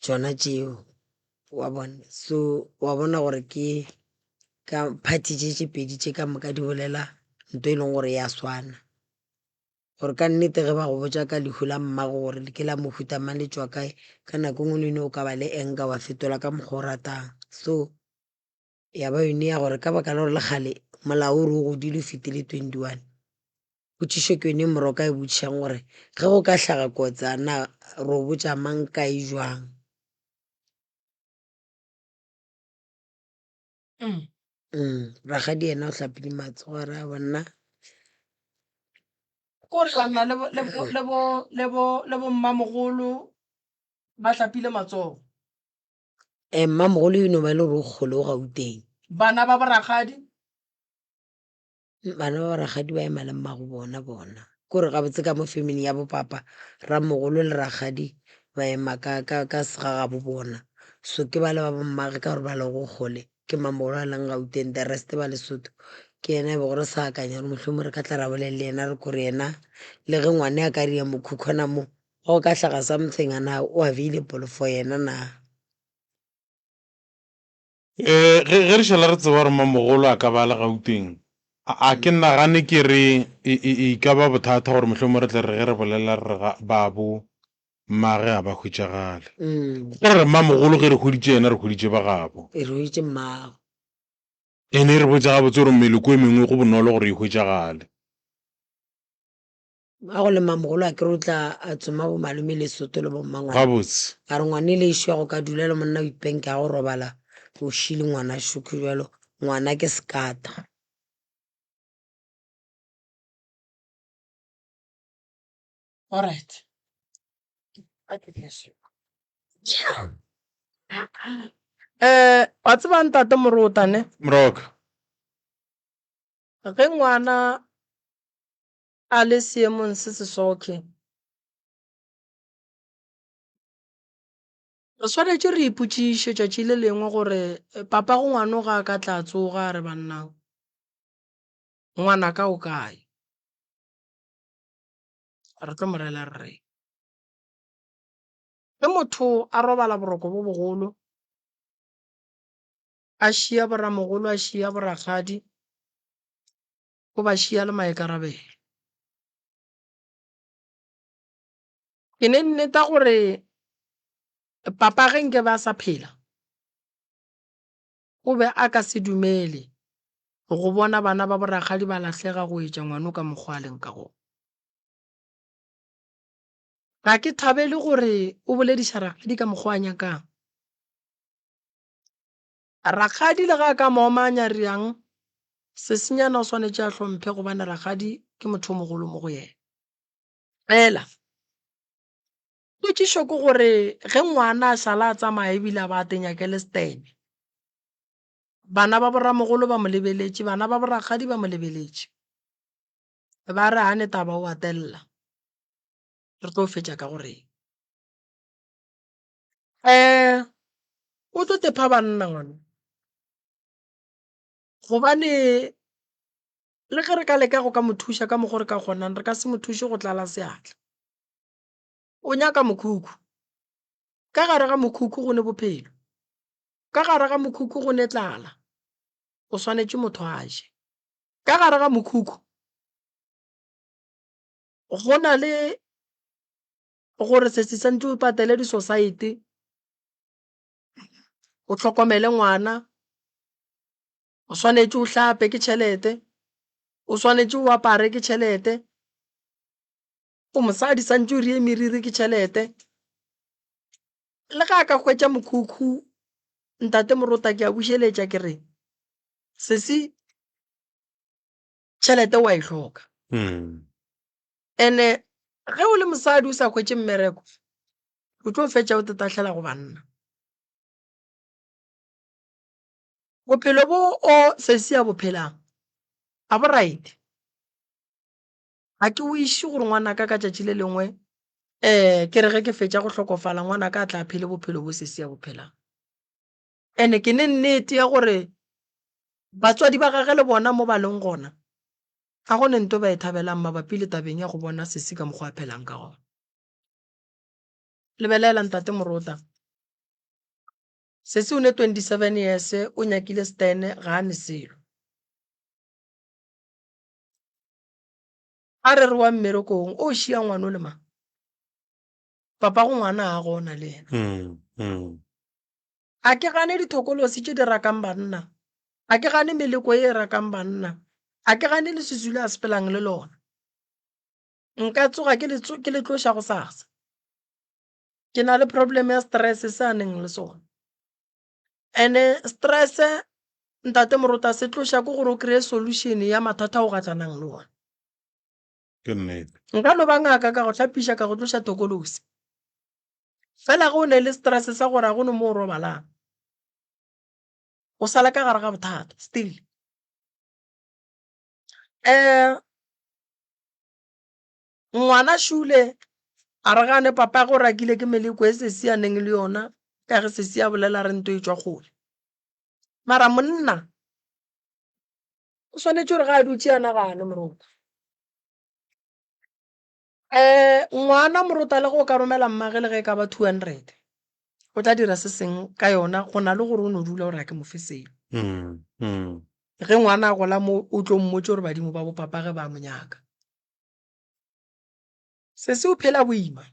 tšona tšeo wa bona so wa bona gore ke ka party tše pedi tše ka moka di bolela nto e leng gore ya swana gore ka nnete ge ba go botša ka lehu la mmago gore ke la mohuta mang le tšwa kae ka nako ngwe le ene o ka ba le enka wa fetola ka mokgwa o ratang so ya ba yone ya gore ka baka la gore le kgale molao o re o godile o fetile 21 botšišo ke yone moroka e botšišang gore ge go ka hlaga kotsa na re o botša mang ka e jwang ragadi yena o hlapile matsogo a re a bonna kore banna le bo mmamogolo ba hlapile matsogo mmamogolo eno ba e le gore o kgole o Gauteng bana ba borakgadi bana ba ragadi ba ema le mmago bona kore ga botse ka mo family ya bopapa rammogolo le ragadi ba ema ka segaga bo bona so ke ba le ba bommage ka gore ba le go gole ke mamogolo a leng gauteng the rest ba lesotho ke ena be gore sa akanya gore motlhomo re ka tla ra bolelele ena re kore ena le ge ngwane a ka ria mokhukhwana mo ga o ka tlhaga something ana o available for yena na. ge re šala re tseba gore mamogolo a ka ba le gauteng a ke nagane ke re e ka ba bothata gore motlhomo re tle re ge re bolela re babo mmage a ba hwetšagale gore mamogolo ge re hweditše ena re hweditše ba gabo e re itse mmago ene re botsa gabotse gore meleko e mengwe go bonolo gore e hwetšagale a go le mamogolo a kere o tla a tsoma bo malome lesotho le bommangwana gabotse a re ngwane le ešo ya go ka dula le monna o ipenke a go robala o šile ngwana šoko jalo ngwana ke skata. Alright. Wa tseba ntate Morota ne mroka ge ngwana a le seemong se se sokhe re swanetše re ipotšiše tšatši le lengwe gore papa go ngwana ga a ka tla tsoga a re bannang ngwana ka o kae re tlo morela rre ge motho a robala boroko bo bogolo a šia boramogolo a šia boragadi o ba šia le maikarabelo ke ne nneta gore papa ge nke ba sa phela o be a ka se dumele go bona bana ba boragadi ba lahlega go etša ngwano ka mokgwa a leng ka go ga ke thabele gore o bolediša ragadi ka mokgwa a nyakang ragadi le ga ka moomanya riang sesenyana o swanetše a hlomphe gobane ragadi ke motho o mogolo mo go yena fela potšišo ke gore ge ngwana a šala a tsamaya ebile a ba tenyakele stene bana ba boramogolo ba mo lebeletše bana ba boragadi ba mo lebeletše ba re a ne taba o atelela re tlo fetša ka gore o tlo tepa banna ngwana gobane le ge re ka leka go ka mo thuša ka mokgwa re ka kgonang re ka se mo thuše go tlala seatla o nyaka mokhukhu ka gare ga mokhukhu go ne bophelo ka gare ga mokhukhu go ne tlala o swanetše motho a je ka gare ga mokhukhu go na le gore se se santse o patele di-society o tlhokomele ngwana o swanetše o hlape ke tšhelete o swanetše o apare ke tšhelete o mosadi santse o rie meriri ke tšhelete le ga ka hwetša mokhukhu ntate Morota ke a bušeletša ke re sesi tšhelete wa e hloka ene ge o le mosadi o sa hwetše mmereko o tlo fetša o tetahlela go banna bophelo bo o sesi a bophelang a bo right ga ke o iše gore ngwanaka ka tšatši le lengwe ke re ge ke fetša go hlokofala ngwanaka a tla phele bophelo bo sesi a bophelang ene ke ne nnete ya gore batswadi ba gage le bona mo ba leng gona ga go ne nto ba e thabelang mabapi le tabeng ya go bona sesi ka mokgwa a phelang ka gona lebelela ntate Morota sesi o ne 27 years o nyakile stene ga a ne selo a re re wa mmerekong o šia ngwano le mang papa go ngwana a gona le ena a ke gane dithokolosi tše di rakang banna a ke gane meleko e rakang banna a ke gane le sesule a sepelang le lona nka tsoga ke le tloša go sasa ke na le problem ya stress se a neng le sona ene stress ntate Morota se tloša ko gore o kreye solution ya mathata o gatsanang le ona ke nnete nka no ba ngaka ka go hlapiša ka go tloša tokolosi fela go ne le stress sa gore a go no mo o robalang o sala ka gare ga bothata still ngwana Shule a re gane papa go rakile ke meleko e sesi a neng le yona ka ge sesi a bolela re nto e tswa kgole mara monna o swanetse gore ga a dutse yana gane moruta ngwana moruta le go ka romela mmage le ge e ka ba 200 o tla dira se seng ka yona go na le gore o no dula gore a ke mo feseng ge ngwana a gola mo o tlo mmotse gore badimo ba bo papa ge ba mo nyaka se se o phela boima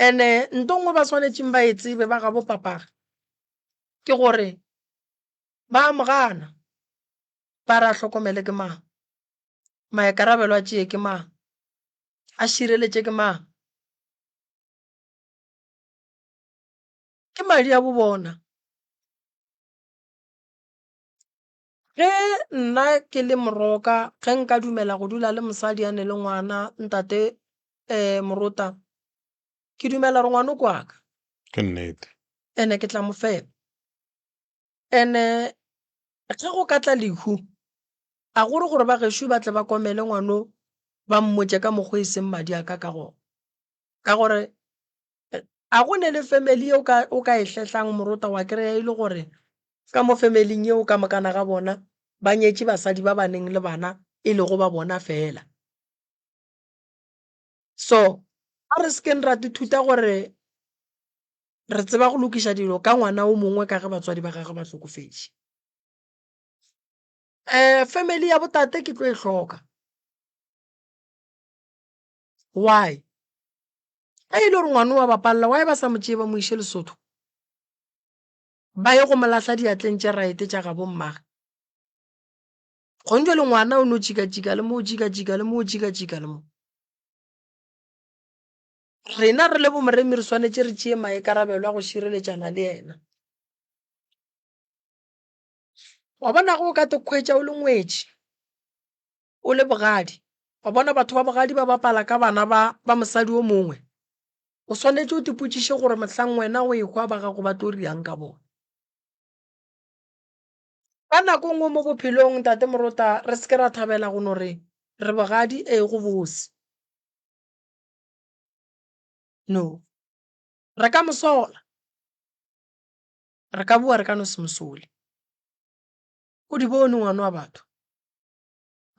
ene ntongwe ba tshwanetseng ba e tsebe ba ga bo papa ke gore ba mogana ba ra tlhokomele ke mang maekarabelo a tšee ke mang a šireletše ke mang ke madi a bo bona ge nna ke le moroka ge nka dumela go dula le mosadi a ne le ngwana ntate moruta ke dumela re ngwana ko aka ke nnete ene ke tla mo fepa ene ge go ka tla lehu a gore ba gešo ba tle ba komele ngwano ba mmotse ka mokgwa e seng madi a ka go ka gore a go ne le family o ka e hletlang moruta wa kry-a ile gore ka mo familyng eo ka mokana ga bona ba nyetse basadi ba baneng le bana e le go ba bona fela so a re sken ra dithuta gore re tseba go lokiša dilo ka ngwana o mongwe ka ge batswadi ba gagwe ba hlokofetše family ya botate ke tlo e hloka why ga ile gore ngwana wa bapalla why ba sa mo tšee ba mo iše Lesotho ba ye go molahla diatleng tše raete tša ga bommage gonjwe le ngwana o no tšika-tšika le mo tšika-tšika le mo tšika-tšika le mo rena re le bomoremi re swanetše re tšee maekarabelo a go šireletšana le yena wa bona go ka te kgwetša o le ngwetši o le bogadi wa bona batho ba bogadi ba bapala ka bana ba mosadi o mongwe o swanetše o tipotšiše gore mohlang wena o ekwa ba gago ba tlo riang ka bona ka nako nngwe mo bophelong tate moruta re se ke ra thabela go no re bogadi go bose no re ka mosola re ka bua re ka no se mosole o di bone ngwana wa batho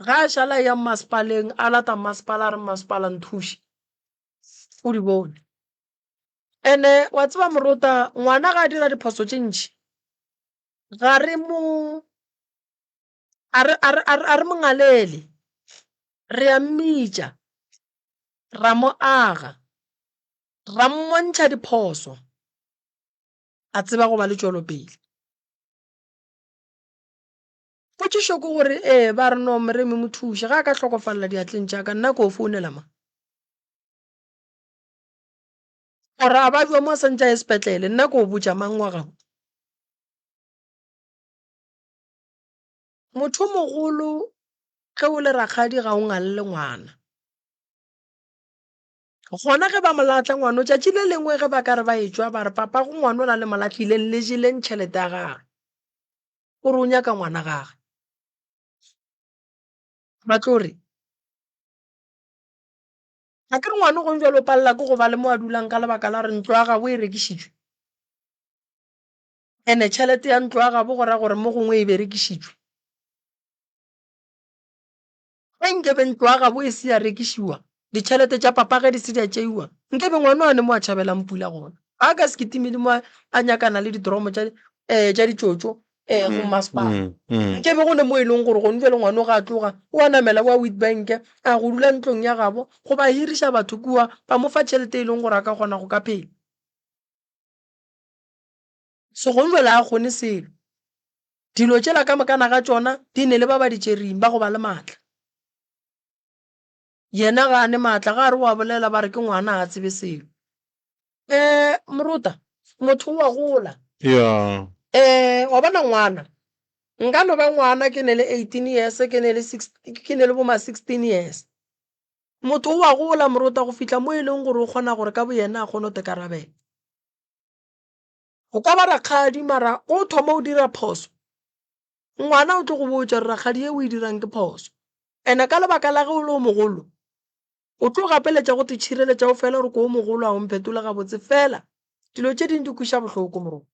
ga a šala ya mmasepaleng a lata mmasepala a re mmasepala nthuši o di bone ene wa tseba moruta ngwana ga a dira diphoso tše ntšhi ga re mo a re mongalele re a mmitša ra mo aga ra mmontšha diphoso a tseba go ba le tšwelopele potšišo ke gore ba re no moremi mo thuše ga a ka hlokofalela diatleng tša ka nna ko o founela ma gore a ba jwa mo a santša e sepetlele nna ko o botša mang wa gago motho mogolo ge o le rakgadi ga o ngalle ngwana gona ge ba molatla ngwana tšatši le lengwe ge ba ka re ba etswa ba re papa go ngwana o na le molatlileng le jeleng tšhelete ya gage gore o nyaka ngwana gage ba tlo re ga ke re ngwana go njwa lo palela ke go ba le mo a dulang ka lebaka la gore ntlo ya gabo e rekišitšwe ene tšhelete ya ntlo ya gabo go ra gore mo gongwe e berekišitšwe ge nkebe ntlo ya gabo e se ya rekišiwa ditšhelete tša papa ge di se di a tšeiwa nkebe ngwana wane mo a tšhabelang pula gona a ka se ketimele mo a nyakana le didromo tša ditšotšo go masepala nkebe go ne mo e leng gore go ntse le ngwana ga a tloga o a namela wa Witbank a go dula ntlong ya gabo go ba hiriša batho kua ba mo fa tšhelete e leng gore a ka kgona go ka phela segonjela a kgone selo dilo tšela ka mokana ga tšona di ne le ba ba ditšering ba go ba le maatla yena ga a ne maatla ga a re wa bolela ba re ke ngwana a tsebe selo moruta motho wa gola wa bona ngwana nka no ba ngwana ke ne le 18 years ke ne le bo ma 16 years motho wa gola moruta go fitla mo e leng gore o kgona gore ka bo yena a kgone go tekarabela go ka ba rakgadi mara o thoma o dira phoso ngwana o tlo go botša re rakgadi e o e dirang ke phoso ene ka lebaka la ge o le o mogolo o tlo gapeletša go te tšhireletša o fela gore ko o mogolo a omphetole gabotse fela dilo tše dingwe di kweša bohloko moroko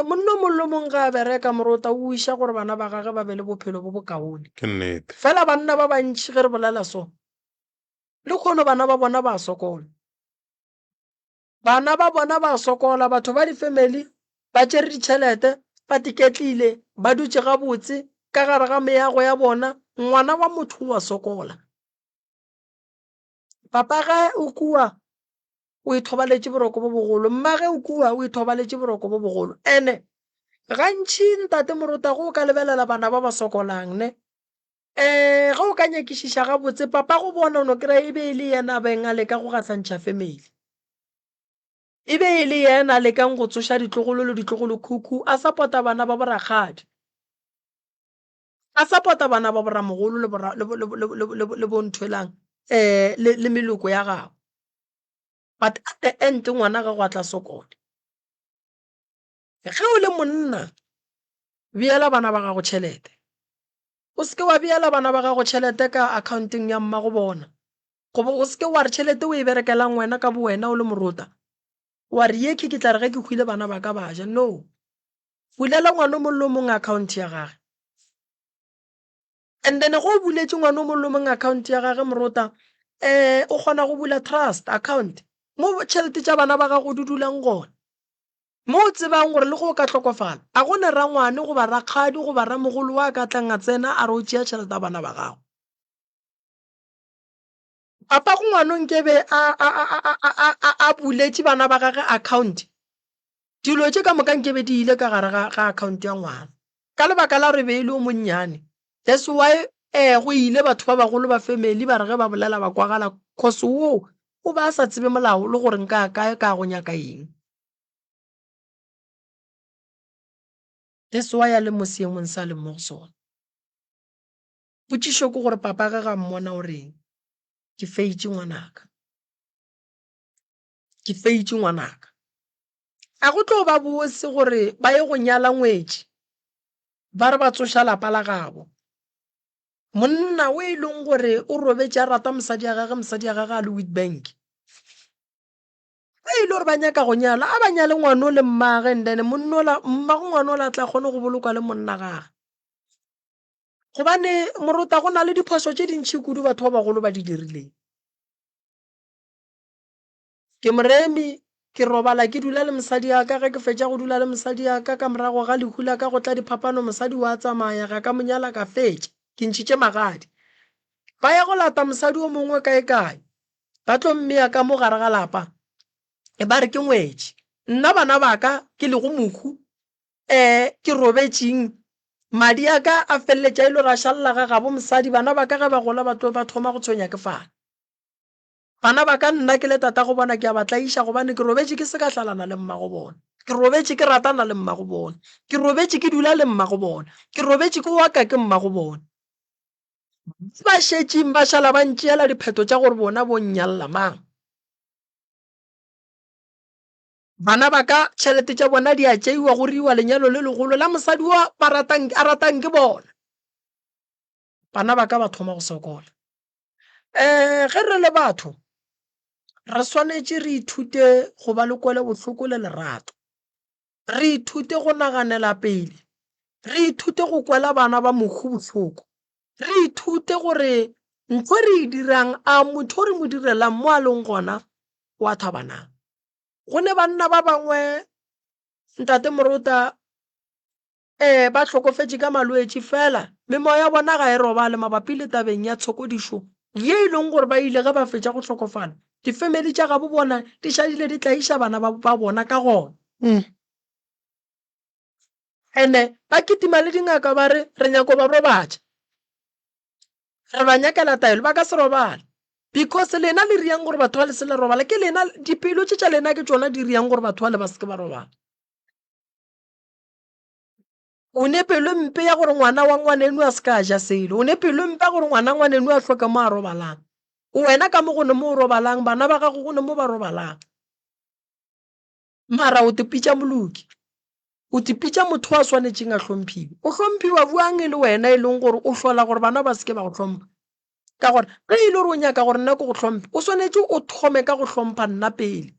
monna mollo mong ga a bereka morota o iša gore bana ba gage ba be le bophelo bo bokaone ke nnete fela banna ba bantši ge re bolela so le kgono bana ba bona ba sokola bana ba bona ba sokola batho ba di-family ba tšere ditšhelete ba tiketlile ba dutše gabotse ka gare ga meago ya bona ngwana wa motho wa sokola papa ge o kua o ithobaletše boroko bo bogolo mmage o kua o ithobaletše boroko bo bogolo ene gantši ntate morota go o ka lebelela bana ba ba sokolang ne ge o ka nyakišiša gabotse papa go bona ono kry e be e le yena beng a leka go gahlantšha family e be e le yena a lekang go tsoša ditlogolo le ditlogolo khukhu a sapota bana ba borakgadi a sapota bana ba boramogolo le bonthwelang le meloko ya gago but at the end ngwana ga go a tla sokola ge o le monna beela bana ba gago tšhelete o seke wa beela bana ba gago tšhelete ka accounting ya mma go bona goba o seke wa re tšhelete o e berekelang wena ka bo wena o le morota wa re ye ke tla re ge ke hwile bana ba ka ba ja no bulela ngwana mollo mong account ya gage and then go buletše ngwana mollo mong account ya gage morota o kgona go bula trust account mo tšhelete tša bana ba gago di dulang gona mo o tsebang gore le go ka tlhokofala a go ne rangwane goba rakgadi goba ramogolo wa ka tlang a tsena a re o tšea tšhelete ya bana ba gago papa go ngwanong ke be a buletše bana ba gage account dilo tše ka moka nke be di ile ka gare ga account ya ngwana ka lebaka la re be ile o monnyane that's why go ile batho ba bagolo ba family ba re ge ba bolela ba kwagala cause wo o ba sa tsebe molao le gore nka kae ka go nyaka eng that's why a le mo seemong sa le mo go sona potšišo ke gore papa ga mmona o reng ke feitše ngwanaka a go tlo ba bose gore ba ye go nyala ngwetši ba re ba tsoša lapa la gabo monna o e leng gore o robetše a rata mosadi ya gage a le Witbank e ile gore ba nyaka go nyala a ba nyale ngwana le mmage ndene mmago ngwana o la tla kgone go bolokwa le monna gage gobane morota go na le diphoso tše dintšhi kudu batho ba bagolo ba di dirileng ke moremi ke robala ke dula le mosadi ya ka ge ke fetša go dula le mosadi ya ka morago ga lehu la ka go tla diphapano mosadi wa tsamaya ga ka monyala ka fetša ke ntšhitše magadi ba ya go lata mosadi o mongwe kae ba tlo mmea ka mo gare ga lapa e ba re ke ngwetši nna bana ba ka ke le go mokhu ke robetšeng madi a ka a feleletša e le ra šalla ga gabo mosadi bana ba ka ge ba gola ba thoma go tshwenya ke fana bana ba ka nna ke le tata go bona ke a batlaiša gobane ke robetše ke se ka hlalana le mma go bona ke robetše ke ratana le mma go bona ke robetše ke dula le mma go bona ke robetše ke waka ke mma go bona ba šetšeng ba šala ba ntšeela dipheto tša gore bona bo nnyalla mang bana ba ka tšhelete tša bona di a tšeiwa go riwa lenyalo le legolo la mosadi wa a ratang ke bona bana ba ka ba thoma go sokola ge re le batho re swanetše re ithute go ba le kwele bohloko le lerato re ithute go naganela pele re ithute go kwela bana ba mokhu bohloko re ithute gore ntho re e dirang a motho re mo direlang mo a leng gona wa thabanang go ne banna ba bangwe ntate morota ba hlokofetše ka malwetši fela memoya ya bona ga e robale mabapi le tabeng ya tshokodišo ye e leng gore ba ile ge ba fetša go hlokofala difamily tša gabo bona di šadile di tlaiša bana ba bona ka gona ene ba kitima le dingaka ba re nyako ba robatša re ba nyakela taelo ba ka se robala because lena le riang gore batho ba le se le robala ke lena dipelo tša lena ke tšona di riang gore batho ba le ba seke ba robala o ne pelo mpe ya gore ngwana wa ngwaneno a se ka ja selo o ne pelo mpe ya gore ngwaneno a hloka mo a robalang wena ka mo gone mo o robalang bana ba gago gone mo ba robalang mara o te pitša moloki o tipitša motho a swanetšeng a hlomphiwe o hlomphiwa buang e le wena e leng gore o hlola gore bana ba seke ba go hlompha ka gore ge e le gore o nyaka gore nna ko go hlomphe o swanetše o thome ka go hlompha nna pele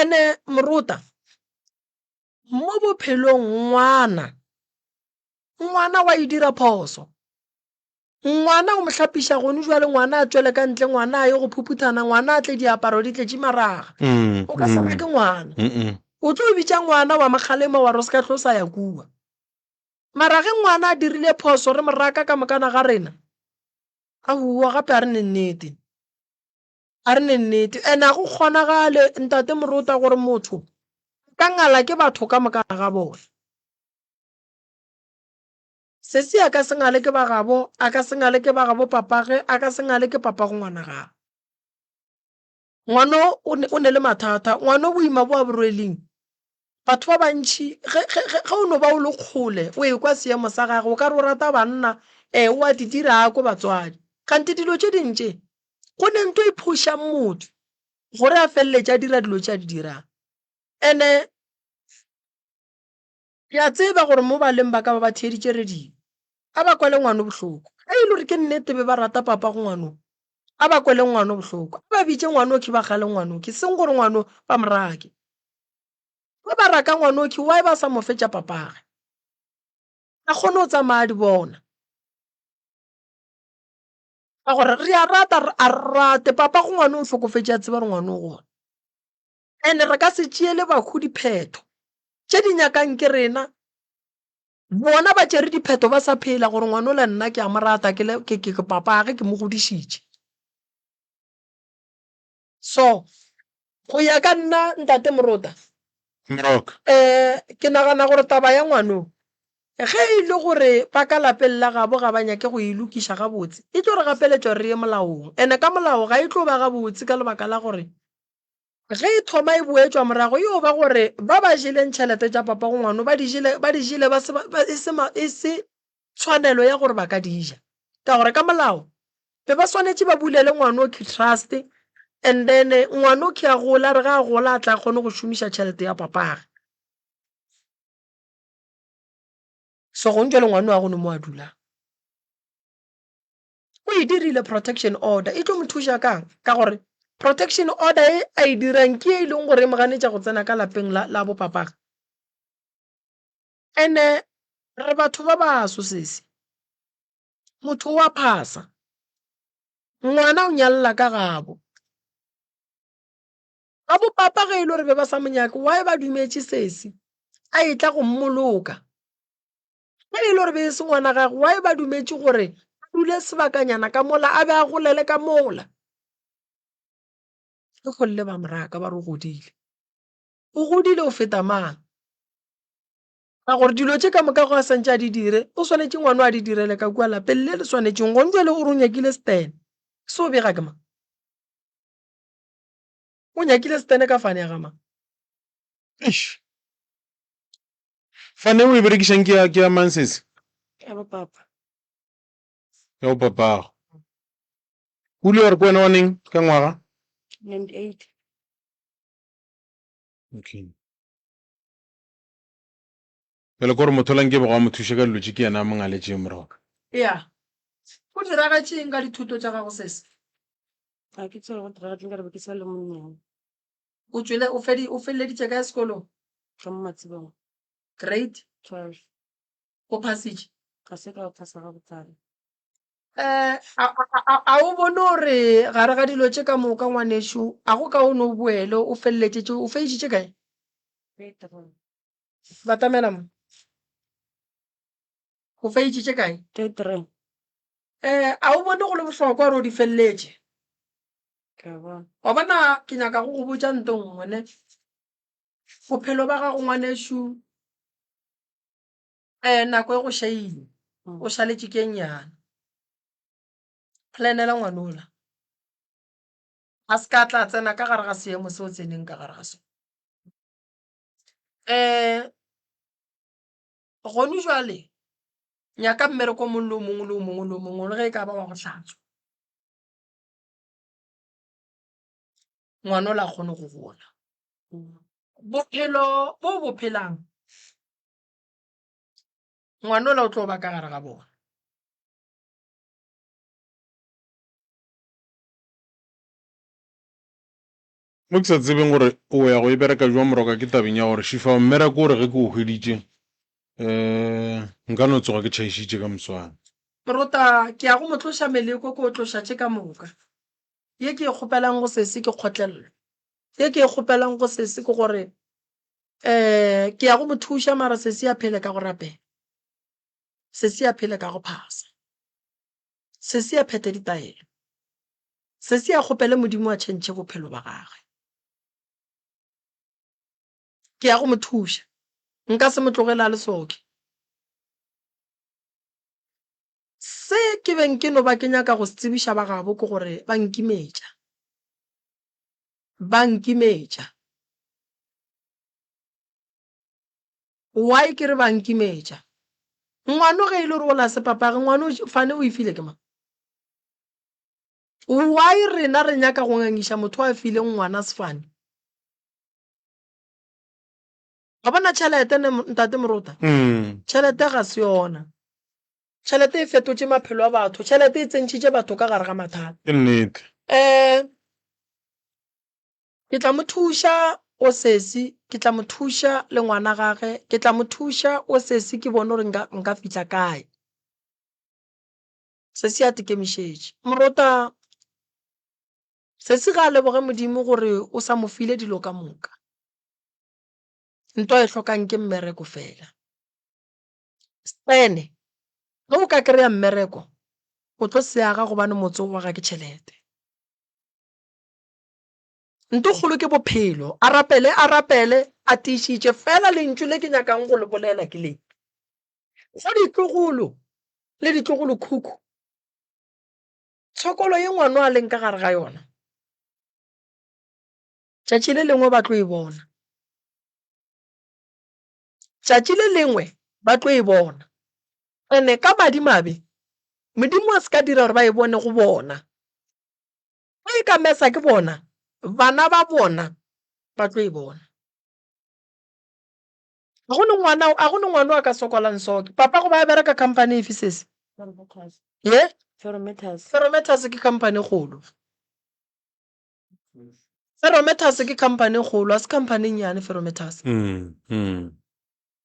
ene moruta mo bophelong ngwana wa e dira phoso ngwana o mo hlapiša gone jwale ngwana a tswele ka ntle ngwana a ye go phuphuthana ngwana a tle diaparo di tletše maraga o ka saba ke ngwana o tlo bitša ngwana wa makgalema wa re se ka tlosa ya kua marage ngwana a dirile phoso re moraka ka mokana ga rena a bua gape a re ne nnete ene a go kgonagale ntate moruta gore motho ka ngala ke batho ka mokana ga bone sesi a ka se ngale ke ba gabo a ka se ngale ke ba gabo papage a ka se ngale ke papa go ngwana gago ngwana o ne le mathata ngwana boima bo a borweleng batho ba bantšhi ge o no ba o le kgole o e kwa seemo sa gage o ka re o rata banna o a di dira ko batswadi kgante dilo tše dintše go ne nto e phuša motho gore a feleletse a dira dilo tše a di dirang ene ke a tseba gore mo baleng ba ka ba ba theeditše redimo a ba kwele ngwana bohloko a ile gore ke nnete be ba rata papa go ngwano a ba kwele ngwana bohloko a ba bitše ngwanoki ba gale ngwanoki seng gore ngwano ba morake ba ba raka ngwanoki wa ba sa mo fetša papage a kgone go tsamaya di bona a gore re a rata a rate papa go ngwana o hlokofetše a tseba re ngwana o gona ene re ka se tšeele bahu diphetho tše di nyakang ke rena bona ba tšere diphetho ba sa phela gore ngwana o le nna ke a mo rata ke papage ke mo godišitše so go ya ka nna ntate moruta ke nagana gore taba ya ngwano ge e le gore ba ka lapeng la gabo ga ba nyake go e lokiša gabotse e tlo re gapeletšwa re ye molaong ene ka molao ga e tlo ba gabotse ka lebaka la gore ge e thoma e boetswa morago yo ba gore ba ba jeleng tšhelete tša papa go ngwano ba di jele e se tshwanelo ya gore ba ka dija ka gore ka molao be ba swanetše ba bulele ngwanoki trust and then ngwanoki a gola re ga a gola a tla kgone go šomiša tšhelete ya papage so go ntšwe le ngwano wa gone mo a dulang o e dirile protection order e tlo mo thuša kang ka gore protection order e a e dirang ke e leng gore e moganetša go tsena ka lapeng la bopapaga ene re batho ba baso sese motho wa phasa ngwana o nyalela ka gabo ga bopapaga e le gore be ba sa monyaka wa e ba dumetše sese a e tla go mmoloka ge e le gore be e se ngwana gagwe wa e ba dumetše gore a dule sebakanyana ka mola a be a golele ka mola e golle ba moraka ba re o godile o feta mang ka gore dilo tše ka moka go a santše a di dire o swanetše ngwana a di direle ka kua lapeng le le swanetšeng go ntse le gore o nyakile stene se o bega ke mang o nyakile stene ka fane ya ga mang fane o e berekišang ke ya mang sese ya bo papa ya go papago o ile gore ke wena wa neng ka ngwaga 98 okay pele gore motho lang ke ba go mo thuša ka lotse ke yana a mongaletše morago ya go diragatšeng ka dithuto tša gago sese a ke tsere go diragatšeng ka re be ke sa le monnyane o feleleditše ka sekolong ka mo matsebong grade 12 o phasitše ga se ka go phasa ga botsale a o bone gore gare ga dilo tše ka moka ngwanešo a go ka o ne o boele o feleletše o feišitše kae batamela mo o feišitše kae 33 a o bone go le bohlokwa gore o di feleletše ka bona wa bona ke nyaka go go botša nto ngwane bophelo ba gago ngwanešo nako e go šaile o šaletše ke nnyane planela ngwanola a se ka tla tsena ka gare ga seemo se o tseneng ka gare ga sone gone jwale nyaka mmereko mongwe le o mongwe le o mongwe le o mongwe le ge e ka ba wa go hlatswa ngwana o la kgone go gola bophelo bo bo phelang ngwana o la o tlo ba ka gare ga bona. mo ke sa tsebeng gore o ya go e bereka jwa moroka ke tabeng ya gore šifa mmereko ore ge ke o hweditše nka no tsoga ke tšhaišitše ka moswane. Moruta ke ya go mo tloša meleko ke o tlošatše ka moka. Ye ke e kgopelang go sese ke kgotlelelo. Ye ke e kgopelang go sese ke gore ke ya go mo thuša mara sese ya phele ka go rapela. Sese ya phele ka go phasa. Sese ya phete ditaelo. Sese ya kgopele modimo a tšhentšhe bophelo ba gagwe. Ke ya go mo thuša. Nka se mo tlogela le soke. Se ke beng ke no ba ke nyaka go se tsebiša ba gabo ke gore ba nkimetša. Ba nkimetša. Why ke re ba nkimetša? Ngwano ge ile re o la se papage ngwano fane o ifile ke mang? Why rena re nyaka go ngangiša motho a file ngwana sefane? Ga bona tšhelete ntate Moruta? Tšhelete ga se yona. Tšhelete e fetotše maphelo a batho. Tšhelete e tsentšhitše batho ka gare ga mathata. Ke nnete. Ke tla mo thuša o sesi, ke tla mo thuša le ngwana gage, ke tla mo thuša o sesi ke bone gore nka fitla kae. Sesi a tekemišetše. Moruta sesi ga a leboge modimo gore o sa mo file dilo ka moka. Nto e hlokang ke mmereko fela. Spene ge o ka kry-a mmereko o tlo seaga gobane motse wa ga ke tšhelete. Nto kgolo ke bophelo a rapele a tišitše fela lentšu le ke nyakang go le bolela ke le go ditlogolo le ditlogolo khukhu tshokolo ye ngwano a leng ka gare ga yona tšatši le lengwe ba tlo e bona. Tšatši le lengwe ba tlo e bona. Ene ka madimabe modimo a se ka dira gore ba e bone go bona. Ge e ka mesa ke bona bana ba bona ba tlo e bona. A go ne ngwana a ka sokolang soke. Papa go ba bereka company efe sese? Ye? Ferrometas ke company kgolo. Ferrometas ke company kgolo, a se company nyane Ferrometas.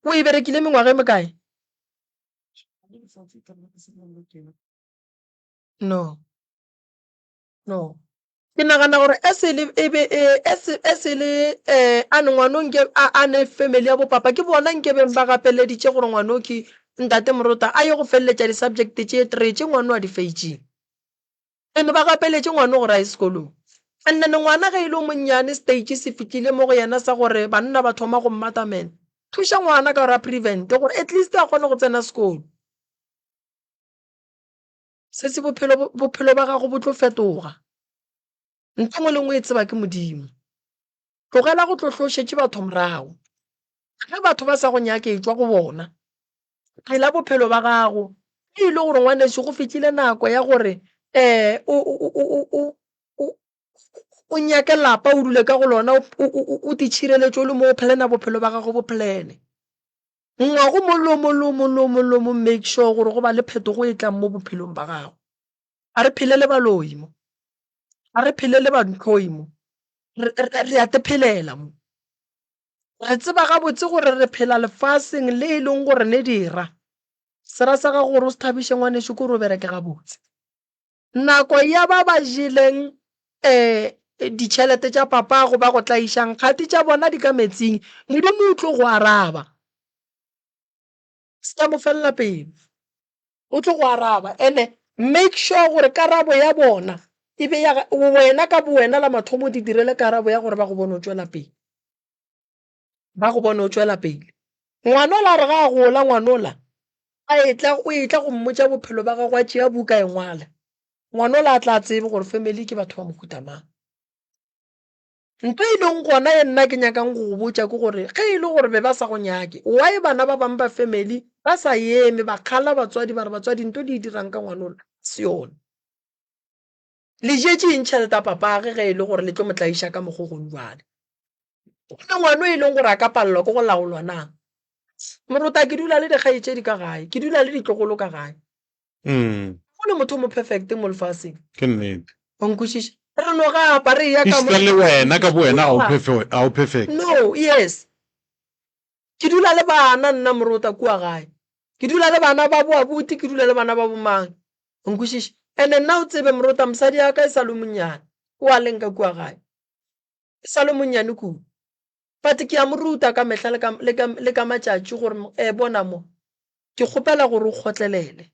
O e berekile mengwaga e mekae? No. Ke nagana gore esele a ne ngwano nke a ne family ya bo papa ke bona nke beng ba gapeleditše gore ngwano ke ntate Moruta a ye go feleletša di-subject tše 3 tše ngwano a di feitšeng. Ene ba gapeletše ngwano gore a ye sekolong. And then ngwana ge ile o monnyane stage se fitlhile mo go yena sa gore banna ba thoma go mmatamela. Thuša ngwana ka gore a prevent gore at least a kgone go tsena sekolo. Se se bophelo ba gago bo tlo fetoga. Ntho ngwe le ngwe e tseba ke modimo. Tlogela go tlohlošetše batho morago. Ge batho ba sa go nyake e tšwa go bona. Phela bophelo ba gago. E ile gore ngwaneso go fitlhile nako ya gore o nyake lapa o dule ka go lona o ditšhireletšo le mo o plana bophelo ba gago bo plane. Ngwago molomo make sure gore go ba le phetogo e tlang mo bophelong ba gago. A re phele le baloi mo. A re phele le bantlhoi mo. Re a tephelela mo. Re tseba gabotse gore re phela lefaseng le e leng gore ne dira. Sera sa gago gore o se thabiše ngwaneso ke gore o bereke gabotse. Nako ya ba ba jeleng ditšhelete tša papago ba go tlaišang kgati tša bona di ka metsing modimo o tlo go araba. Se ka mo felela pelo. O tlo go araba ene make sure gore karabo ya bona e be ya wena ka bo wena la mathomo di direle karabo ya gore ba go bone o tšwela pele. Ba go bone o tšwela pele. Ngwanola re ga a gola ngwanola o e tla go mmotša bophelo ba gago a tšea buka e ngwala. Ngwanola a tla tsebe gore family ke batho ba mohuta mang. Ntho e leng gona ye nna ke nyakang go go botša ke gore ge e le gore be ba sa go nyake why bana ba bang ba family ba sa eme ba kgala batswadi ba re batswadi ntho di dirang ka ngwanola se yone. Le jetše tšhelete ya papage ge e le gore le tlo mo tlaiša ka mogogong jwale. Ke ngwano e leng gore a ka palelwa ke go laolwa na. Moruta ke dula le dikgaitsedi ka gae, ke dula le ditlogolo ka gae. Go le motho mo perfect mo lefatsheng. Ke nnete. Wa nkwešiša? Re no gapa re ya ka mo. Le wena ka bo wena ga o perfect. No, yes. Ke dula le bana nna Moruta kua gae. Ke dula le bana ba bo abuti, ke dula le bana ba bo mang. Wa nkwešiša? And nna o tsebe Moruta mosadi ya ka e sa le monyane. O a leng ka kua gae. E sa le monyane ku. But ke a moruta ka mehla le ka matšatši gore bona mo ke kgopela gore o kgotlelele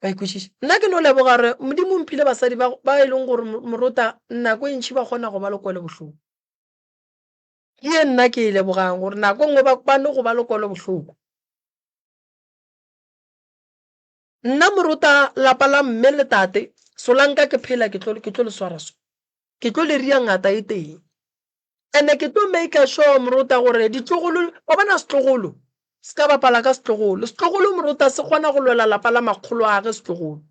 ba ikwešiša. Nna ke no leboga re Modimo o mphile basadi ba e leng gore Moruta nako e ntšhi ba kgona go ba le kwele bohloko. Ke nna ke e lebogang gore nako nngwe ba no go ba le kwele bohloko. Nna Moruta lapa la mme le tate solanka ke phela ke tlo le swara so. Ke tlo le ria ngata e teng. Ene ke tlo make sure Moruta gore ditlogolo ba bana setlogolo se ka bapala ka setlogolo. Setlogolo Moruta se kgona go lwela lapa la makgolo a ge setlogolo.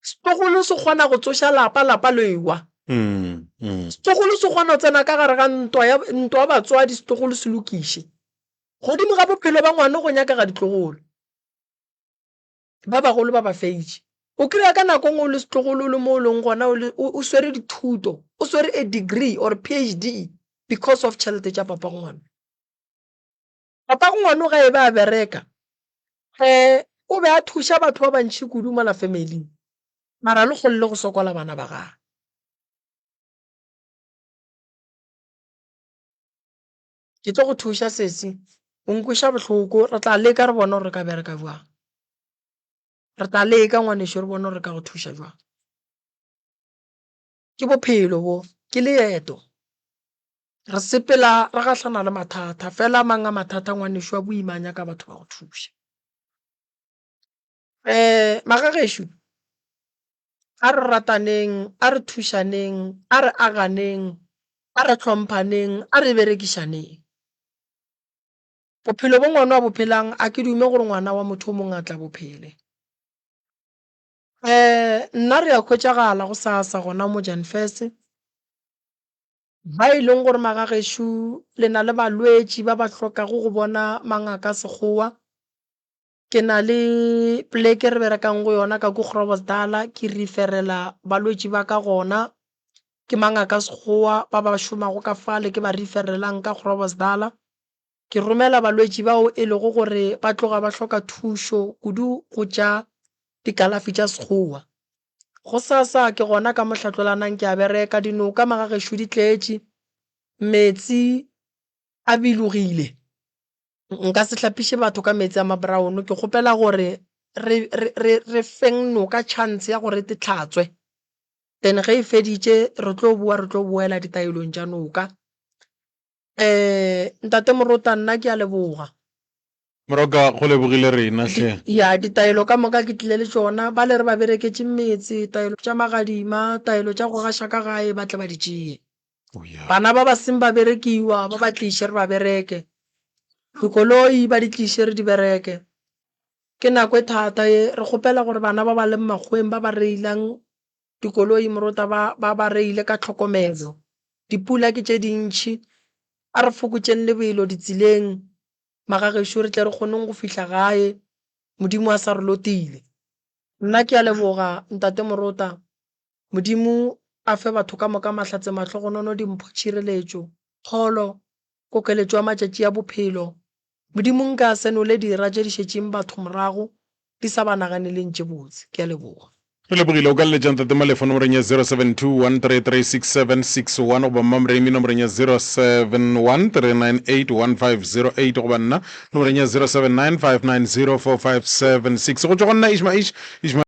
Setlogolo se kgona go tsoša lapa lewa. Setlogolo se kgona go tsena ka gare ga ntwa batswadi setlogolo se lokiše. Godimo ga bophelo ba ngwana go nyaka ga ditlogolo. Ba bagolo ba ba feitše. O kry-a ka nako ngwe le setlogolo le mo o leng gona o swere dithuto, o swere a degree or PhD because of tšhelete tša papa ngwana. Papa ngwana ga e ba a bereka o be a thuša batho ba bantšhi kudu mo la family mara le kgolle go sokola bana ba gagwe. Ke tlo go thuša sesi o nkweša bohloko re tla leka re bona gore re ka bereka jwang. Re tla leka ngwanešo re bone gore re ka go thuša jwang. Ke bophelo bo, ke leeto. Re sepela re gahlana le mathata fela mang a mathata ngwanešo a boimanya ka batho ba go thuša. Magagešo a re rataneng, a re thušaneng, a re aganeng, a re tlhomphaneng, a re berekišaneng. Bophelo bo ngwana wa bophelang a ke dume gore ngwana wa motho o mongwe a tla bophele. Nna re a khwetšagala go sasa gona mo Janfese ba e leng gore magagešo le na le balwetši ba ba hlokago go bona mangaka sekgowa. Ke na le pleke re berekang go yona ka ko Groblersdal ke referela balwetši ba ka gona ke mangaka sekgowa ba ba šomago ka fale ke ba referelang ka Groblersdal. Ke romela balwetši bao e lego gore ba tloga ba hloka thušo kudu go tša dikalafi tša sekgowa. Go sasa ke gona ka mohlatlholanang ke a bereka dinoka magagešo di tletše metsi a bilogile. Nka se hlapiše batho ka metsi a ma-brown. Ke kgopela gore re feng noka chance ya gore te tlhatswe then ge e feditše re tlo boela ditaelong tša noka. Ntate Moruta nna ke a leboga. Moroka go lebogile rena hle. Ya ditaelo ka moka ke tlile le tšona ba le re ba bereketše metsi taelo tša magadima taelo tša go gaša ka gae ba tle ba di tšee. Bana ba ba seng ba berekiwa ba ba tliše re ba bereke. Dikoloi ba di tliše re di bereke. Ke nako e thata re kgopela gore bana ba ba leng magweng ba ba reilang dikoloi Moruta ba reile ka tlhokomelo. Dipula ke tše dintšhi a re fokotšeng lebelo ditseleng magagešo re tle re kgoneng go fihla gae Modimo a sa re lotile. Nna ke a leboga ntate Moruta. Modimo a fe batho ka moka mahlatse mahlogonono dimpho tšhireletšo pholo kokeletšo ya matšatši ya bophelo. Modimo nka senole dira tše di šetšeng batho morago di sa ba naganeleng tše botse. Ke a leboga. Re lebogile o ka letša ntate malefo nomoreng ya 0721336761 goba mmamremi nomoreng ya 0713981508 goba nna nomoreng ya 0795904576 go tšwa go nna Ishmael